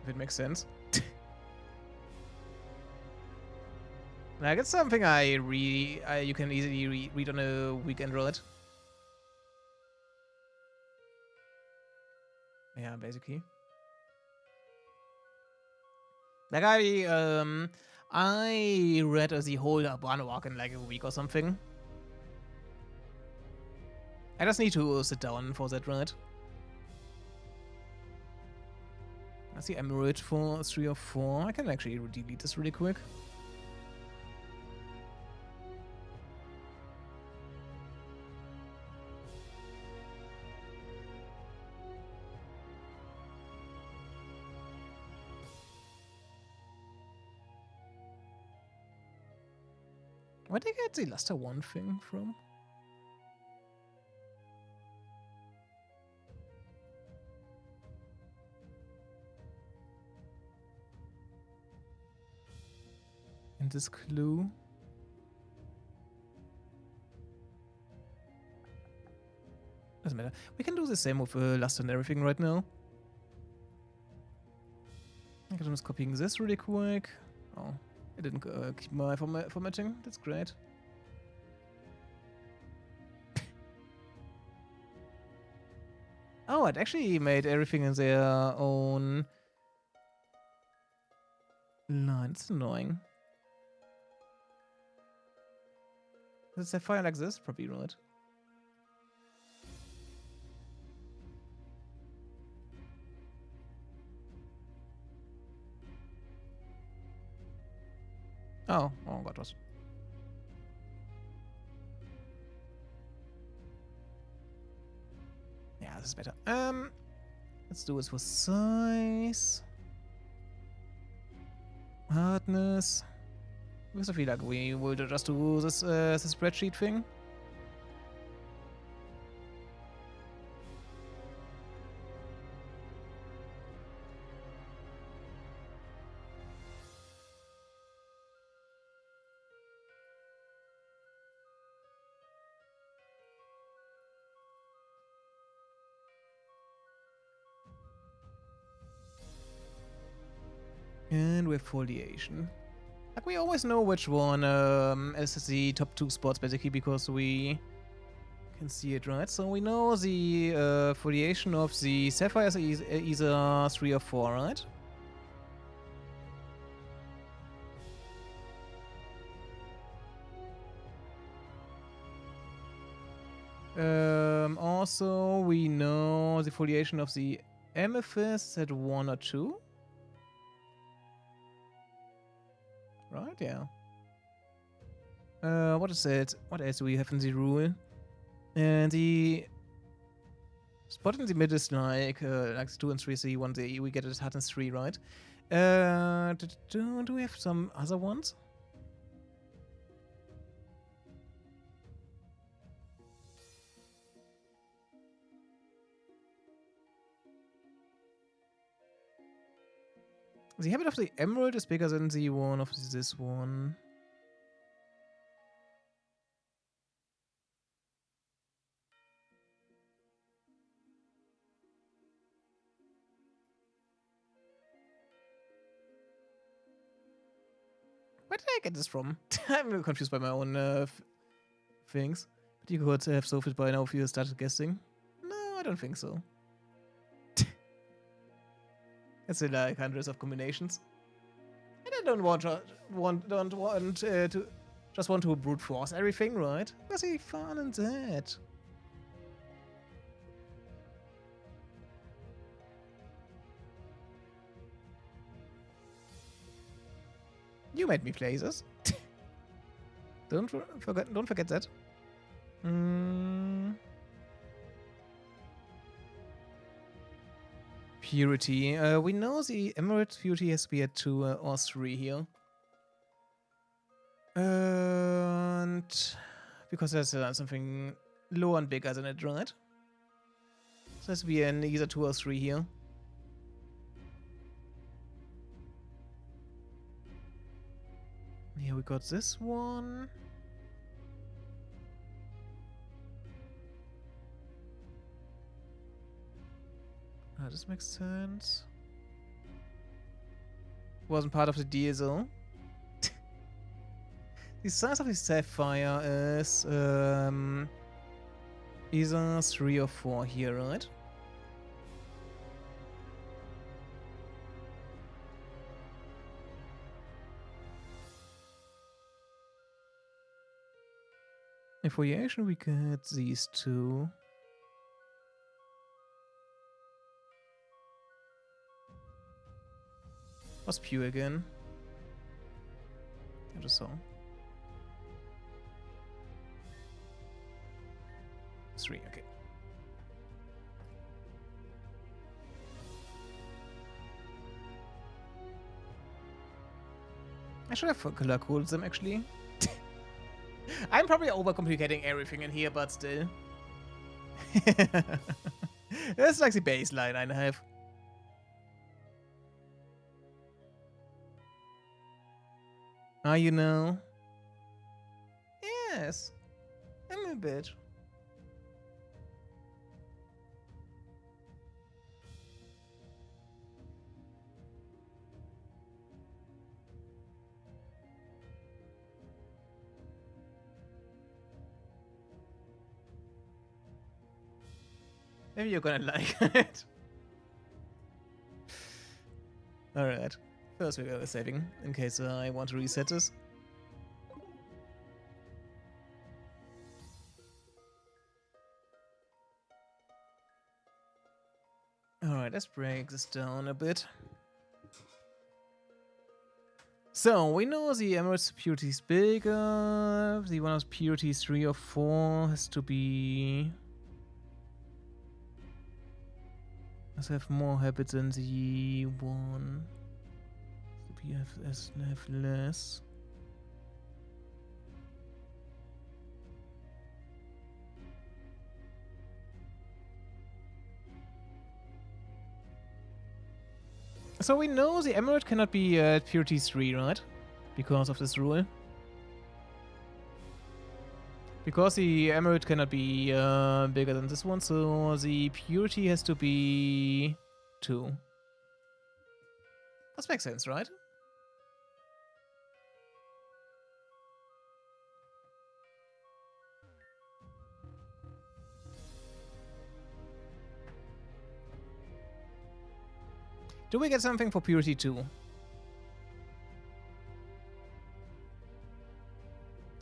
Speaker 1: If it makes sense. Like, it's something you can easily read on a weekend, right? Yeah, basically. Like, I read the whole Abano arc in like a week or something. I just need to sit down for that, right? That's the emerald for 3 or 4. I can actually delete this really quick. Where did I get the Luster 1 thing from? In this clue? Doesn't matter. We can do the same with Luster and everything right now. I'm just copying this really quick. Oh, I didn't keep my formatting. That's great. Oh, it actually made everything in their own line. It's annoying. Is it a file like this? Probably right. Oh god, was. Yeah, this is better. Let's do this for size. Hardness. Because I feel like we will just do this, this spreadsheet thing. And we have foliation. Like, we always know which one is the top 2 spots, basically, because we can see it, right? So we know the foliation of the sapphire is either 3 or 4, right? Also, we know the foliation of the amethyst at 1 or 2. Right, yeah. What is it? What else do we have in the rule? And the spot in the middle is like 2 and 3, so you want we get it as hardness 3, right? Do we have some other ones? The habit of the emerald is bigger than the one of this one. Where did I get this from? I'm really confused by my own things. But you could have solved it by now if you started guessing. No, I don't think so. It's still like hundreds of combinations. And I don't want to just want to brute force everything, right? Where's the fun in that? You made me play this. Don't forget that. Purity. We know the emerald purity has to be at 2 or 3 here. And because there's something lower and bigger than it, right? So it has to be an either 2 or 3 here. Here we got this one. Ah, this makes sense. Wasn't part of the deal though. The size of the sapphire is either 3 or 4 here, right? In foliation we get these 2. What's pure again? I just saw. 3, okay. I should have color coded them actually. I'm probably overcomplicating everything in here, but still. That's like the baseline I have. Ah, you know? Yes. I'm a bit. Maybe you're gonna like it. Alright. First we go saving, in case I want to reset this. Alright, let's break this down a bit. So, we know the Emerald's purity is bigger. The one of purity 3 or 4 has to be... Must have more habits than the one. So we have less. So we know the Emerald cannot be purity 3, right? Because of this rule. Because the Emerald cannot be bigger than this one, so the purity has to be 2. That makes sense, right? Do we get something for purity 2?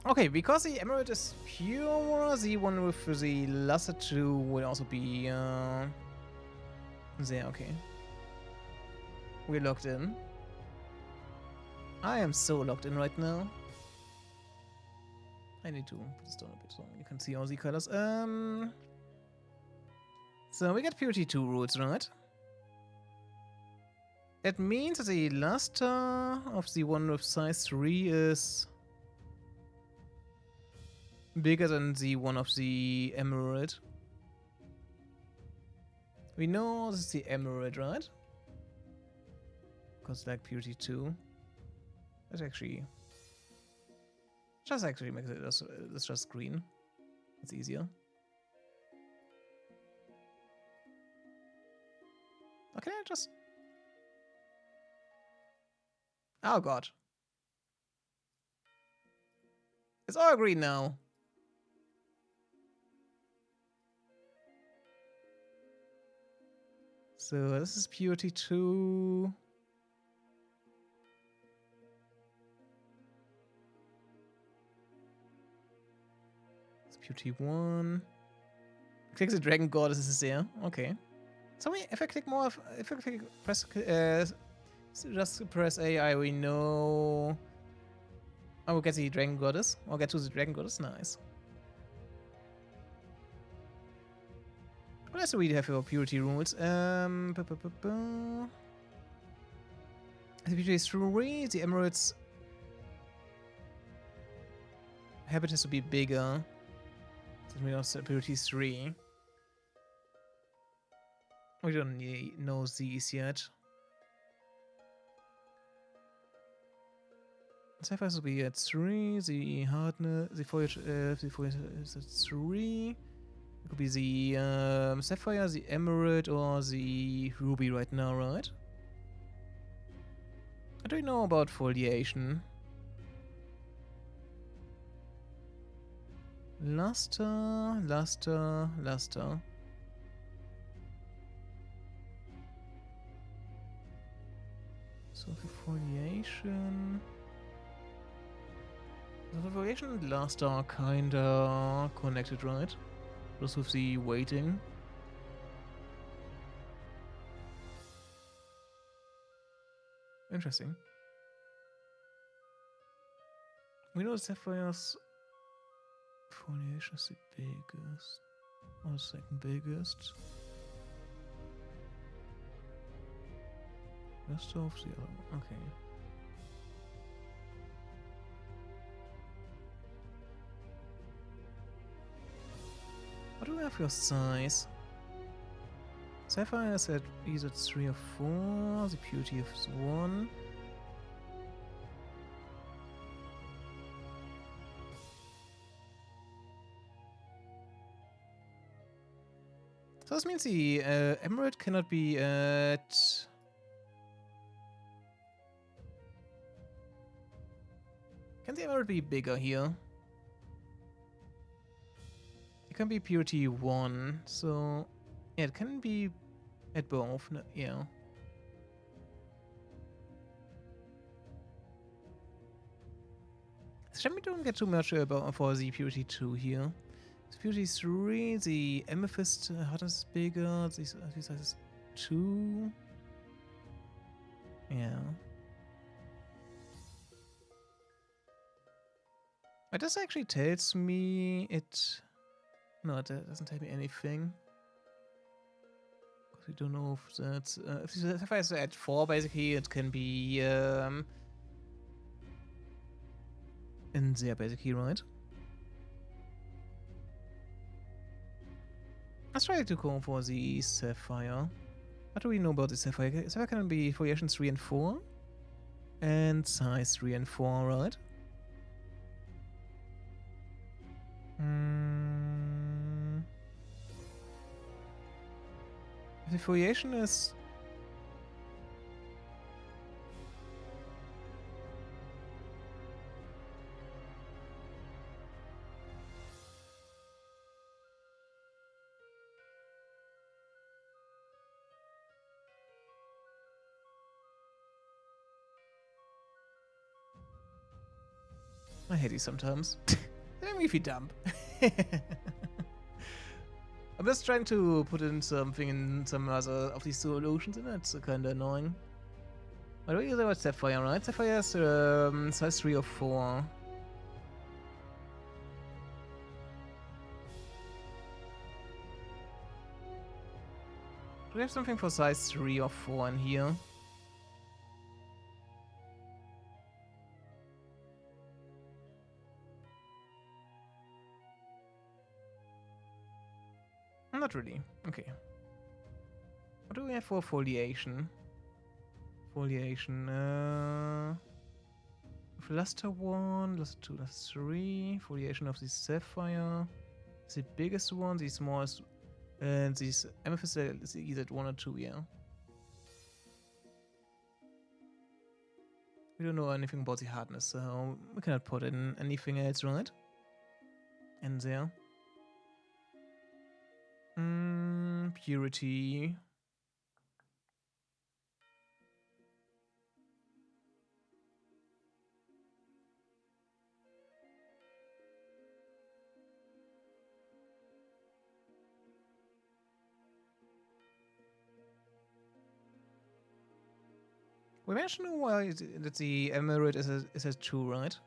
Speaker 1: Okay, because the Emerald is pure, the one with the Luster 2 will also be there, okay. We're locked in. I am so locked in right now. I need to put this down a bit so you can see all the colors. So we get purity 2 rules, right? That means that the luster of the one with size 3 is bigger than the one of the Emerald. We know this is the Emerald, right? Because like purity 2. Let's actually make it let's just green. It's easier. Okay, just... Oh god. It's all green now. So this is purity 2. It's purity 1. Click the dragon goddess is there. Okay. So if I click more, if I click, press, just press AI, we know I will get the dragon goddess. Or get to the dragon goddess. Nice. What else do we have for purity rules? The purity is 3. The emerald's habit has to be bigger. So we also purity 3. We don't know these yet. Sapphire will be at 3. The hardness, the foliage is at 3. It could be the sapphire, the emerald, or the ruby right now, right? What do we know about foliation? Luster, luster, luster. So for foliation... The foliation and luster are kinda connected, right? Just with the weighting. Interesting. We know Sapphire's foliation is the biggest. Or the second biggest. Luster of the other one. Okay. What do we have for size? Sapphire is at either 3 or 4. The purity is 1. So this means the emerald cannot be at... Can the emerald be bigger here? It can be purity 1, so... Yeah, it can be at both, no, yeah. Shall we don't get too much about for the purity 2 here. The purity 3, the amethyst hardness is bigger, this size is 2. Yeah. It just actually tells me it... No, it doesn't tell me anything. Because we don't know if that's... if the sapphire is at 4, basically, it can be in there, basically, right? Let's try to go for the sapphire. What do we know about the sapphire? Sapphire can be foliation 3 and 4. And size 3 and 4, right? If the foliation is... I hate these sometimes. They make me feel dumb. I'm just trying to put in something in some other of these solutions, and that's kind of annoying. What do we use about Sapphire, right? Sapphire is size 3 or 4. Do we have something for size 3 or 4 in here? Not really. Okay. What do we have for foliation? Foliation. Luster 1, Luster 2, Luster 3. Foliation of the Sapphire. The biggest one, the smallest. And these amethyst is either 1 or 2, yeah. We don't know anything about the hardness, so we cannot put in anything else, right? In there. Purity. We mentioned why that the emerald is a 2, right?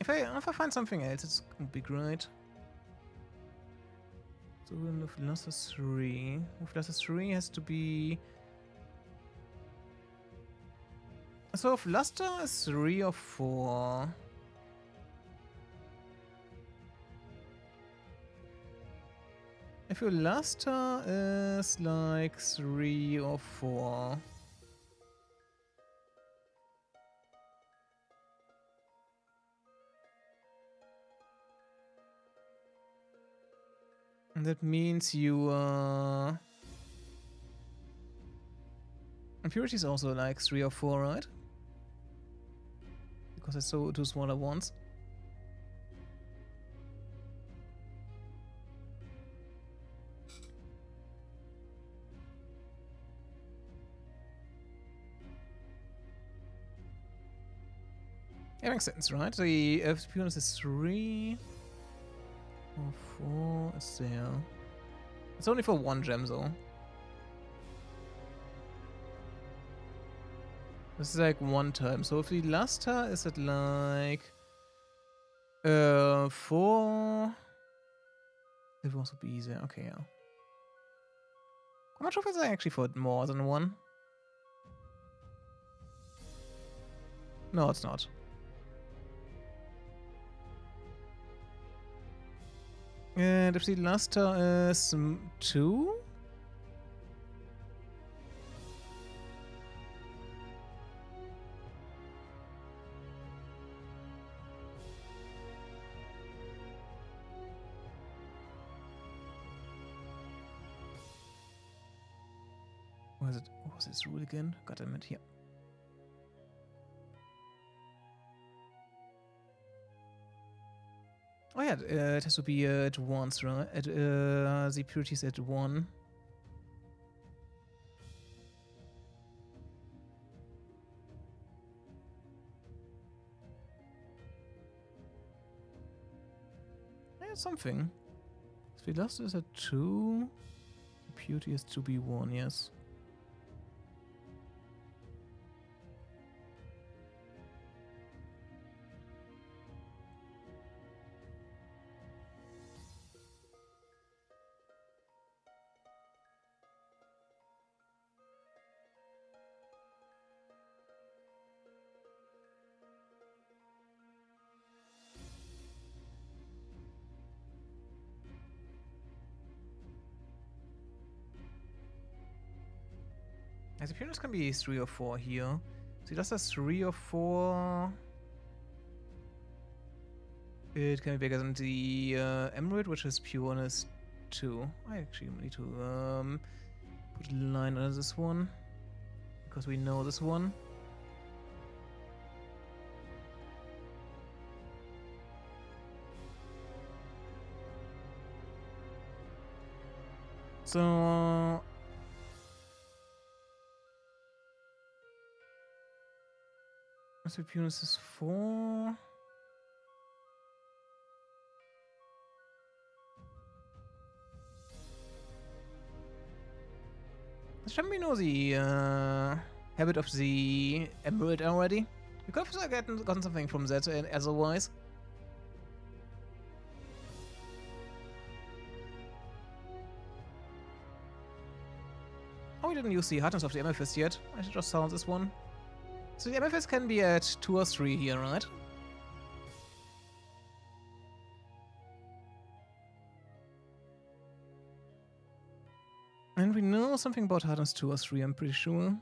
Speaker 1: If I find something else, it's gonna be great. So with Luster 3. With Luster 3 has to be... So if Luster is 3 or 4... If your Luster is like 3 or 4... And that means you Impurity is also like 3 or 4, right? Because I saw 2 smaller ones. Yeah, makes sense, right? The experience is 3 or 4 is there. It's only for 1 gem though. This is like 1 time. So if the luster is at like 4, it will also be easier. Okay, yeah. How much of it is actually for more than 1? No, it's not. And if the luster is 2? What is it? What was this rule again? God damn it, here. Oh yeah, it has to be at once, right? At, the purity is at 1. Yeah, something. The luster is at 2. The purity has to be 1, yes. As appearance can be 3 or 4 here. So that's a 3 or 4. It can be bigger than the Emerald, which is pureness 2. I actually need to put a line under this one, because we know this one. So pureness is 4. Shouldn't we know the habit of the Emerald already? We could have gotten something from that otherwise. Oh, we didn't use the hardness of the amethyst yet. I should just sound this one. So the amethyst can be at 2 or 3 here, right? And we know something about hardness 2 or 3, I'm pretty sure.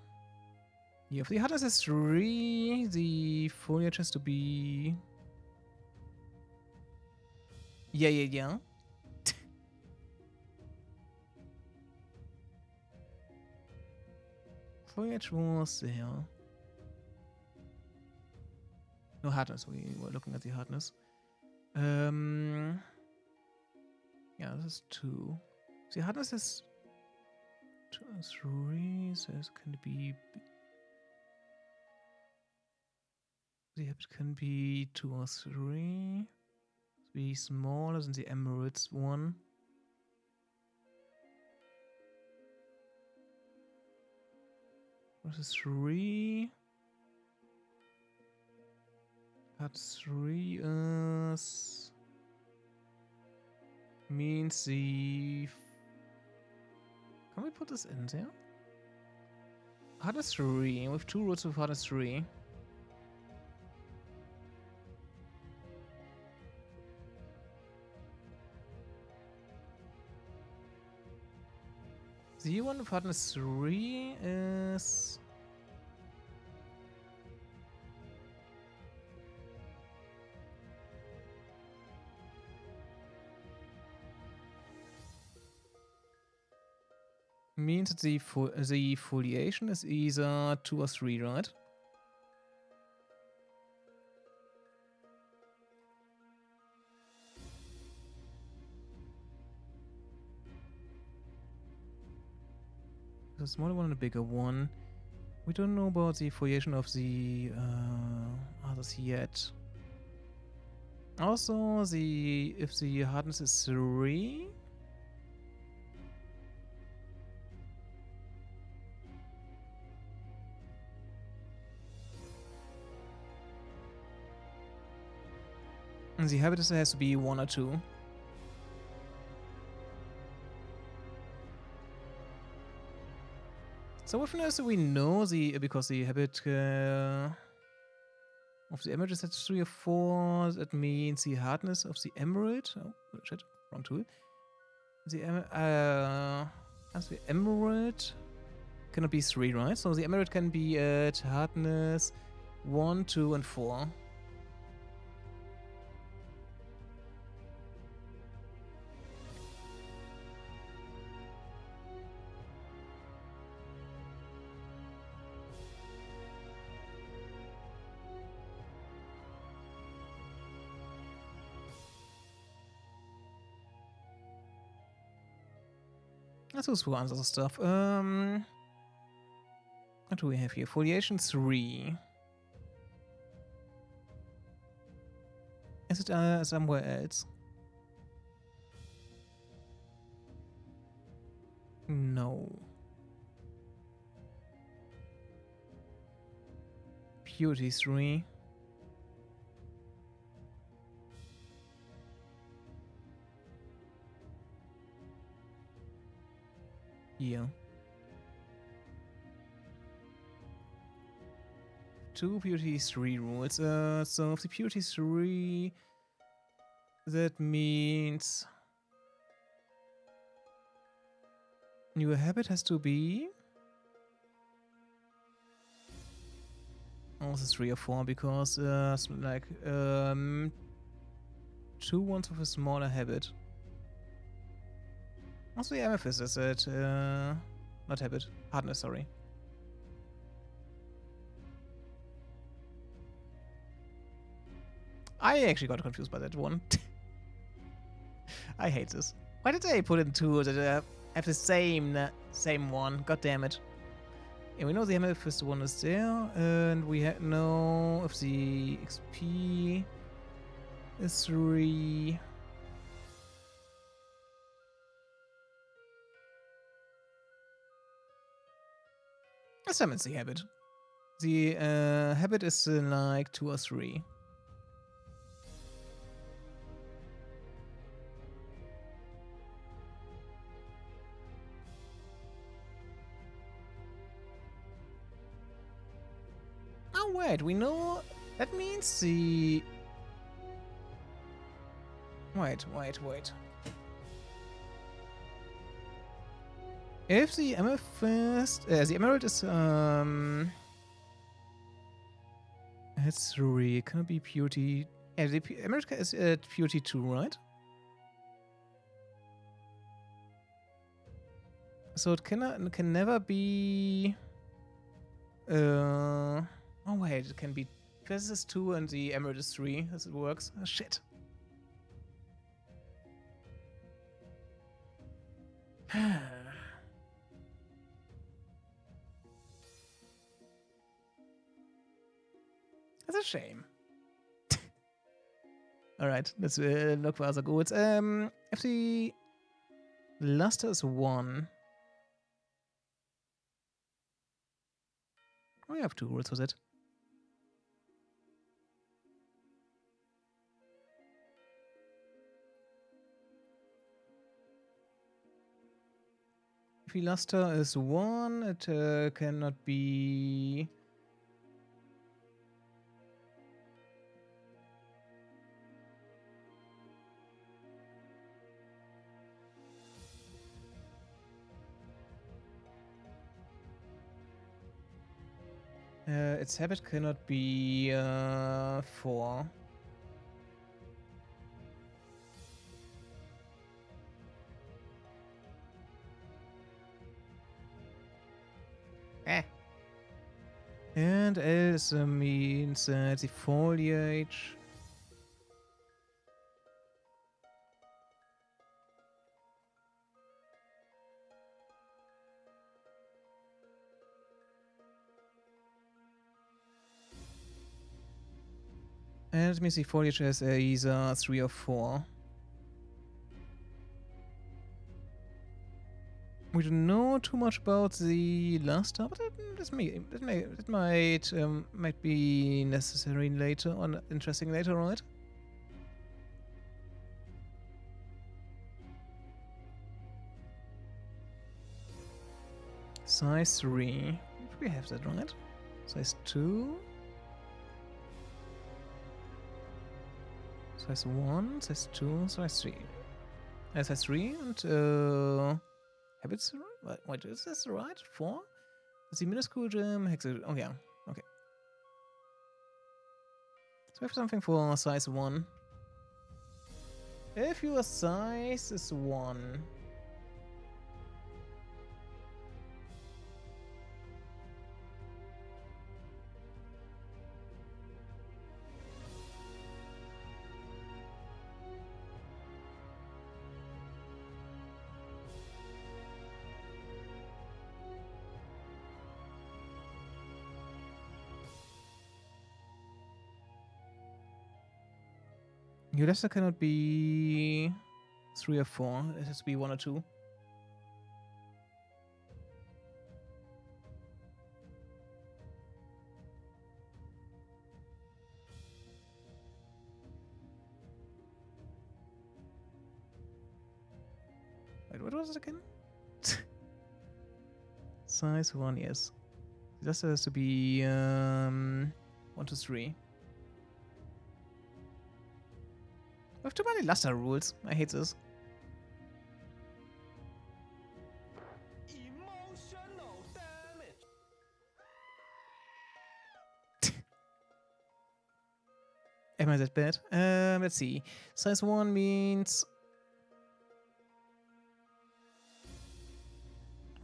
Speaker 1: Yeah, if the hardness is 3, the foliage has to be... Yeah. Foliage was there. No hardness, we were looking at the hardness. Yeah, this is 2. The hardness is 2 or 3, so it can be... The habit can be 2 or 3. Be smaller than the emeralds one. What is 3? At 3 is... means the... Can we put this in there? Hardness 3, with 2 roots of hardness 3. The one with hardness 3 is... means that the foliation is either 2 or 3, right? The smaller one and the bigger one. We don't know about the foliation of the others yet. Also, if the hardness is 3... and the habitus has to be 1 or 2. So with this we know because the habit of the emerald is at 3 or 4, that means the hardness of the emerald... Oh, shit, wrong tool. The emerald cannot be 3, right? So the emerald can be at hardness 1, 2, and 4. Let's go through other stuff. What do we have here? Foliation 3. Is it somewhere else? No. Purity 3. Yeah. 2 purity 3 rules. So if the purity 3, that means your habit has to be also 3 or 4 because like 2 ones with a smaller habit. Also, the amethyst is it? Not habit, hardness. Sorry. I actually got confused by that one. I hate this. Why did they put in 2 that have the same one? God damn it. And we know the amethyst one is there, and we know if the XP is 3. Let's summon the habit. The habit is like 2 or 3. Oh wait, we know that means the. Wait. If the amethyst, the emerald is it's 3. It cannot be purity. Yeah, the emerald is purity 2, right? So it can never be. Oh wait, it can be. This is 2 and the emerald is 3. As it works. Oh, shit. That's a shame. Alright, let's look for other goods. If the luster is 1. We have 2 rules with it. If the luster is 1, it cannot be. Its habit cannot be 4. And else means the foliage. And it means the foliage has either 3 or 4. We don't know too much about the luster, but it might be necessary later on, interesting later, right? Size 3. We have that, right? Size 2. Size 1, size 2, size 3. Size 3 and habits. Wait, is this right? 4? Is the minuscule gem hexagon? Oh yeah, okay. So we have something for size 1. If your size is 1. Your luster cannot be 3 or 4. It has to be 1 or 2. Wait, what was it again? Size 1, yes. The luster has to be 1 to 3. We have too many luster rules. I hate this.
Speaker 2: Emotional damage.
Speaker 1: Am I that bad? Let's see. Size 1 means...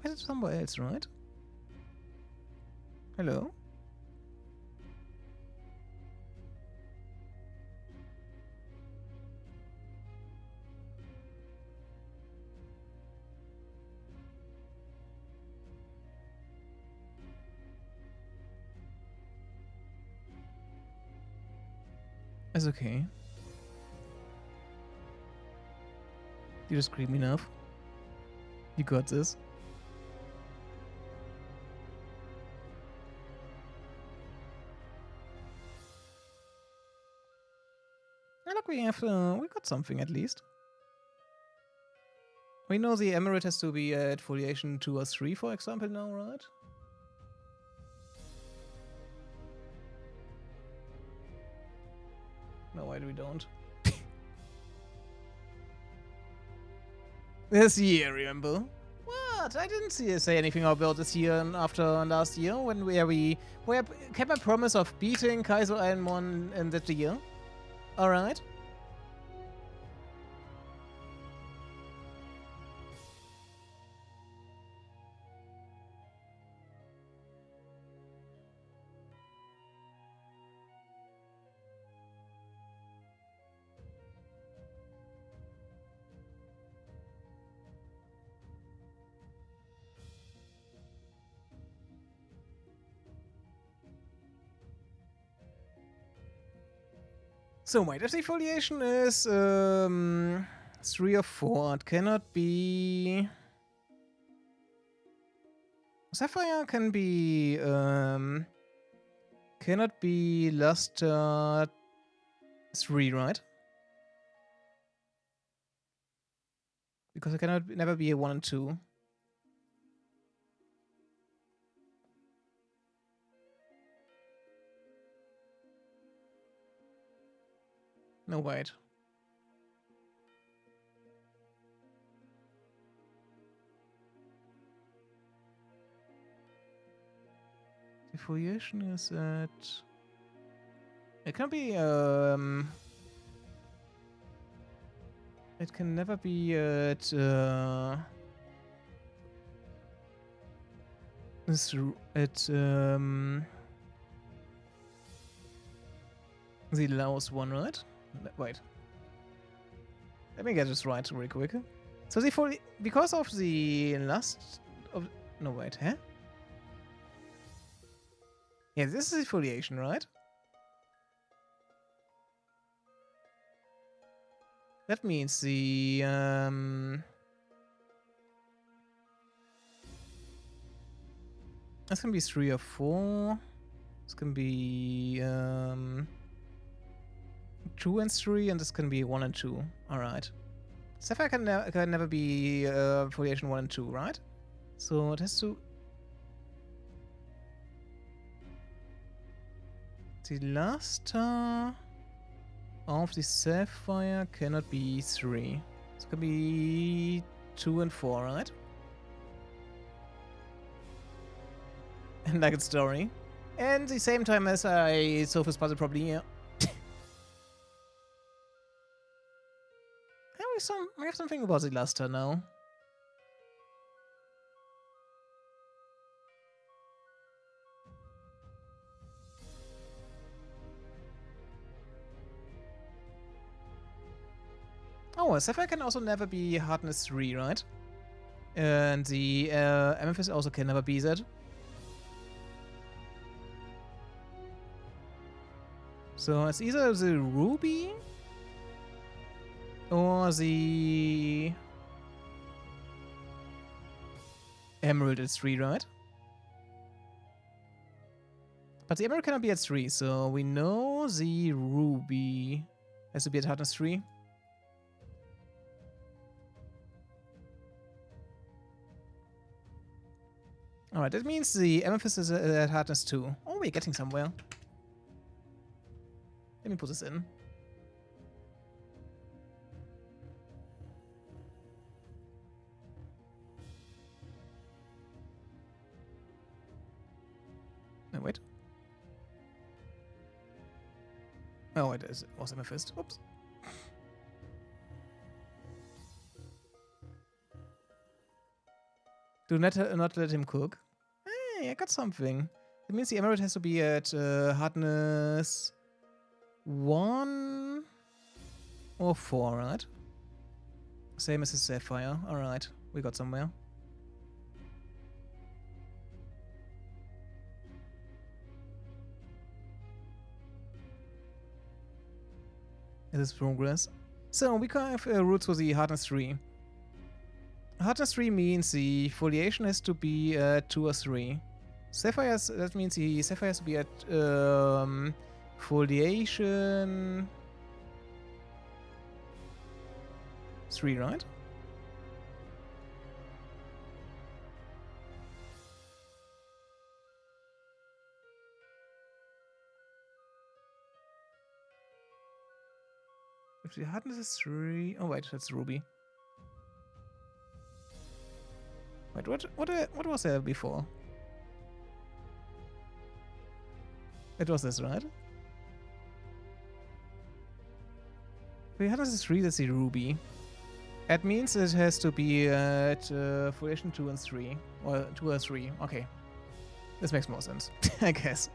Speaker 1: Where's it somewhere else, right? Hello? It's okay. You just scream enough. You got this. And look, we got something at least. We know the emerald has to be at foliation 2 or 3, for example, now, right? No, why do we don't? This year, remember? What? I didn't say anything about this year after last year when we kept my promise of beating Kaizo Ironmon in that year. Alright. So wait, if the foliation is 3 or 4, it cannot be... Sapphire can be cannot be luster 3, right? Because it cannot never be a 1 and 2. No, wait. The foliation is at... It can be, it can never be at, this, at, the lowest one, right? Wait. Let me get this right real quick. So the because of the last of... No, wait, huh? Yeah, this is the foliation, right? That means the that's gonna be 3 or 4. It's gonna be 2 and 3, and this can be 1 and 2. All right. Sapphire can never be foliation 1 and 2, right? So it has to... The luster of the sapphire cannot be 3. It's gonna be 2 and 4, right? And like its story. And the same time as I solve this puzzle probably here. We have something about the luster now. Oh, sapphire can also never be hardness 3, right? And the amethyst also can never be that. So it's either the ruby or the emerald is 3, right? But the emerald cannot be at 3, so we know the ruby has to be at hardness 3. Alright, that means the amethyst is at hardness 2. Oh, we're getting somewhere. Let me put this in. No, wait. Oh, it is. Was amethyst. Oops. Do not let him cook. Hey, I got something. It means the emerald has to be at hardness 1 or 4, right? Same as the sapphire. Alright, we got somewhere. It is progress. So we can have roots for the hardness 3. Hardness 3 means the foliation has to be at 2 or 3. Sapphires, that means the sapphire has to be at foliation 3, right? If the hardness is 3... Oh wait, that's ruby. Wait, what was there before? It was this, right? The hardness is 3, that's the ruby. That means it has to be at foliation 2 and 3. Or 2 or 3. Okay. This makes more sense, I guess.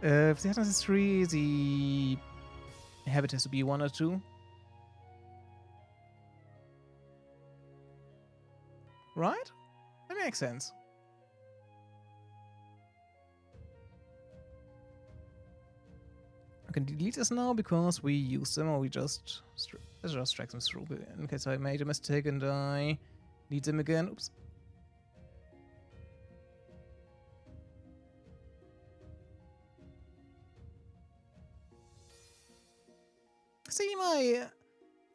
Speaker 1: If the hardness is 3, the habit has to be 1 or 2. Right? That makes sense. I can delete this now because we use them, or we just let's just drag them through in case I made a mistake and I need them again. Oops. See,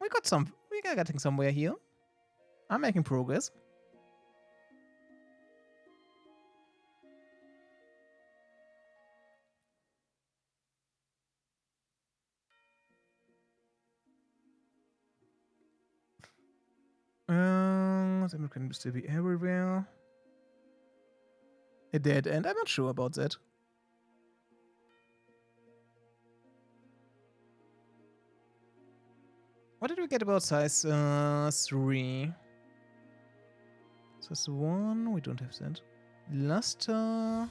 Speaker 1: we got getting somewhere here. I'm making progress. Then it can still be everywhere. A dead end. I'm not sure about that. What did we get about size 3? Size 1, we don't have that. Luster. 1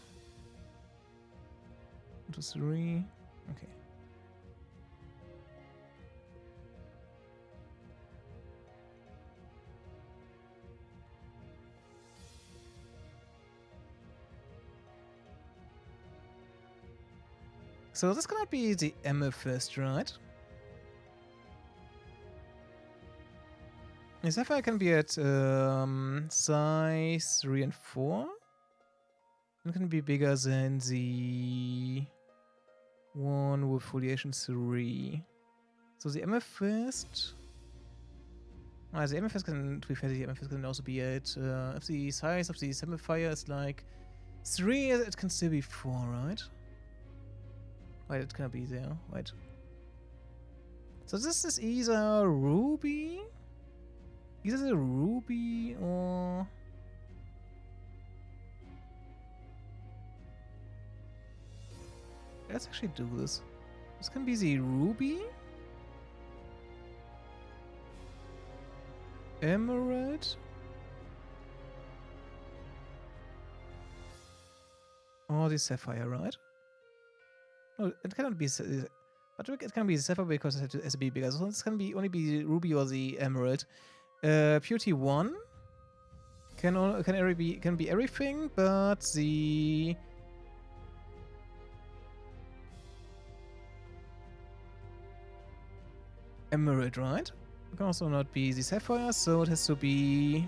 Speaker 1: to 3. Okay. So this cannot be the amethyst, right? The sapphire can be at size 3 and 4. It can be bigger than the one with foliation 3. So the amethyst... the amethyst can, to be fair, the amethyst can also be at... if the size of the sapphire is like 3, it can still be 4, right? Wait, it cannot be there. Wait. So this is either ruby... Either the ruby or... Let's actually do this. This can be the ruby, emerald, or the sapphire, right? No, it cannot be... But it can be the sapphire because it has to be bigger. So this can be only be the ruby or the emerald. Purity 1 can be everything, but the... Emerald, right? It can also not be the sapphire, so it has to be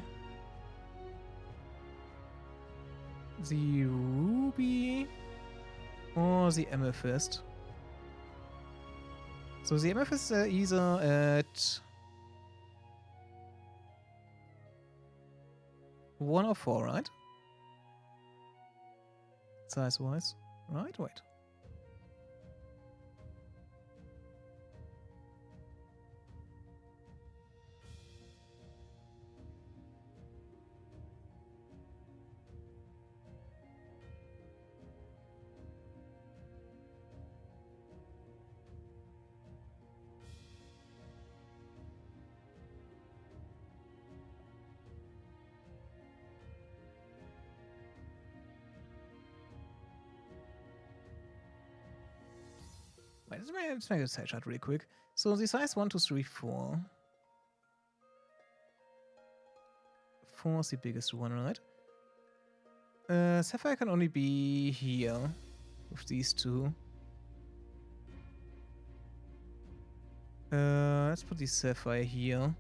Speaker 1: the ruby or the amethyst. So the amethyst is either at 1 or 4, right? Size-wise. Right, wait. Wait, let's make a side chart really quick. So the size 1, 2, 3, 4. 4 is the biggest one, right? Sapphire can only be here with these two. Let's put the Sapphire here.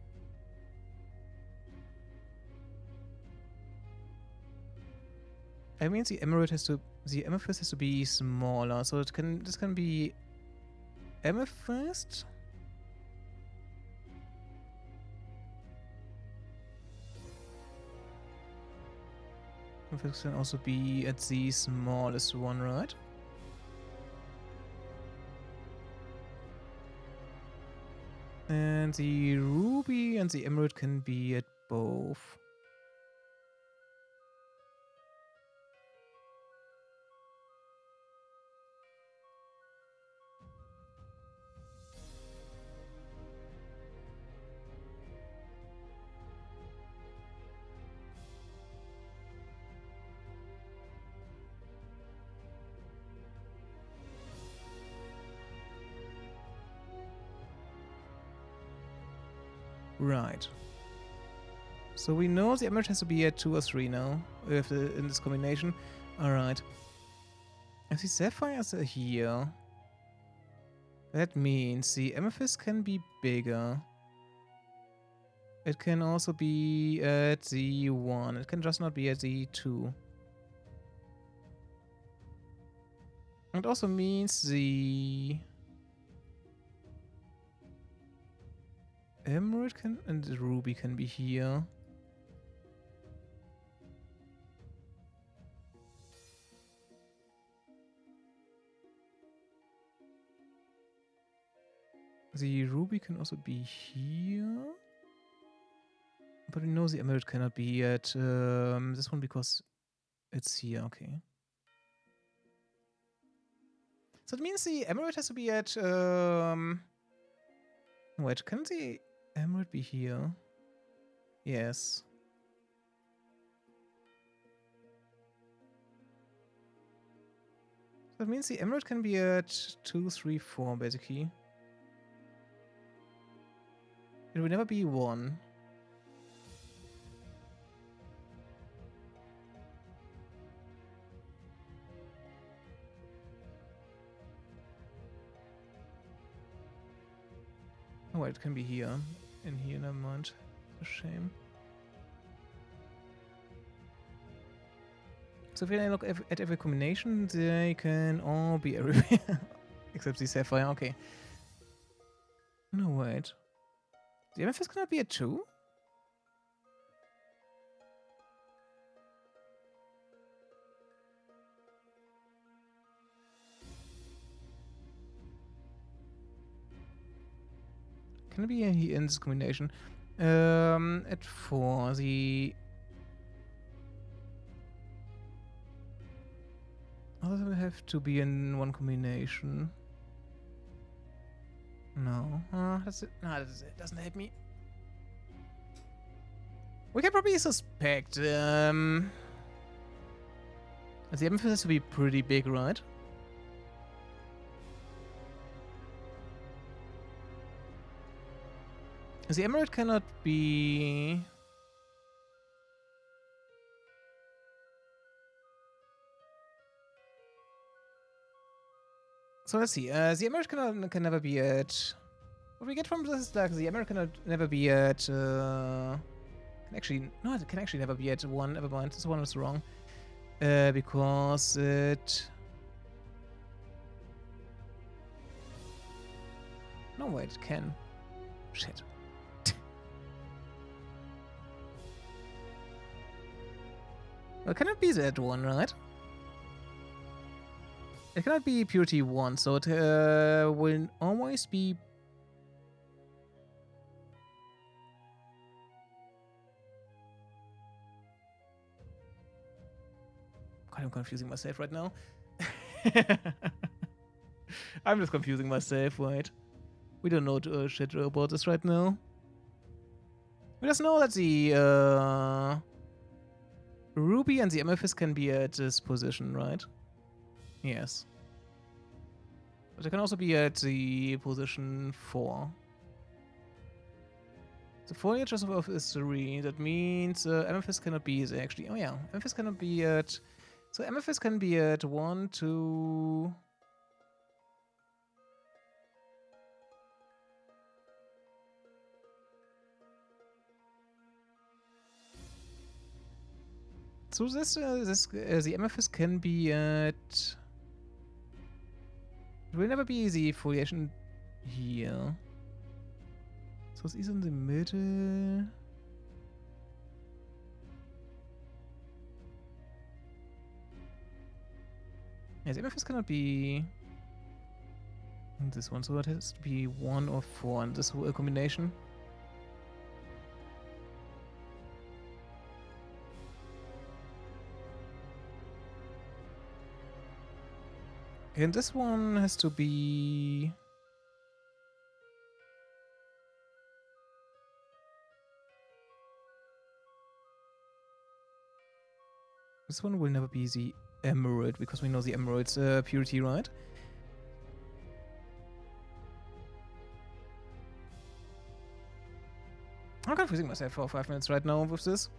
Speaker 1: I mean, the amethyst has to be smaller, so this can be amethyst. Amethyst can also be at the smallest one, right? And the ruby and the emerald can be at both. Right. So we know the emerald has to be at 2 or 3 now, in this combination. Alright. If the sapphires are here, that means the amethyst can be bigger. It can also be at the 1. It can just not be at the 2. It also means the emerald and the ruby can be here. The ruby can also be here. But we know the emerald cannot be at this one because it's here, okay. So it means the emerald has to be at wait, can the emerald be here? Yes. So that means the emerald can be at 2, 3, 4 basically. It will never be 1. Oh, it can be here. In here, never mind. It's a shame. So if I look at every combination, they can all be everywhere. Except the sapphire, okay. No, wait. The amethyst cannot be at 2? Can it be in this combination? At 4, the others will have to be in one combination. No. That's it. No, it doesn't help me. We can probably suspect the amethyst has to be pretty big, right? The emerald cannot be... So let's see. The emerald can never be at... What we get from this is like the emerald cannot never be at... Can actually... No, it can actually never be at 1. Never mind. This one was wrong. Because it... No, wait. It can. Shit. Well, can it be that one, right? It cannot be purity 1, so it will always be... God, I'm confusing myself right now. I'm just confusing myself, right? We don't know shit about this right now. We just know that the ruby and the amethyst can be at this position, right? Yes. But it can also be at the position 4. The foliage is 3. That means Amethyst cannot be there actually. Oh yeah, Amethyst cannot be at... So Amethyst can be at 1, 2... So the Amethyst can be at... It will never be the foliation here. So it's either in the middle... Yeah, the Amethyst cannot be in this one, so it has to be 1 or 4 in this combination. And this one has to be... This one will never be the emerald, because we know the emerald's purity, right? I'm confusing myself for 5 minutes right now with this.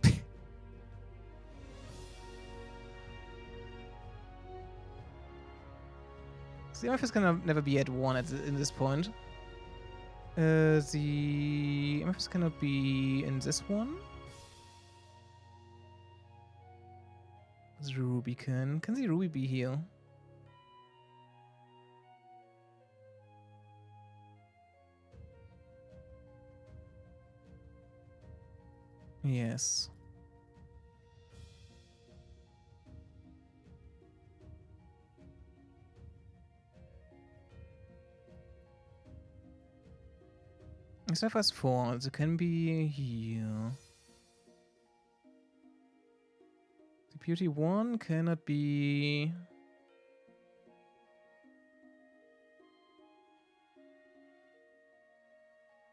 Speaker 1: The Amethyst can never be at 1 in this point. The Amethyst cannot be in this one. The Ruby can. Can the Ruby be here? Yes. Except as 4, it can be here. The Beauty 1 cannot be...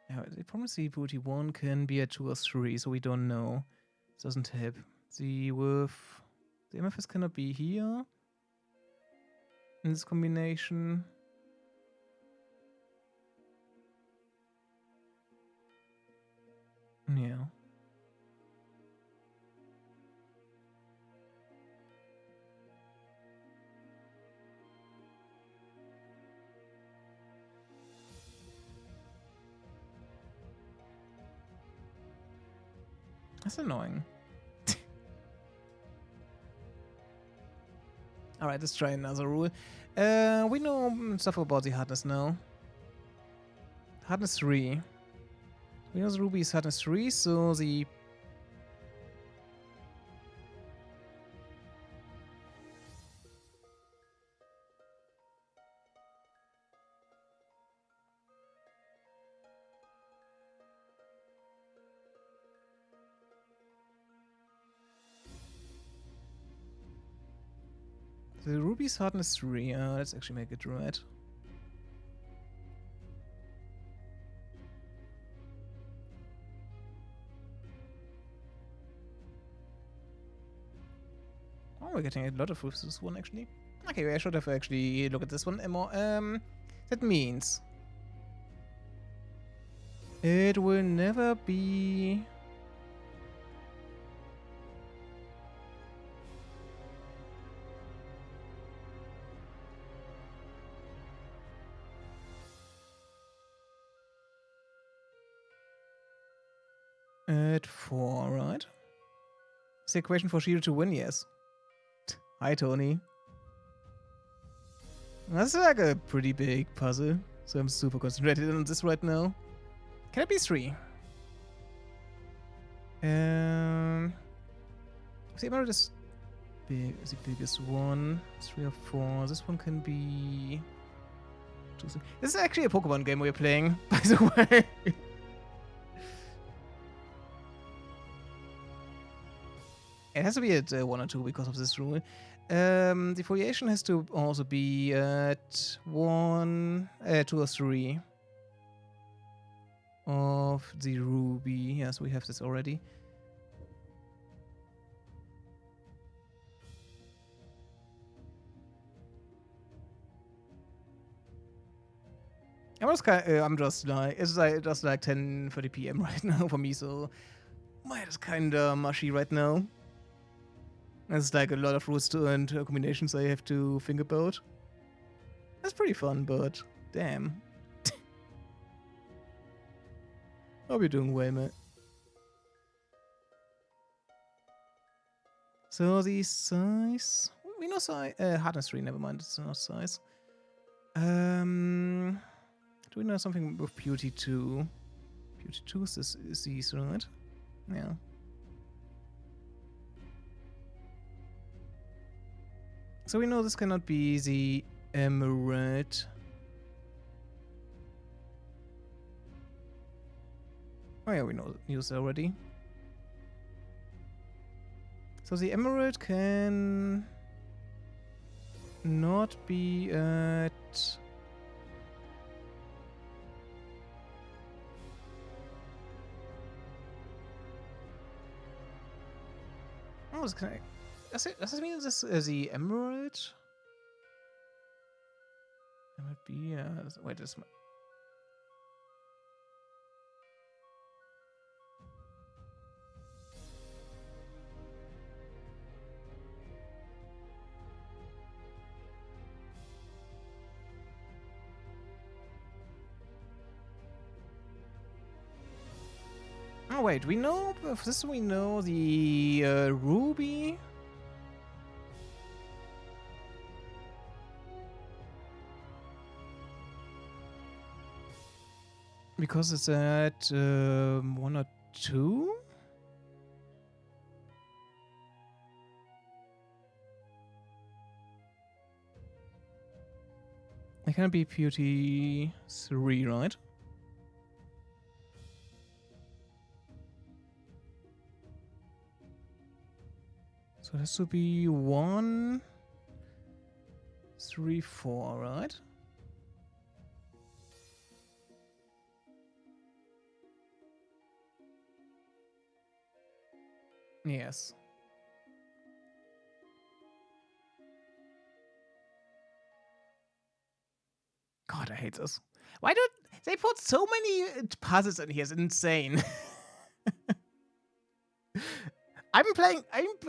Speaker 1: Yeah, the problem is the Beauty 1 can be at 2 or 3, so we don't know. It doesn't help. The Amethyst cannot be here in this combination. Yeah. That's annoying. Alright, let's try another rule. We know stuff about the hardness now. Hardness 3. We know the ruby is hardness 3, so the... The ruby's hardness 3. Let's actually make it red. Oh, we're getting a lot of with this one, actually. Okay, I should have actually looked at this one more. That means... It will never be... At 4, right? Is the equation for Shield to win? Yes. Hi, Tony. That's like a pretty big puzzle, so I'm super concentrated on this right now. Can it be 3? The emerald is big, the biggest one. 3 or 4. This one can be... 2, 3. This is actually a Pokemon game we're playing, by the way. It has to be at 1 or 2 because of this rule. The foliation has to also be at 1, 2 or 3 of the ruby. Yes, we have this already. I'm just like, it's like just like 10:30 p.m. right now for me, so my head is kinda mushy right now. There's like a lot of rules and combinations I have to think about. That's pretty fun, but damn. Hope you're doing well, mate. So the size, we know size, hardness 3, never mind, it's not size. Do we know something with beauty 2? Beauty 2 is these, right? Yeah. So we know this cannot be the emerald. Oh yeah, we know news already. So the emerald can not be at... Oh, does it mean this the emerald? Emerald B, wait, this... Oh wait, we know, of this we know the ruby. Because it's at 1 or 2? It can be beauty 3, right? So this would be 1, 3, 4, right? Yes. God, I hate this. Why don't they put so many puzzles in here? It's insane. I'm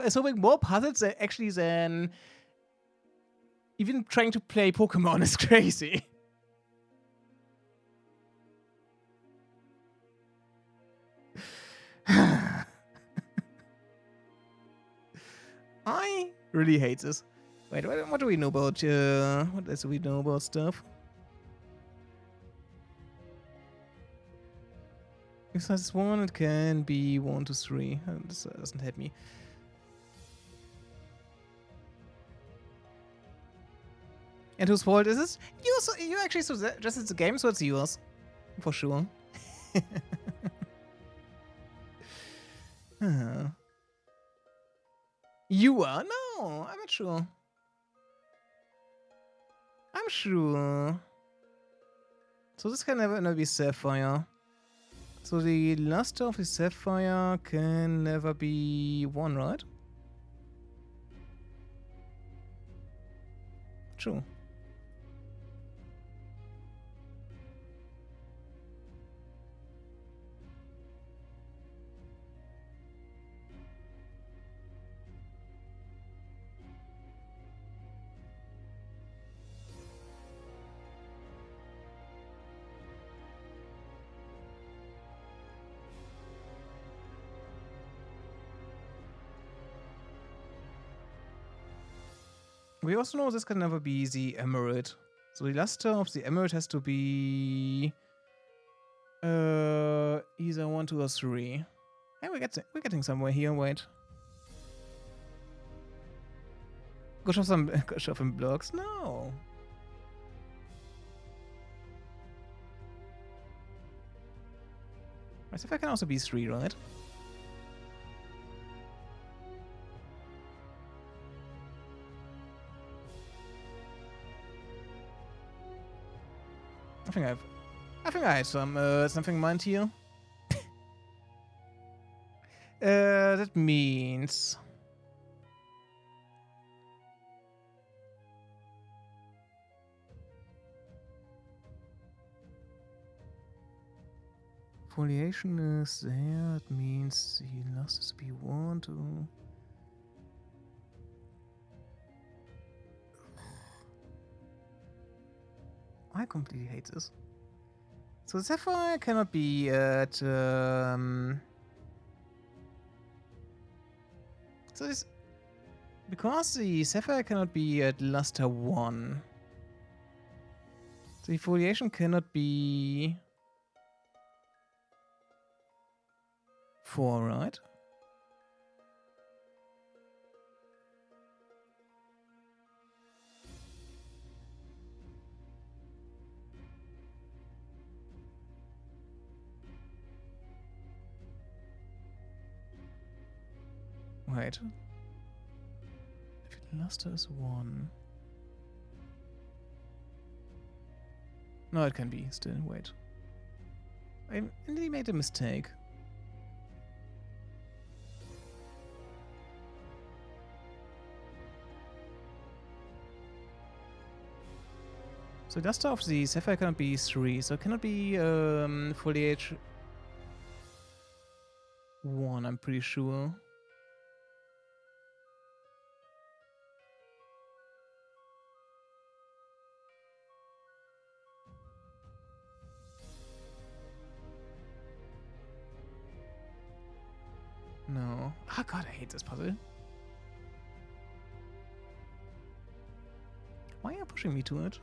Speaker 1: solving more puzzles actually than even trying to play Pokemon is crazy. I really hate this. Wait, what do we know about, what else do we know about stuff? If size 1, it can be 1 to 3. This doesn't help me. And whose fault is this? You actually suggested the game, so it's yours. For sure. You are? No, I'm not sure. I'm sure. So this can never be Sapphire. So the luster of the Sapphire can never be 1, right? True. We also know this can never be the emerald. So the luster of the emerald has to be either 1, 2, or 3. Hey, we're getting somewhere here. Wait. Go shove some blocks. No. Sapphire can also be 3, right? I think I had something in mind here. That means foliation is there. It means he lost his B1 to. I completely hate this. So Sapphire cannot be at. So this. Because the Sapphire cannot be at Luster 1. The foliation cannot be 4, right? Wait. If Luster is 1. No, it can be still. Wait. I nearly made a mistake. So Luster of the Sapphire cannot be 3, so it cannot be foliage 1, I'm pretty sure. No. Oh god, I hate this puzzle. Why are you pushing me to it?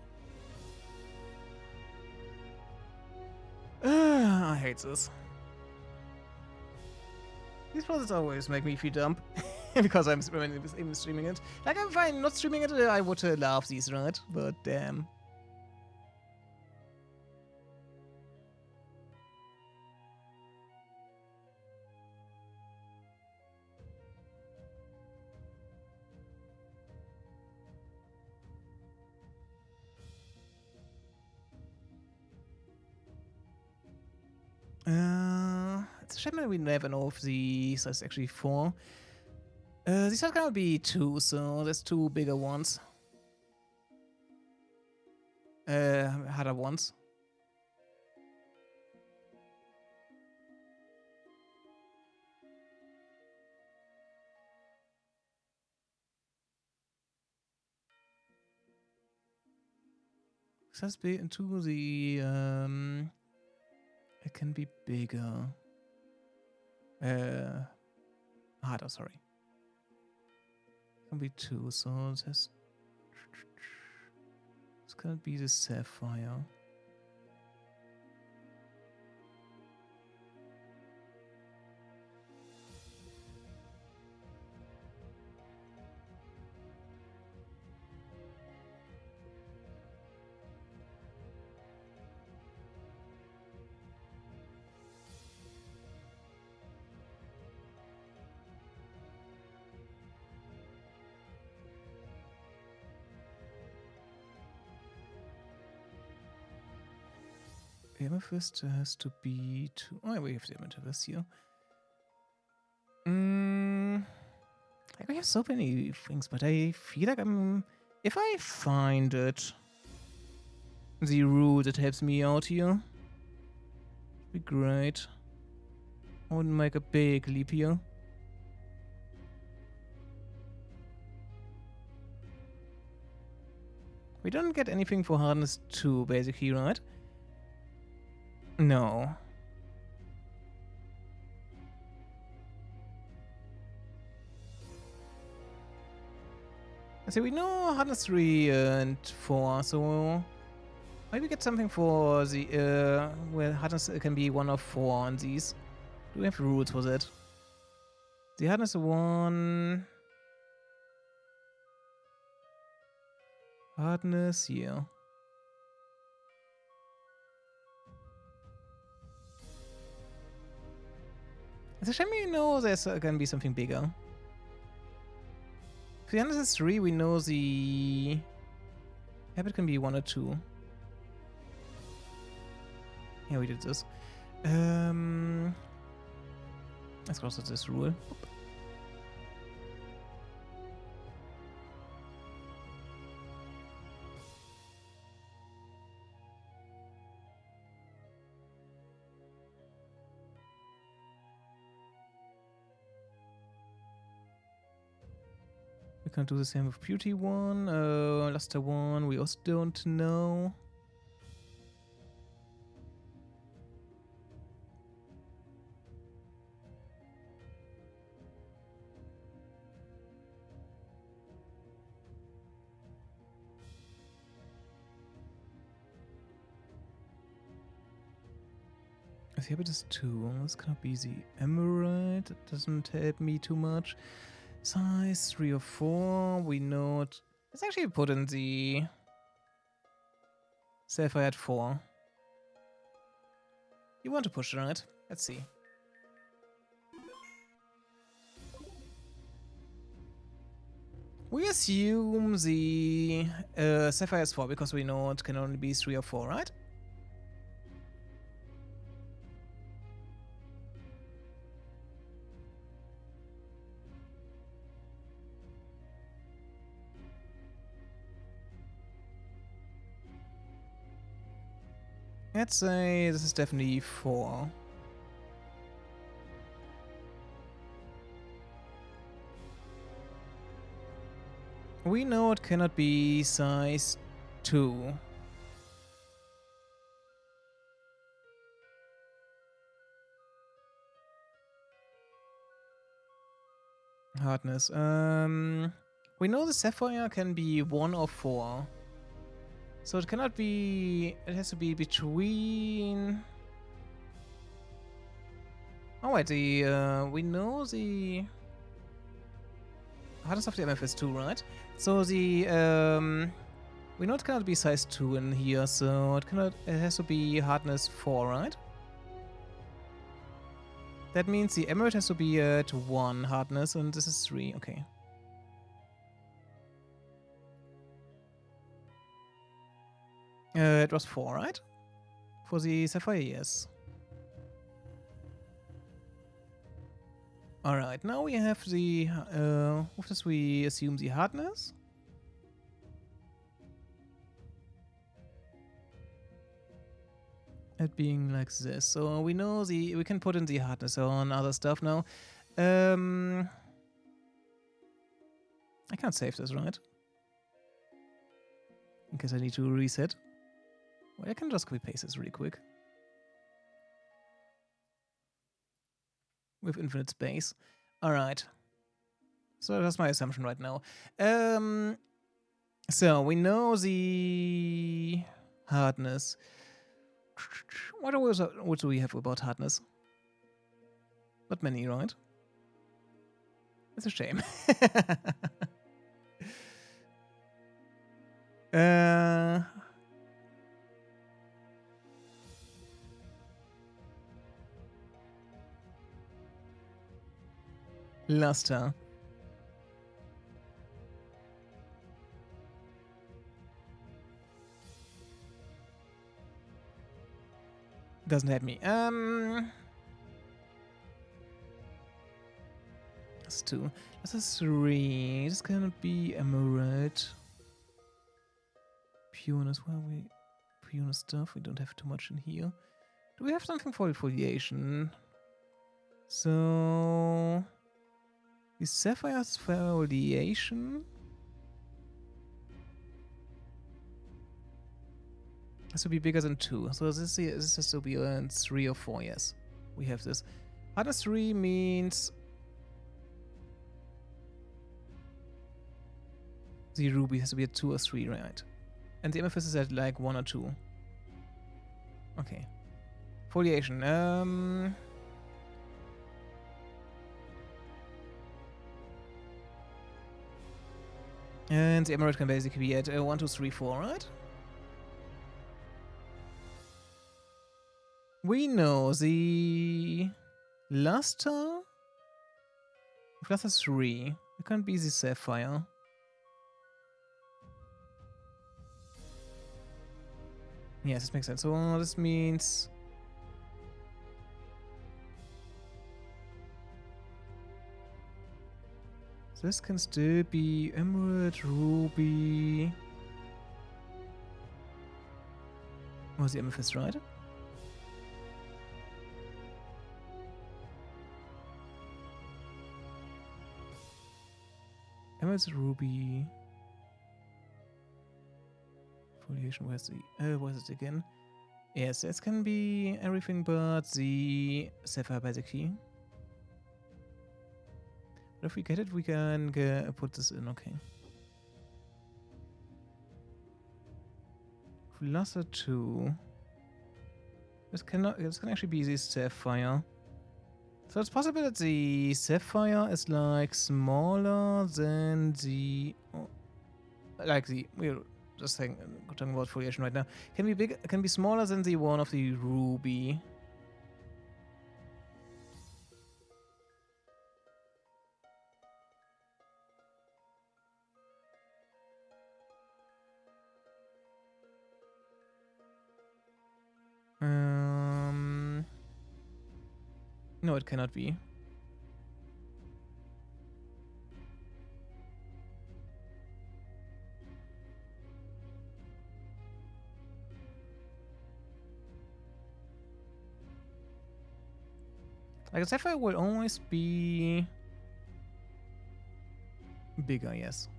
Speaker 1: I hate this. These puzzles always make me feel dumb. Because I'm even streaming it. Like, I'm fine not streaming it, I would laugh these, right? But damn. It's a shame that we never know if the size is actually 4. These are gonna be 2, so there's 2 bigger ones. Harder ones. Size big into the it can be bigger. Harder, sorry. Can be 2, so this gonna be the Sapphire. The amethyst has to be 2. Oh, we have the amethyst here. Like, we have so many things, but I feel like if I find it, the rule that helps me out here, would be great. I wouldn't make a big leap here. We don't get anything for hardness 2, basically, right? No. So we know hardness 3 and 4, so maybe get something for the where hardness can be 1 or 4 on these. Do we have rules for that? The hardness 1. Hardness, yeah. It's a shame we know there's gonna be something bigger. For the hardness 3, we know the habit can be 1 or 2. Yeah, we did this. Let's cross out this rule. We can't do the same with Beauty 1. Luster 1, we also don't know. The habit is 2. This cannot be the emerald. That doesn't help me too much. Size 3 or 4. We know it. Let's actually put in the sapphire at 4. You want to push it, right? Let's see. We assume the sapphire is 4 because we know it can only be 3 or 4, right? Let's say this is definitely 4. We know it cannot be size 2. Hardness. We know the sapphire can be 1 or 4. So it cannot be... It has to be between... Oh wait, we know the... hardness of the MF is 2, right? So the... we know it cannot be size 2 in here, so it has to be hardness 4, right? That means the emerald has to be at 1 hardness, and this is 3, okay. It was 4, right? For the sapphire, yes. Alright, now we have the... with this we assume the hardness. It being like this. So we know we can put in the hardness on other stuff now. I can't save this, right? In case I need to reset. Well, I can just copy paste this really quick. With infinite space. Alright. So that's my assumption right now. So we know the hardness. What do we have about hardness? Not many, right? It's a shame. Luster. Doesn't help me. That's 2. This is 3. This cannot be emerald. Pureness. Where are we? Pureness stuff. We don't have too much in here. Do we have something for foliation? So... the sapphire's foliation has to be bigger than 2. So this has to be 3 or 4, yes. We have this. Hardness 3 means... the ruby has to be at 2 or 3, right? And the amethyst is at like 1 or 2. Okay. Foliation. And the emerald can basically be at 1, 2, 3, 4, right? We know the luster. If luster 3, it can't be the sapphire. Yes, this makes sense. So this means... this can still be emerald, ruby... was the amethyst, right? Emerald, ruby. Foliation, where's it again? Yes, it can be everything but the sapphire basically. But if we get it, we can put this in, okay. Cluster 2. This can actually be the sapphire. So it's possible that the sapphire is like smaller than the we're just talking about foliation right now. Can be big, can be smaller than the one of the ruby. No, it cannot be. Like a sapphire will always be bigger, yes.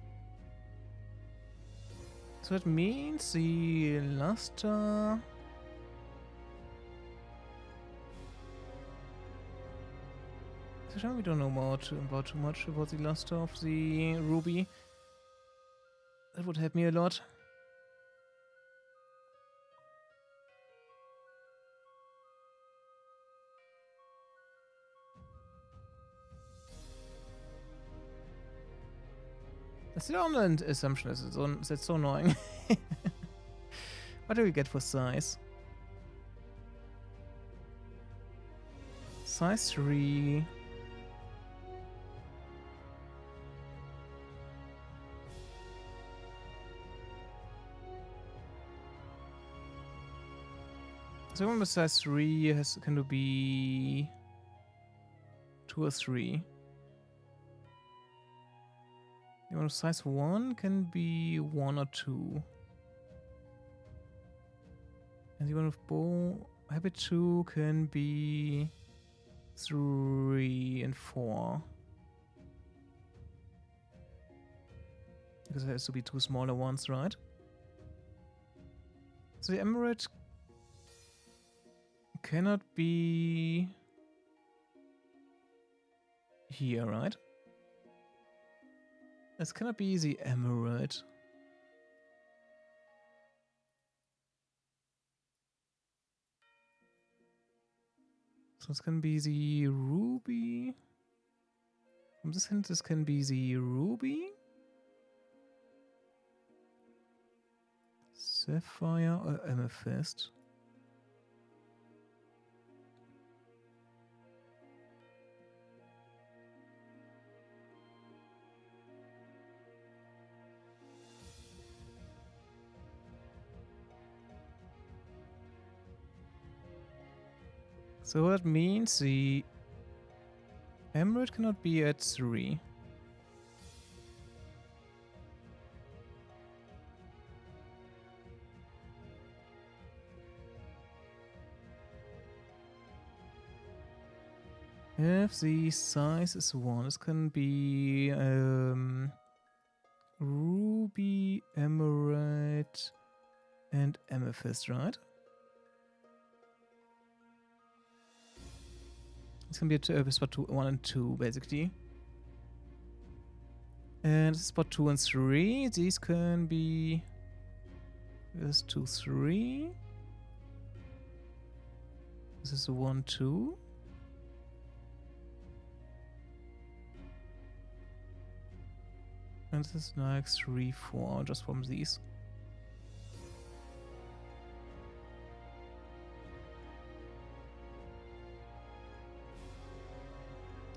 Speaker 1: So that means the luster. So we don't know about too much about the luster of the ruby. That would help me a lot. That's still on an assumption. That's so annoying. What do we get for size? Size 3. So remember size 3 can be 2 or 3. The one of size 1 can be 1 or 2. And the one of habit 2 can be 3 and 4. Because there has to be 2 smaller ones, right? So the emerald cannot be here, right? This cannot be the emerald. So this can be the ruby. From this hint, this can be the ruby. Sapphire or amethyst. So that means the emerald cannot be at 3. If the size is 1, this can be ruby, emerald, and amethyst, right? It's gonna be at spot 1 and 2, basically. And spot 2 and 3, these can be... This 2, 3. This is 1, 2. And this is like 3, 4, just from these.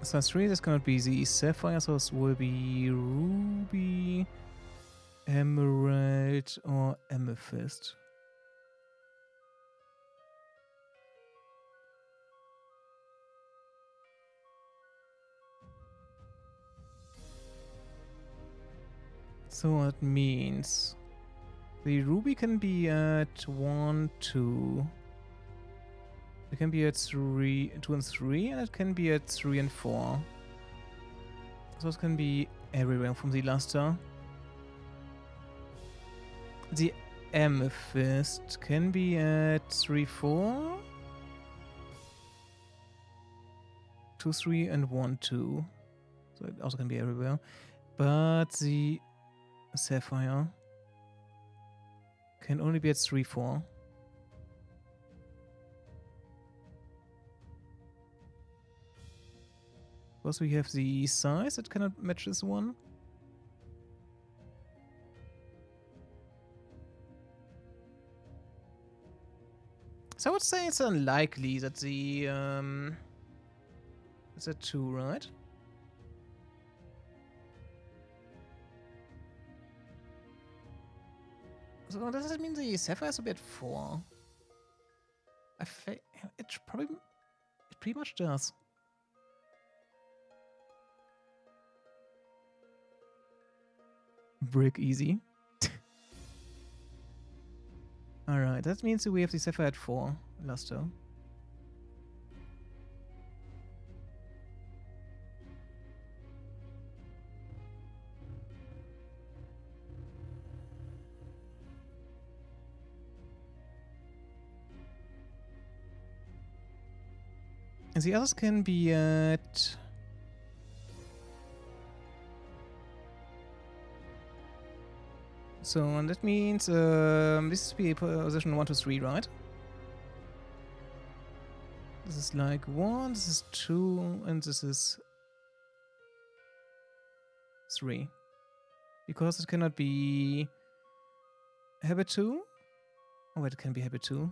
Speaker 1: Size 3, this cannot be the sapphire, so this will be ruby, emerald, or amethyst. So that means the ruby can be at 1, 2. It can be at 2 and 3, and it can be at 3 and 4. So it can be everywhere from the luster. The amethyst can be at 3-4. 2-3 and 1-2. So it also can be everywhere. But the sapphire can only be at 3-4. Because we have the size that cannot match this one. So I would say it's unlikely that the it's a 2, right? So does that mean the sapphire is a bit 4? It pretty much does. Brick easy. Alright, that means we have the sapphire at 4 luster. And the others can be at... So, and that means this will be position 1 to 3, right? This is like 1, this is 2, and this is 3. Because it cannot be habit 2? Oh wait, it can be habit 2.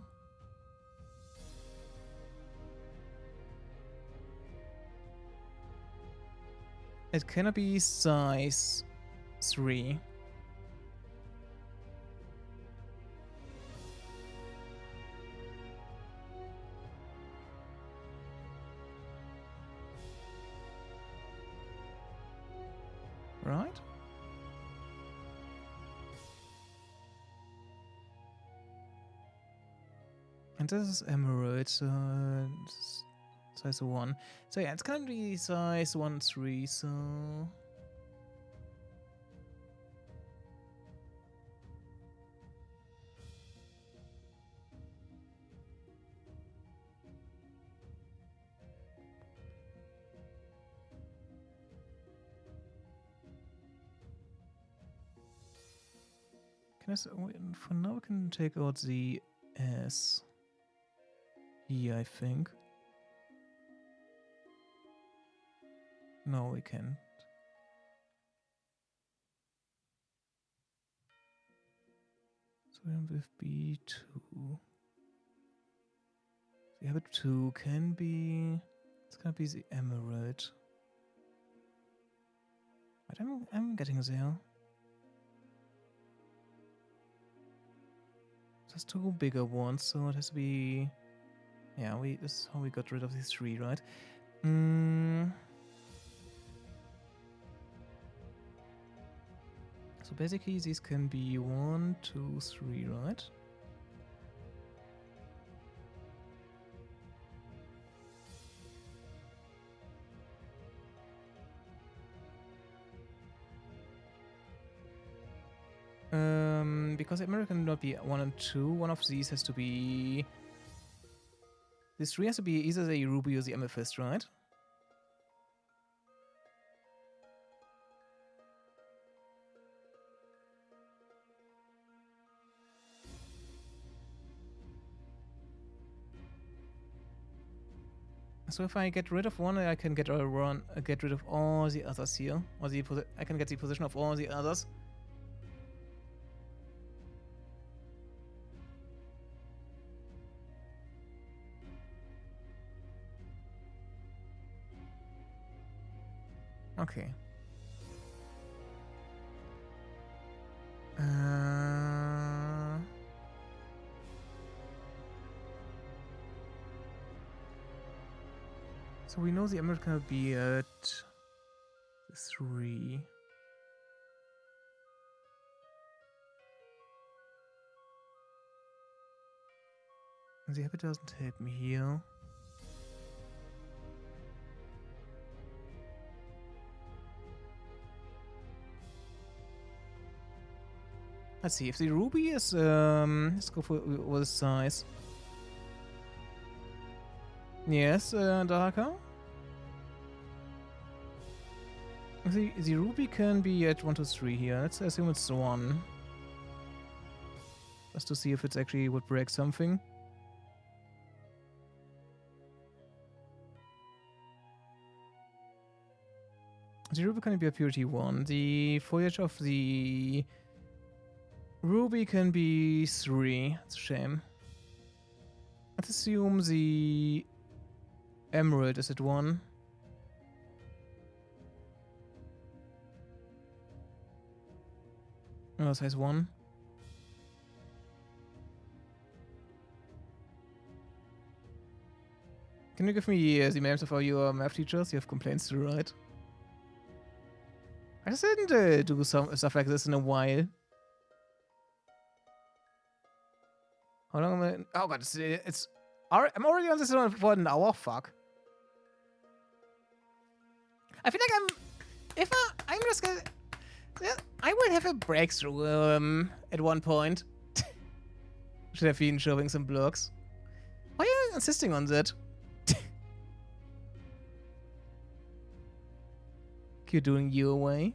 Speaker 1: It cannot be size 3. Right? And this is emerald, so size 1. So yeah, it's gonna be size 1, 3, so... For now we can take out the S here, I think. No, we can't. So we're with B2. The habit 2 can be... It's gonna be the emerald. But I'm getting there. There's 2 bigger ones, so it has to be... Yeah, this is how we got rid of these 3, right? So basically these can be 1, 2, 3, right? Because American cannot be 1 and 2, one of these has to be... This 3 has to be either the ruby or the amethyst, right? So if I get rid of one, I can get rid of all the others here. Or I can get the position of all the others. Okay. So we know the emerald can be at 3. And the habit doesn't help me here. Let's see if the ruby is let's go for the size. Yes, darker. The ruby can be at 1 to 3 here. Let's assume it's 1. Just to see if it's actually would break something. The ruby can be a purity 1. The foliage of the ruby can be 3. It's a shame. Let's assume the emerald is at 1. Oh, size 1. Can you give me the names of all your math teachers? You have complaints to write. I just didn't do some stuff like this in a while. How long am I? Oh god, I'm already on this one for an hour. Fuck. I feel like I'm just gonna. I will have a breakthrough at one point. Should have been showing some blocks. Why are you insisting on that? You're doing your way.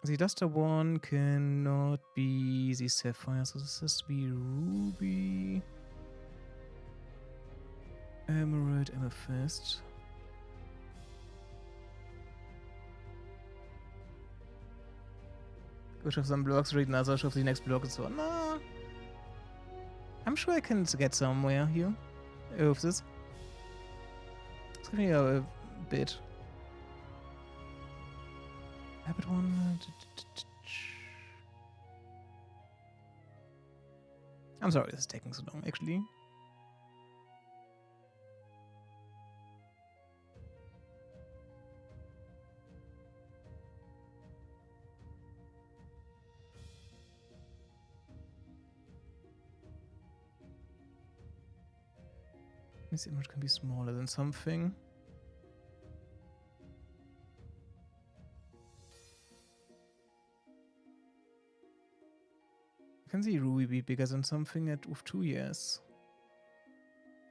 Speaker 1: The duster one cannot be the sapphire, so this has to be ruby, emerald, amethyst. Go shove some blocks, read another, shove the next block and so on. Nah. I'm sure I can get somewhere here with this. It's gonna be a bit. Habit one. I'm sorry this is taking so long, actually. This image can be smaller than something. Can the ruby be bigger than something with 2 years?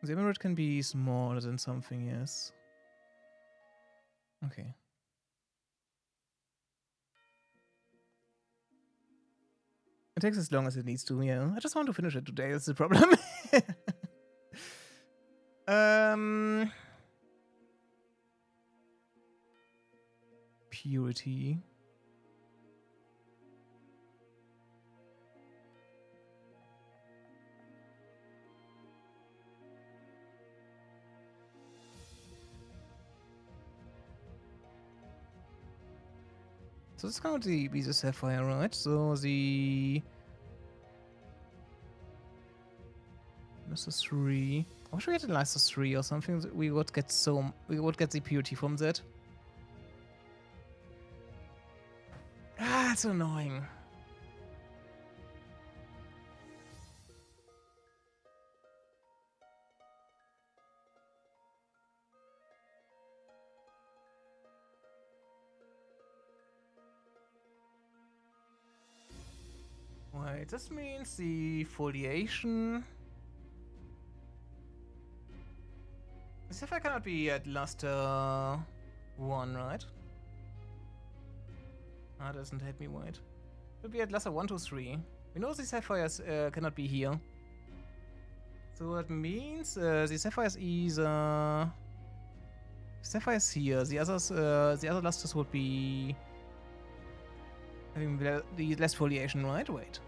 Speaker 1: The emerald can be smaller than something, yes. Okay. It takes as long as it needs to, yeah. I just want to finish it today, that's the problem. Purity. So this is going to be the sapphire, right? So the Mr. 3. I wish we had a Lyster 3 or something. We would get the purity from that. Ah, it's annoying. Wait, this means the foliation. The sapphire cannot be at luster 1, right? Ah, doesn't help me, wait. It would be at luster 1 to 3. We know the sapphires cannot be here. So that means the sapphire is either... Sapphire is here. The other lusters would be having the less foliation, right? Wait.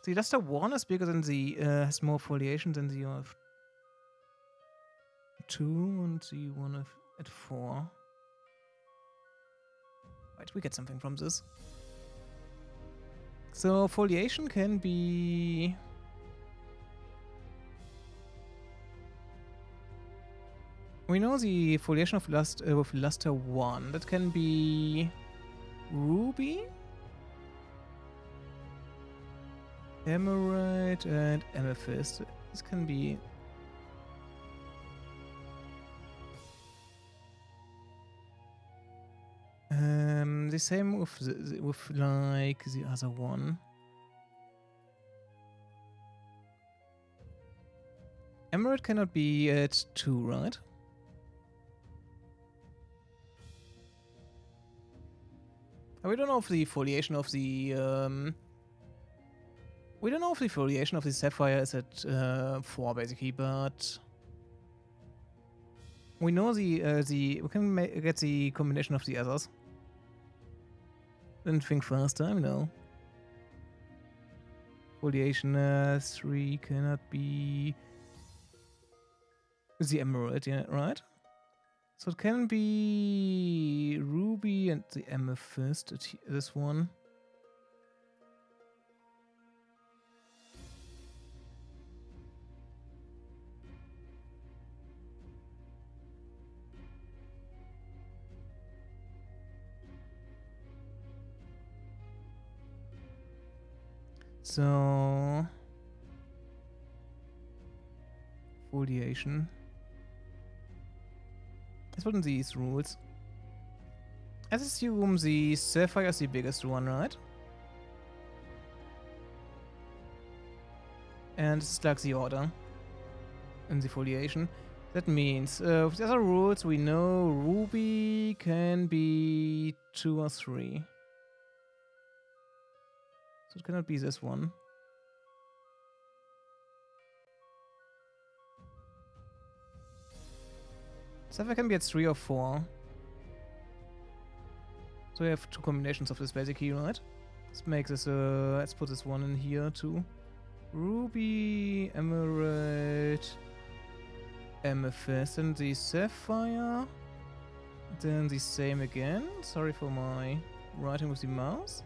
Speaker 1: The luster 1 is bigger than the has more foliation than the of 2 and the one at 4. Right, we get something from this. So foliation can be... We know the foliation of with luster 1. That can be ruby, emerald, and amethyst. This can be... the same with like the other one. Emerald cannot be at 2, right? We don't know if the foliation of the we don't know if the foliation of the sapphire is at 4 basically, but we know the we can get the combination of the others. Didn't think first time, no. Foliation 3 cannot be the emerald, yeah, right? So it can be ruby and the amethyst, this one. So foliation. Let's put in these rules. Let's assume the sapphire is the biggest one, right? And this is like the order in the foliation. That means with the other rules we know ruby can be 2 or 3. So it cannot be this one. Sapphire can be at 3 or 4. So we have 2 combinations of this basically, right? Let's make this, let's put this one in here too. Ruby, emerald, amethyst, and the sapphire. Then the same again. Sorry for my writing with the mouse.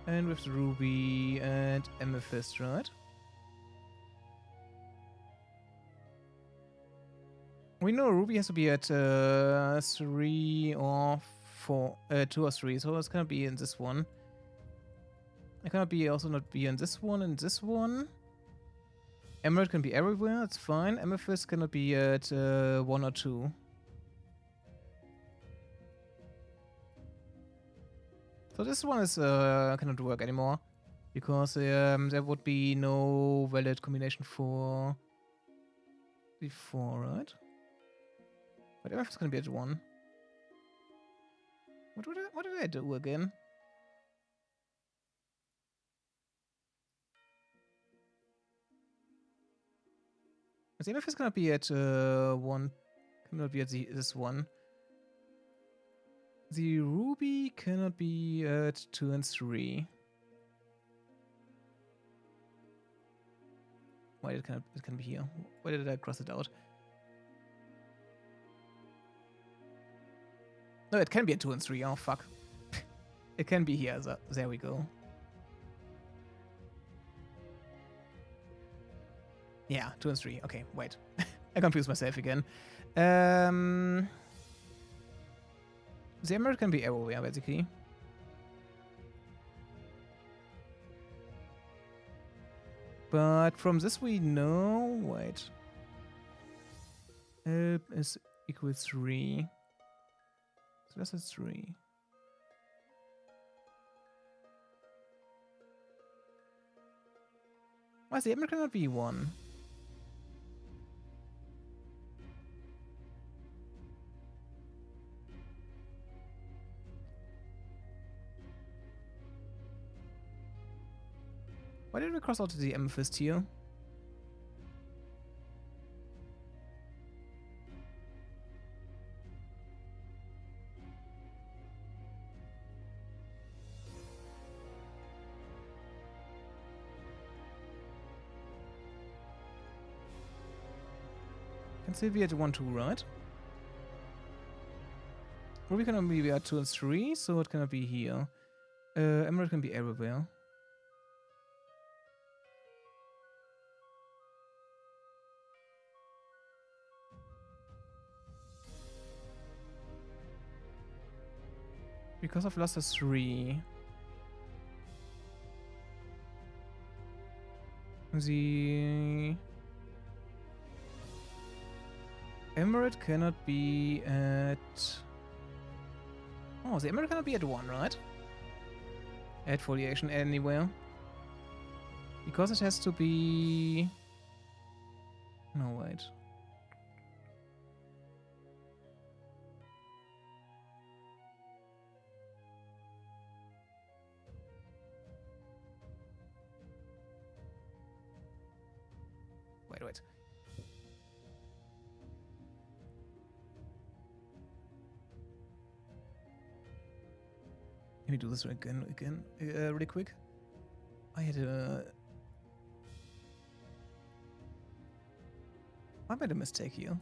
Speaker 1: And with ruby and amethyst, right? We know ruby has to be at 3 or 4, 2 or 3, so it's gonna be in this one. It cannot be also not be in this one and this one. Emerald can be everywhere, it's fine. Amethyst cannot be at 1 or 2. So this one is cannot work anymore because there would be no valid combination for the 4, right? But amethyst can be at 1. What did I do again? The amethyst cannot be at 1. Cannot be at this one. The ruby cannot be at 2 and 3. Why it can be here? Why did I cross it out? No, it can be at 2 and 3. Oh fuck. It can be here. So there we go. Yeah, 2 and 3. Okay, wait. I confused myself again. The emerald can be everywhere, basically. But from this we know... Wait. Help is equal 3. So that's a 3. Why is the emerald cannot be 1? Why did we cross out the amethyst here? Can still be at 1, 2, right? Ruby can only be at 2 and 3, so it cannot be here. Emerald can be everywhere. Because I've lost a 3. The Emerald cannot be at... Oh, the Emerald cannot be at 1, right? At foliation anywhere. Because it has to be... No, wait. Wait. Let me do this again, really quick. I had a... I made a mistake here.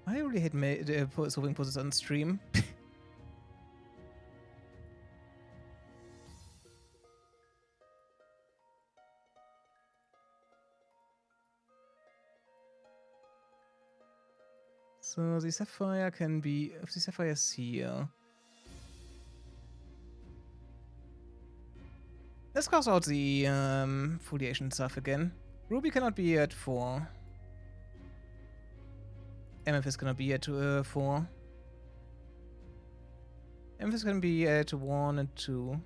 Speaker 1: I really hate solving puzzles on stream. So the sapphire can be... If the sapphire is here... Let's cross out the foliation stuff again. Ruby cannot be at 4. Amethyst cannot be at 4. Amethyst can be at 1 and 2.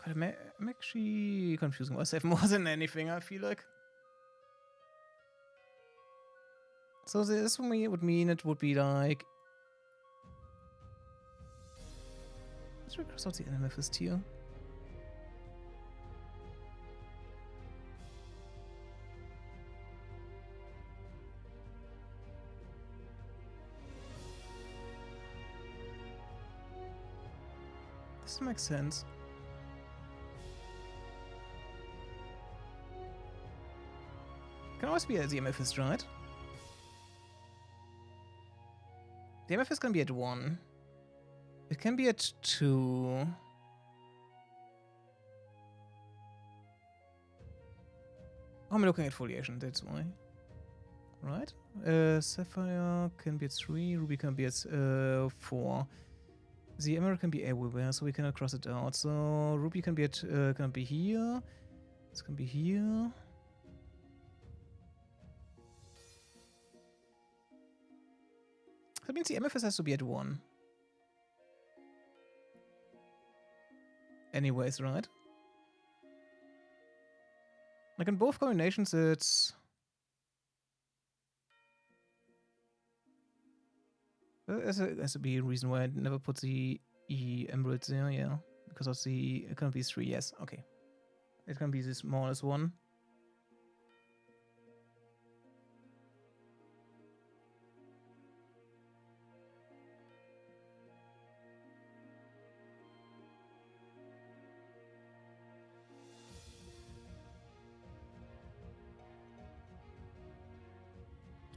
Speaker 1: God, I'm actually confusing myself more than anything, I feel like. So this for me would mean it would be like... Let's cross out the amethyst here. This makes sense. Can always be at the amethyst, right? The amethyst can be at 1. It can be at 2. Oh, I'm looking at foliation, that's why. Right? Sapphire can be at 3, Ruby can be at 4. The emerald can be everywhere, so we cannot cross it out. So Ruby can be at can be here. This can be here. That means the amethyst has to be at 1. Anyways, right? Like in both combinations, it's... There has to be a reason why I never put the emeralds there, yeah. Because of the... It can be 3, yes, okay. It can be the smallest one.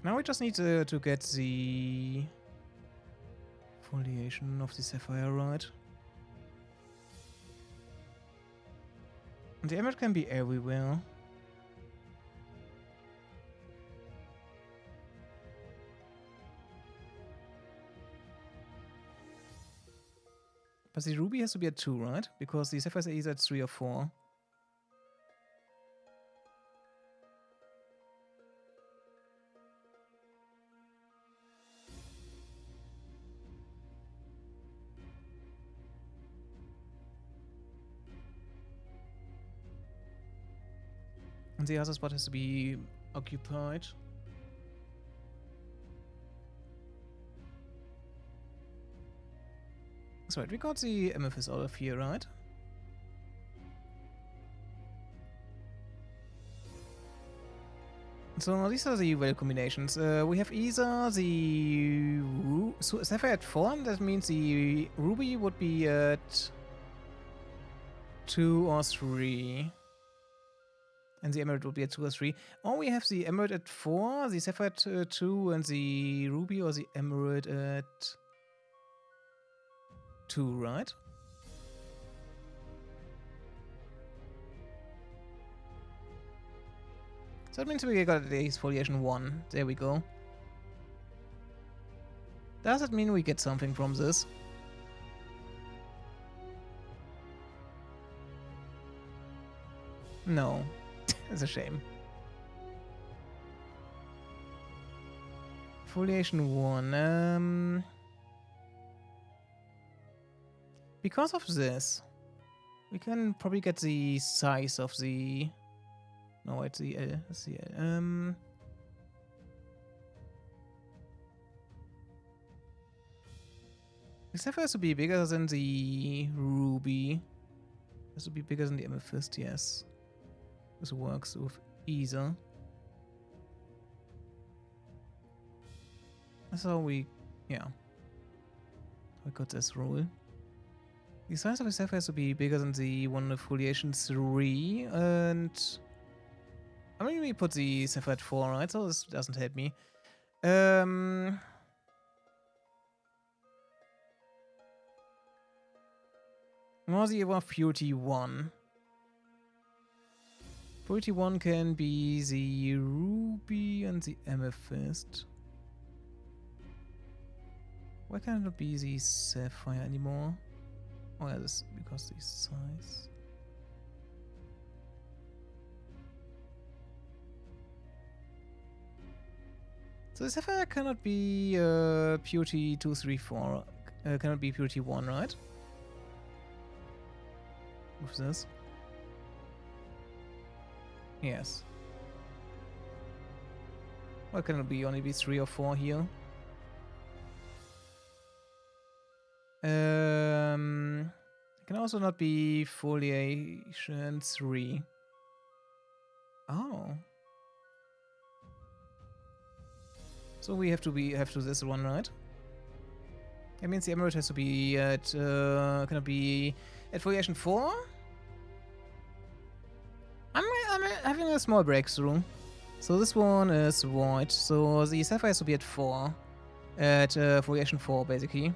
Speaker 1: Now we just need to get the foliation of the sapphire right. And the emerald can be everywhere. But the ruby has to be at 2, right? Because the sapphire is either at 3 or 4. And the other spot has to be occupied. That's right, we got the amethyst out of here, right? So these are the value combinations. We have either the Sapphire at 4, that means the Ruby would be at 2 or 3. And the Emerald would be at 2 or 3. Or we have the Emerald at 4, the Sapphire at 2, and the Ruby or the Emerald at 2, right? So that means we got the exfoliation 1. There we go. Does it mean we get something from this? No. It's a shame. Exfoliation 1. Because of this, we can probably get the size of the... No, it's the L. It's the L. The Sapphire has to be bigger than the Ruby. Has to be bigger than the Amethyst, yes. This works with either. That's how we... yeah. We got this rule. The size of the Sapphire has to be bigger than the one of foliation 3, and... I mean, we put the Sapphire at 4, right? So this doesn't help me. Or the of Purity 1. Purity 1 can be the Ruby and the Amethyst. Why can't it be the Sapphire anymore? Oh yeah, this because the size. So the Sapphire cannot be Purity 2, 3, 4. Cannot be Purity 1, right? With this. Yes. Why can it be only be 3 or 4 here? It can also not be foliation 3. Oh. So we have to this one, right? That means the Emerald has to be at can it be at foliation 4? I'm having a small breakthrough. So this one is white. So the Sapphire has to be at 4. At foliation 4, basically.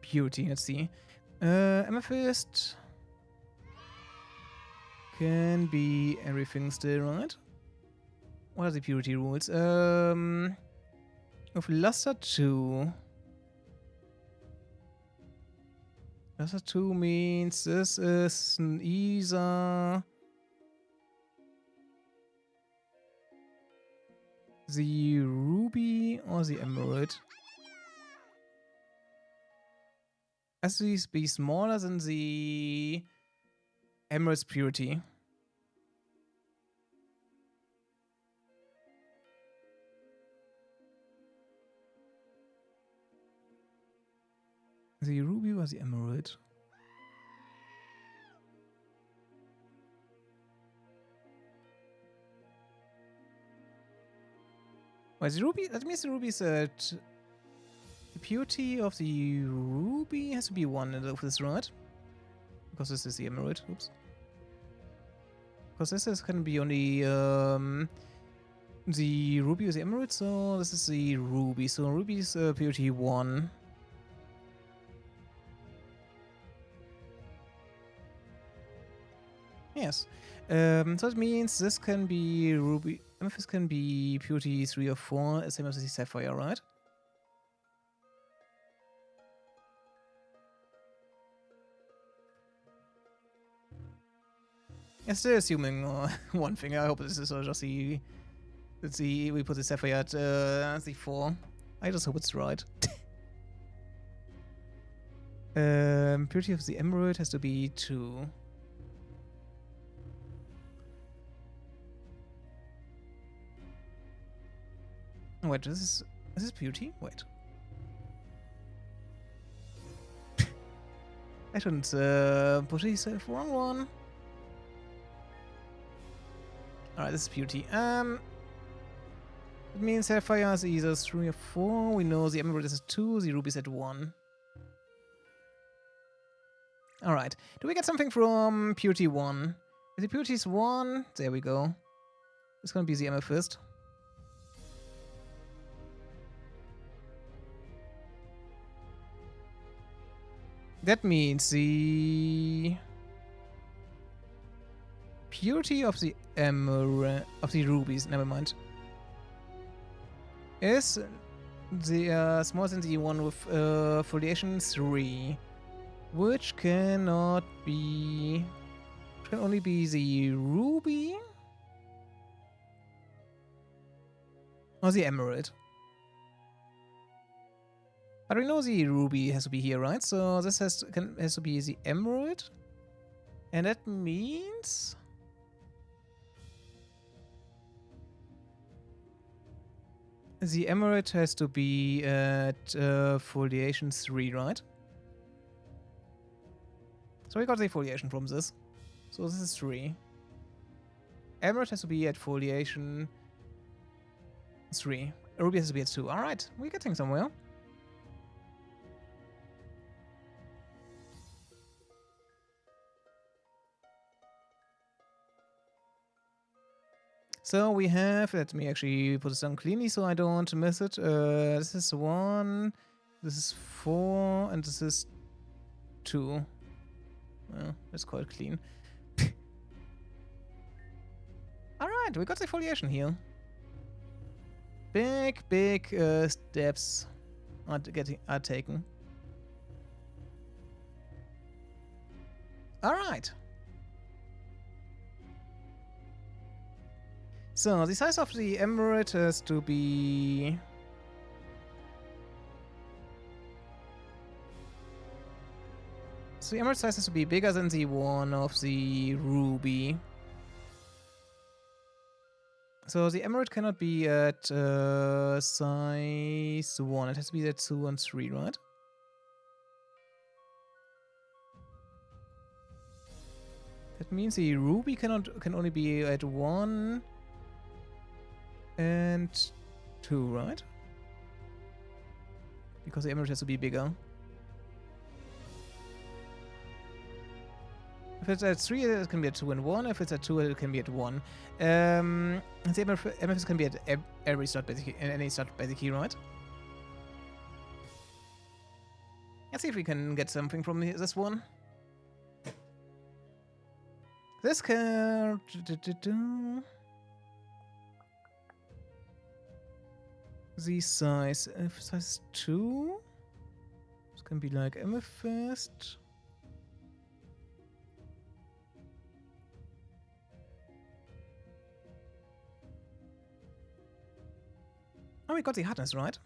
Speaker 1: Purity, let's see. Amethyst can be everything still, right? What are the purity rules? Of Luster 2. Luster 2 means this is either the Ruby or the Emerald. Has to be smaller than the Emerald's purity. The Ruby or the Emerald? Well, the Ruby, that means the Ruby is at... The purity of the Ruby has to be 1 of this, right? Because this is the Emerald. Oops. Because this can be only the Ruby or the Emerald, so this is the Ruby. So Ruby is purity 1. Yes. So it means this can be Ruby. Amethyst can be purity 3 or 4, same as the Sapphire, right? I'm still assuming one thing. I hope this is just the... Let's see, we put the Sapphire at the 4. I just hope it's right. Purity of the Emerald has to be 2. Wait, is this beauty? Wait. I shouldn't push myself. Wrong one. Alright, this is beauty. It means Sapphire is either 3 or 4. We know the Emerald is at 2, the Ruby is at 1. Alright. Do we get something from Beauty 1? If the Beauty is 1, there we go. It's gonna be the Amethyst. That means the purity of the emerald of the rubies, never mind, is the smaller than the one with foliation 3, which cannot be, can only be the ruby or the emerald. But we know the ruby has to be here, right? So this has to be the emerald. And that means the emerald has to be at foliation 3, right? So we got the foliation from this. So this is 3. Emerald has to be at foliation 3. Ruby has to be at 2. Alright, we're getting somewhere. So we have, let me actually put this down cleanly so I don't miss it. This is 1, this is 4, and this is 2. Well, that's quite clean. Alright, we got the foliation here. Big steps are taken. Alright. So, the size of the emerald has to be... So the emerald size has to be bigger than the one of the ruby. So the emerald cannot be at size 1. It has to be at 2 and 3, right? That means the ruby can only be at 1 and 2, right? Because the emerald has to be bigger. If it's at 3, it can be at 2 and 1. If it's at 2, it can be at 1. The amethyst can be at every slot, basically, in any slot, basically, right? Let's see if we can get something from this one. This card... The size... size 2? This can be like amethyst. Oh, we got the hardness, right?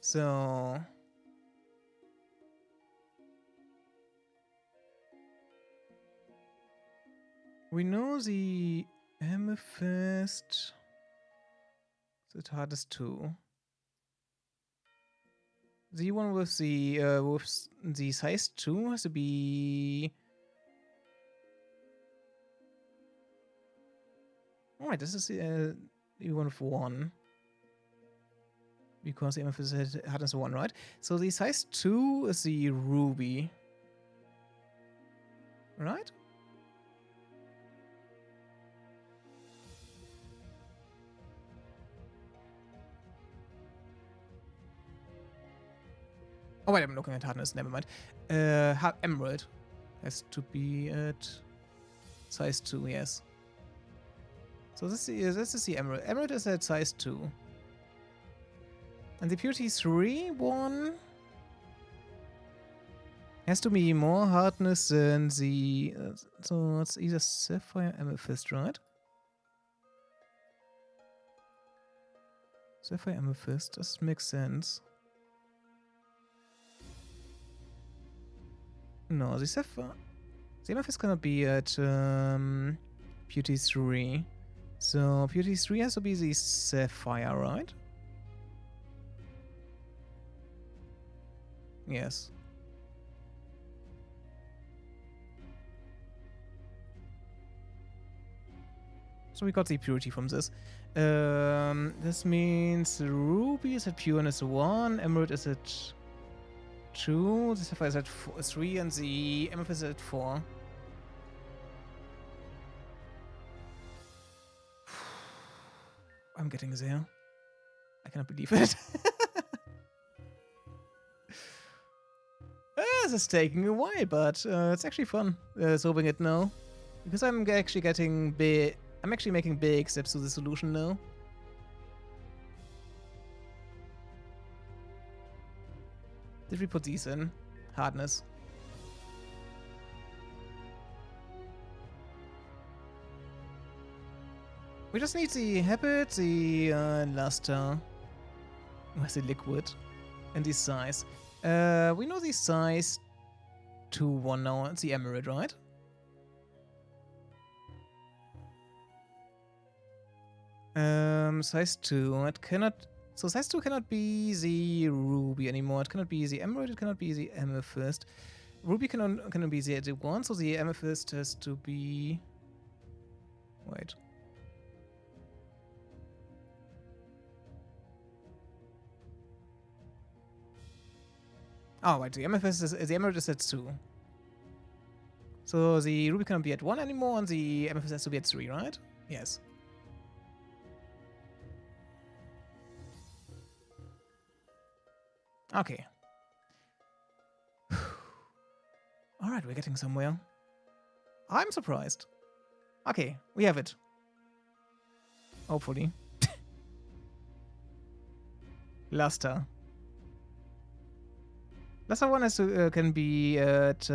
Speaker 1: So... we know the amethyst... so it's hardest 2. The one with the size 2 has to be... Alright, this is the one with 1. Because the amethyst has hardness 1, right? So the size 2 is the ruby. Right? Oh wait, I'm looking at hardness, never mind. Emerald has to be at size 2, yes. So this is the emerald. Emerald is at size 2. And the purity 3 one has to be more hardness than the... so it's either sapphire amethyst, right? Sapphire amethyst, does make sense. No, the sapphire... the amethyst cannot be at purity 3. So Beauty 3 has to be the Sapphire, right? Yes. So we got the purity from this. This means Ruby is at pureness 1, Emerald is at 2, the Sapphire is at 3, and the Amethyst is at 4. I'm getting there. I cannot believe it. This is taking a while, but it's actually fun solving it now. Because I'm actually getting big. I'm actually making big steps to the solution now. Did we put these in? Hardness. We just need the habit, the luster. Where's the liquid? And the size. We know the size 2-1 now. It's the emerald, right? Size 2. It cannot. So size 2 cannot be the ruby anymore. It cannot be the emerald. It cannot be the amethyst. Ruby cannot be the 1. So the amethyst has to be. Wait. Oh, wait. The amethyst is the emerald is at 2. So the ruby cannot be at 1 anymore, and the amethyst has to be at 3, right? Yes. Okay. Alright, we're getting somewhere. I'm surprised. Okay, we have it. Hopefully. Luster. Luster 1 has to, can be at...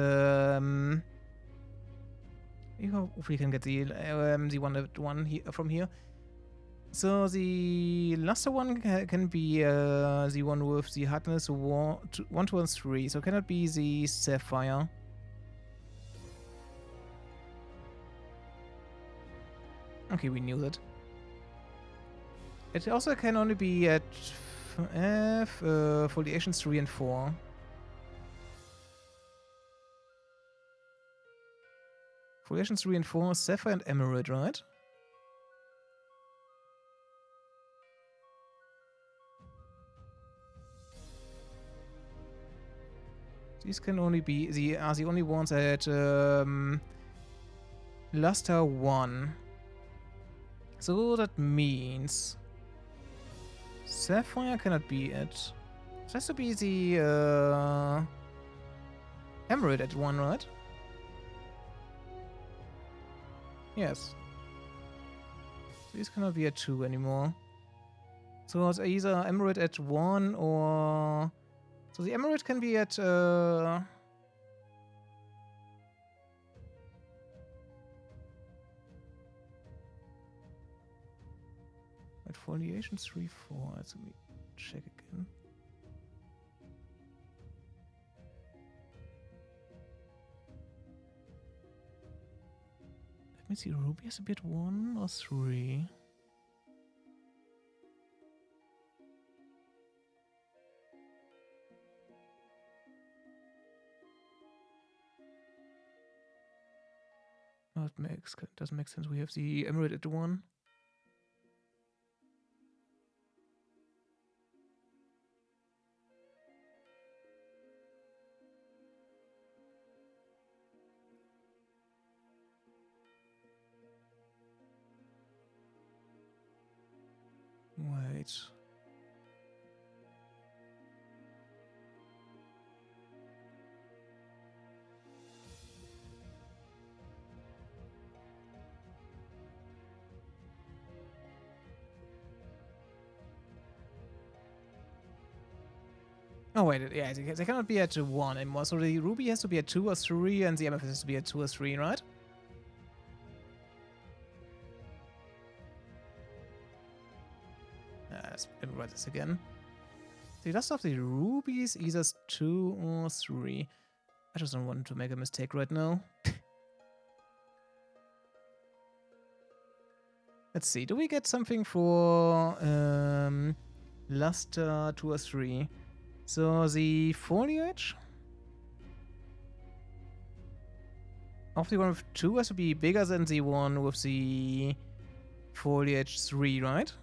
Speaker 1: if we can get the one from here. So the luster 1 can be the one with the hardness 1, 2, and 3. So it cannot be the sapphire. Okay, we knew that. It also can only be at foliations 3 and 4. Foliations 3 and 4, sapphire and emerald, right? These can only be the only ones at luster 1. So that means sapphire cannot be it. It has to be the emerald at 1, right? Yes. So these cannot be at 2 anymore. So it's either emerald at 1 or... So the emerald can be at... at foliation 3, 4. Let's let me check again. Let me see, ruby has to be at 1 or 3. That doesn't make sense. We have the emerald at 1. Wait. Oh wait, yeah, they cannot be at 1 anymore. So the ruby has to be at 2 or 3, and the amethyst has to be at 2 or 3, right? Let me write this again. The last of the rubies either 2 or 3. I just don't want to make a mistake right now. Let's see. Do we get something for luster 2 or 3? So the foliage of the one with 2 has to be bigger than the one with the foliage 3, right?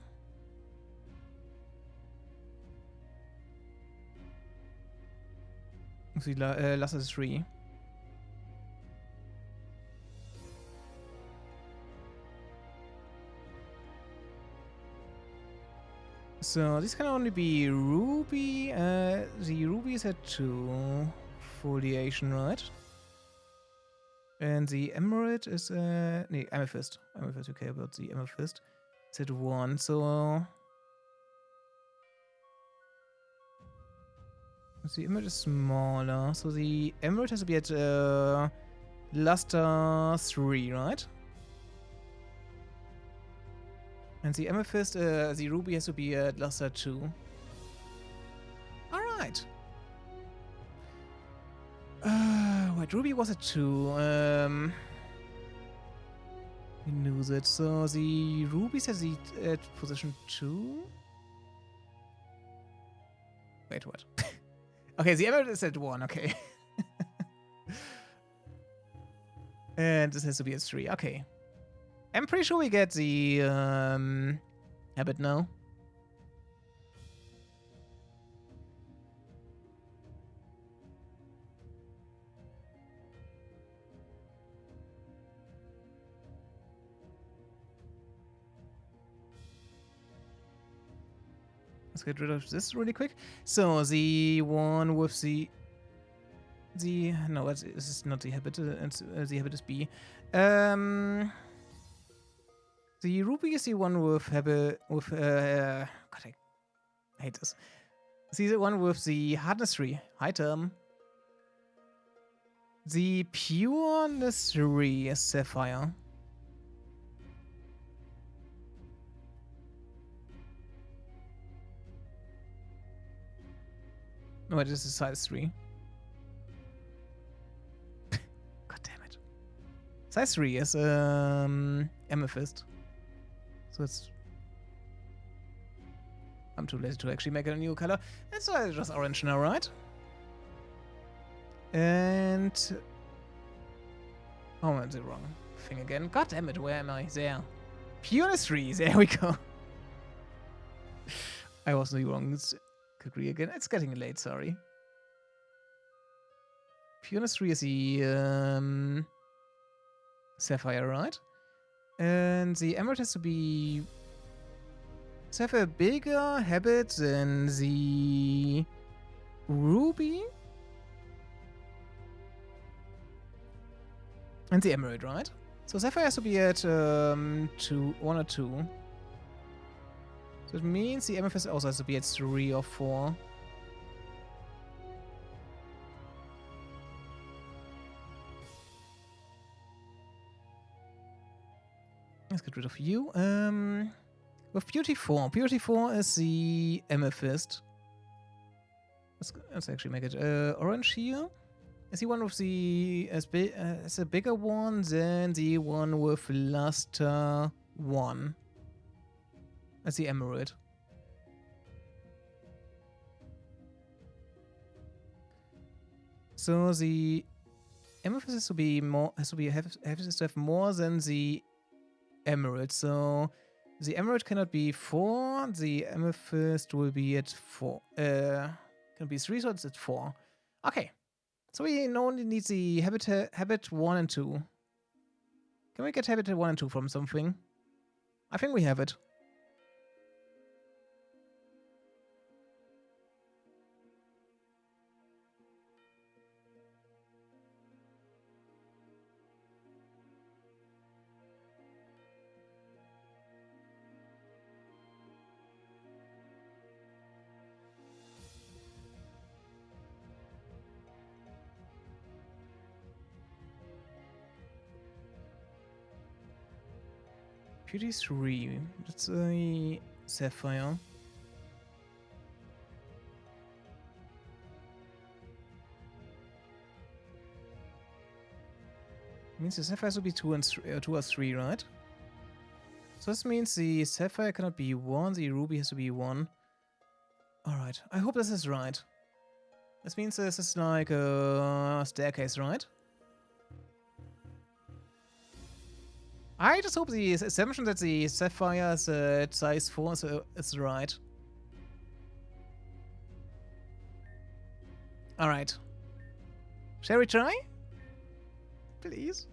Speaker 1: The luster 3. So this can only be ruby. The ruby is at 2 foliation, right? And the emerald is nee, amethyst. Amethyst, okay, about the amethyst. It's at 1, so the emerald is smaller. So the emerald has to be at luster 3, right? And the amethyst, the ruby has to be at luster 2. Alright. Wait, ruby was at 2. We knew that. So the rubies has the at position 2. Wait, what? Okay, the emerald is at 1, okay. And this has to be at 3, okay. I'm pretty sure we get the habit now. Let's get rid of this really quick. So the one with the no, this is not the habit. The habit is B. The ruby is the one with habit with God, I hate this. See the one with the hardness 3 item. The pureness 3 is sapphire. No, this is size 3. God damn it. Size 3 is amethyst. So it's... I'm too lazy to actually make it a new color. It's just orange now, right? And... oh, I'm the wrong thing again. God damn it, where am I? There. Pureness 3, there we go. I was the wrong category again. It's getting late, sorry. Pureness 3 is the sapphire, right? And the emerald has to be... does have a bigger habit than the ruby? And the emerald, right? So sapphire has to be at 1 or 2. So it means the amethyst also has to be at 3 or 4. Let's get rid of you. With Beauty 4. Beauty 4 is the amethyst. Let's actually make it orange here. Is the one with the... is a bigger one than the one with luster 1. That's the emerald. So the amethyst has to be more... has to have more than the emerald. So the emerald cannot be 4. The amethyst will be at 4. Can be 3, so it's at 4. Okay. So we only need the habit 1 and 2. Can we get habit 1 and 2 from something? I think we have it. Beauty 3. That's a sapphire. Means the sapphires will be 2 or 3, right? So this means the sapphire cannot be 1, the ruby has to be 1. Alright, I hope this is right. This means this is like a staircase, right? I just hope the assumption that the sapphire is at size 4 is right. Alright. Shall we try? Please?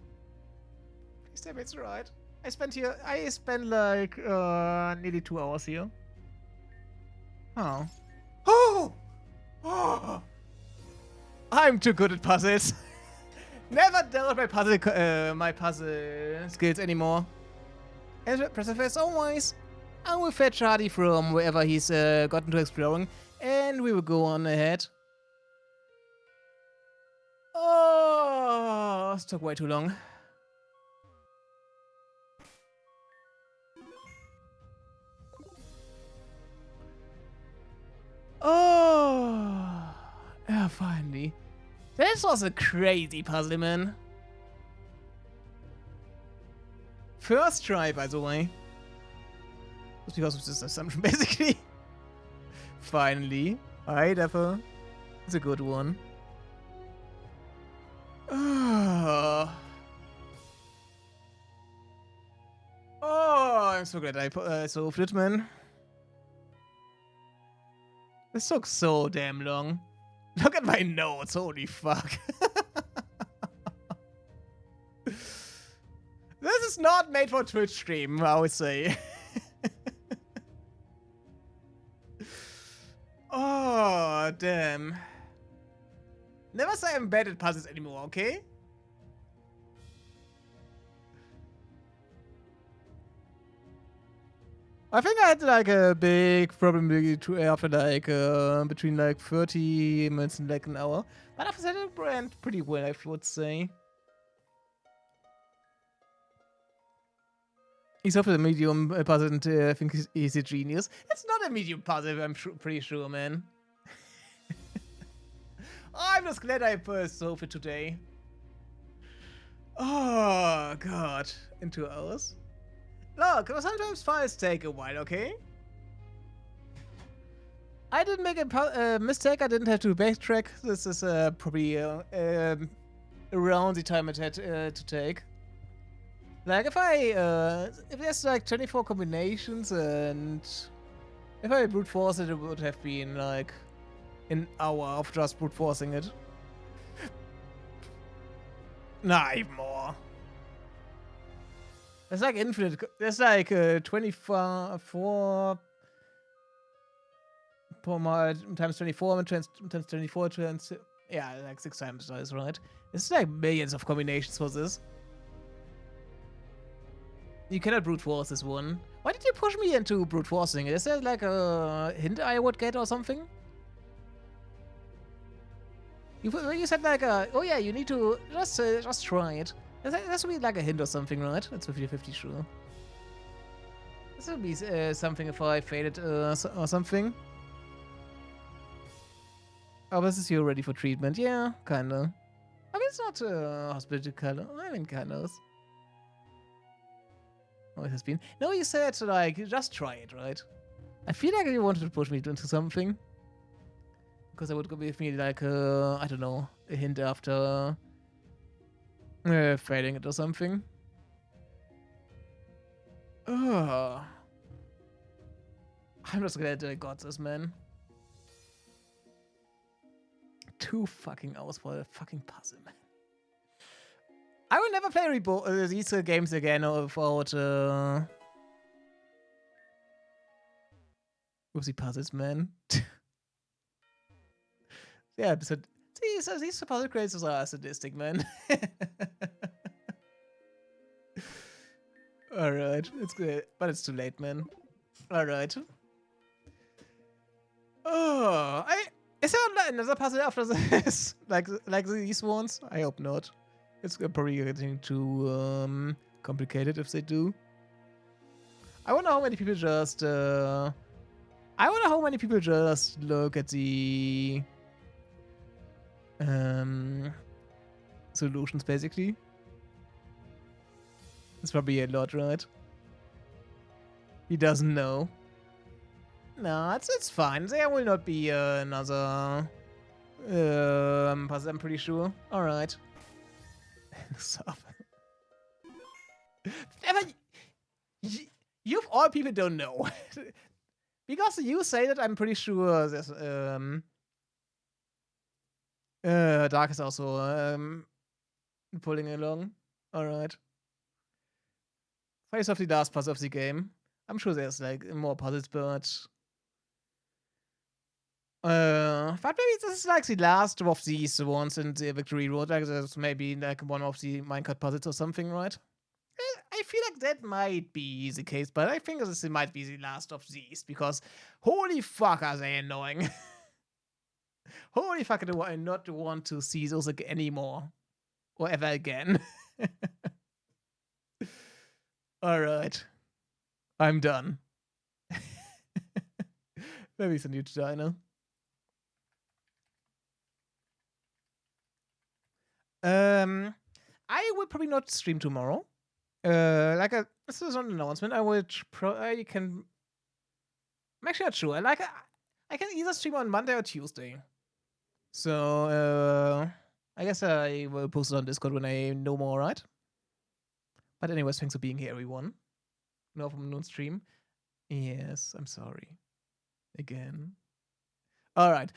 Speaker 1: Please tell me it's right. I spent like nearly 2 hours here. Oh. Oh! Oh! I'm too good at puzzles. Never doubt my puzzle skills anymore. As Professor as always, I will fetch Hardy from wherever he's gotten to exploring, and we will go on ahead. Oh, this took way too long. Oh, yeah, finally. This was a crazy puzzle, man. First try, by the way. Just because of this assumption, basically. Finally. Alright, Apple. It's a good one. Oh, I'm so glad I solved it, man. This took so damn long. Look at my notes, holy fuck. This is not made for Twitch stream, I would say. Oh, damn. Never say I'm bad at puzzles anymore, okay? I think I had like a big problem after like between like 30 minutes and like an hour. But after that it went pretty well, I would say. He's offered a medium puzzle and I think he's a genius. It's not a medium puzzle, I'm pretty sure, man. I'm just glad I solved it today. Oh, God. In 2 hours? Look, sometimes files take a while, okay? I didn't make a mistake. I didn't have to backtrack. This is probably around the time it had to take. Like, if there's like 24 combinations and if I brute force it, it would have been like an hour of just brute forcing it. Nah, even more. There's like infinite. There's like 24 times 24 times 24 times. Yeah, like 6 times size, right? It's like millions of combinations for this. You cannot brute force this one. Why did you push me into brute forcing? Is there like a hint I would get or something? You said like oh yeah, you need to just try it. This would be like a hint or something, right? That's 50-50 sure. This would be something if I failed it or something. Oh, this is you ready for treatment? Yeah, kinda. I mean, it's not hospital color. I mean, kind of. Oh, it has been. No, you said like just try it, right? I feel like you wanted to push me into something. Because that would give me like I don't know, a hint after failing it or something. Oh. I'm just glad I got this, man. 2 fucking hours for a fucking puzzle, man. I will never play these games again without whoopsie puzzles, man. Yeah, so these puzzle creators are sadistic, man. Alright, it's good, but it's too late, man. Alright. Oh, is there another puzzle after this? like these ones? I hope not. It's probably getting too complicated if they do. I wonder how many people just look at the solutions basically. It's probably a lot, right? He doesn't know. No, it's fine. There will not be another puzzle, I'm pretty sure. Alright. Stop. You of all people don't know. Because you say that, I'm pretty sure there's Dark is also pulling along. Alright. Face of the last puzzle of the game. I'm sure there's like more puzzles, but maybe this is like the last of these ones in the Victory Road. Like there's maybe like one of the minecart puzzles or something, right? I feel like that might be the case, but I think this might be the last of these because holy fuck are they annoying. Holy fuck, do I not want to see those anymore or ever again. Alright. I'm done. Maybe it's a new diner. I will probably not stream tomorrow. This is an announcement. I can. I'm actually not sure. I can either stream on Monday or Tuesday. So I guess I will post it on Discord when I know more, right? But anyways, thanks for being here, everyone. No from noon stream. Yes, I'm sorry. Again. All right.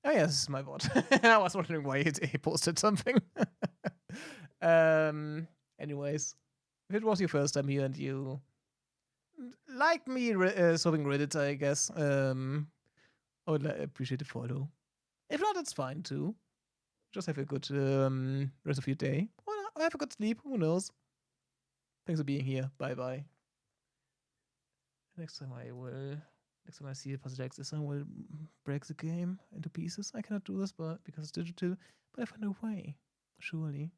Speaker 1: Oh yeah, this is my bot. I was wondering why he posted something. Anyways, if it was your first time here and you like me solving Reddit, I guess, I would appreciate a follow. If not, it's fine too. Just have a good rest of your day. Or have a good sleep. Who knows? Thanks for being here. Bye bye. Next time I see a puzzle like this, I will break the game into pieces. I cannot do this, but because it's digital. But I find a way. Surely.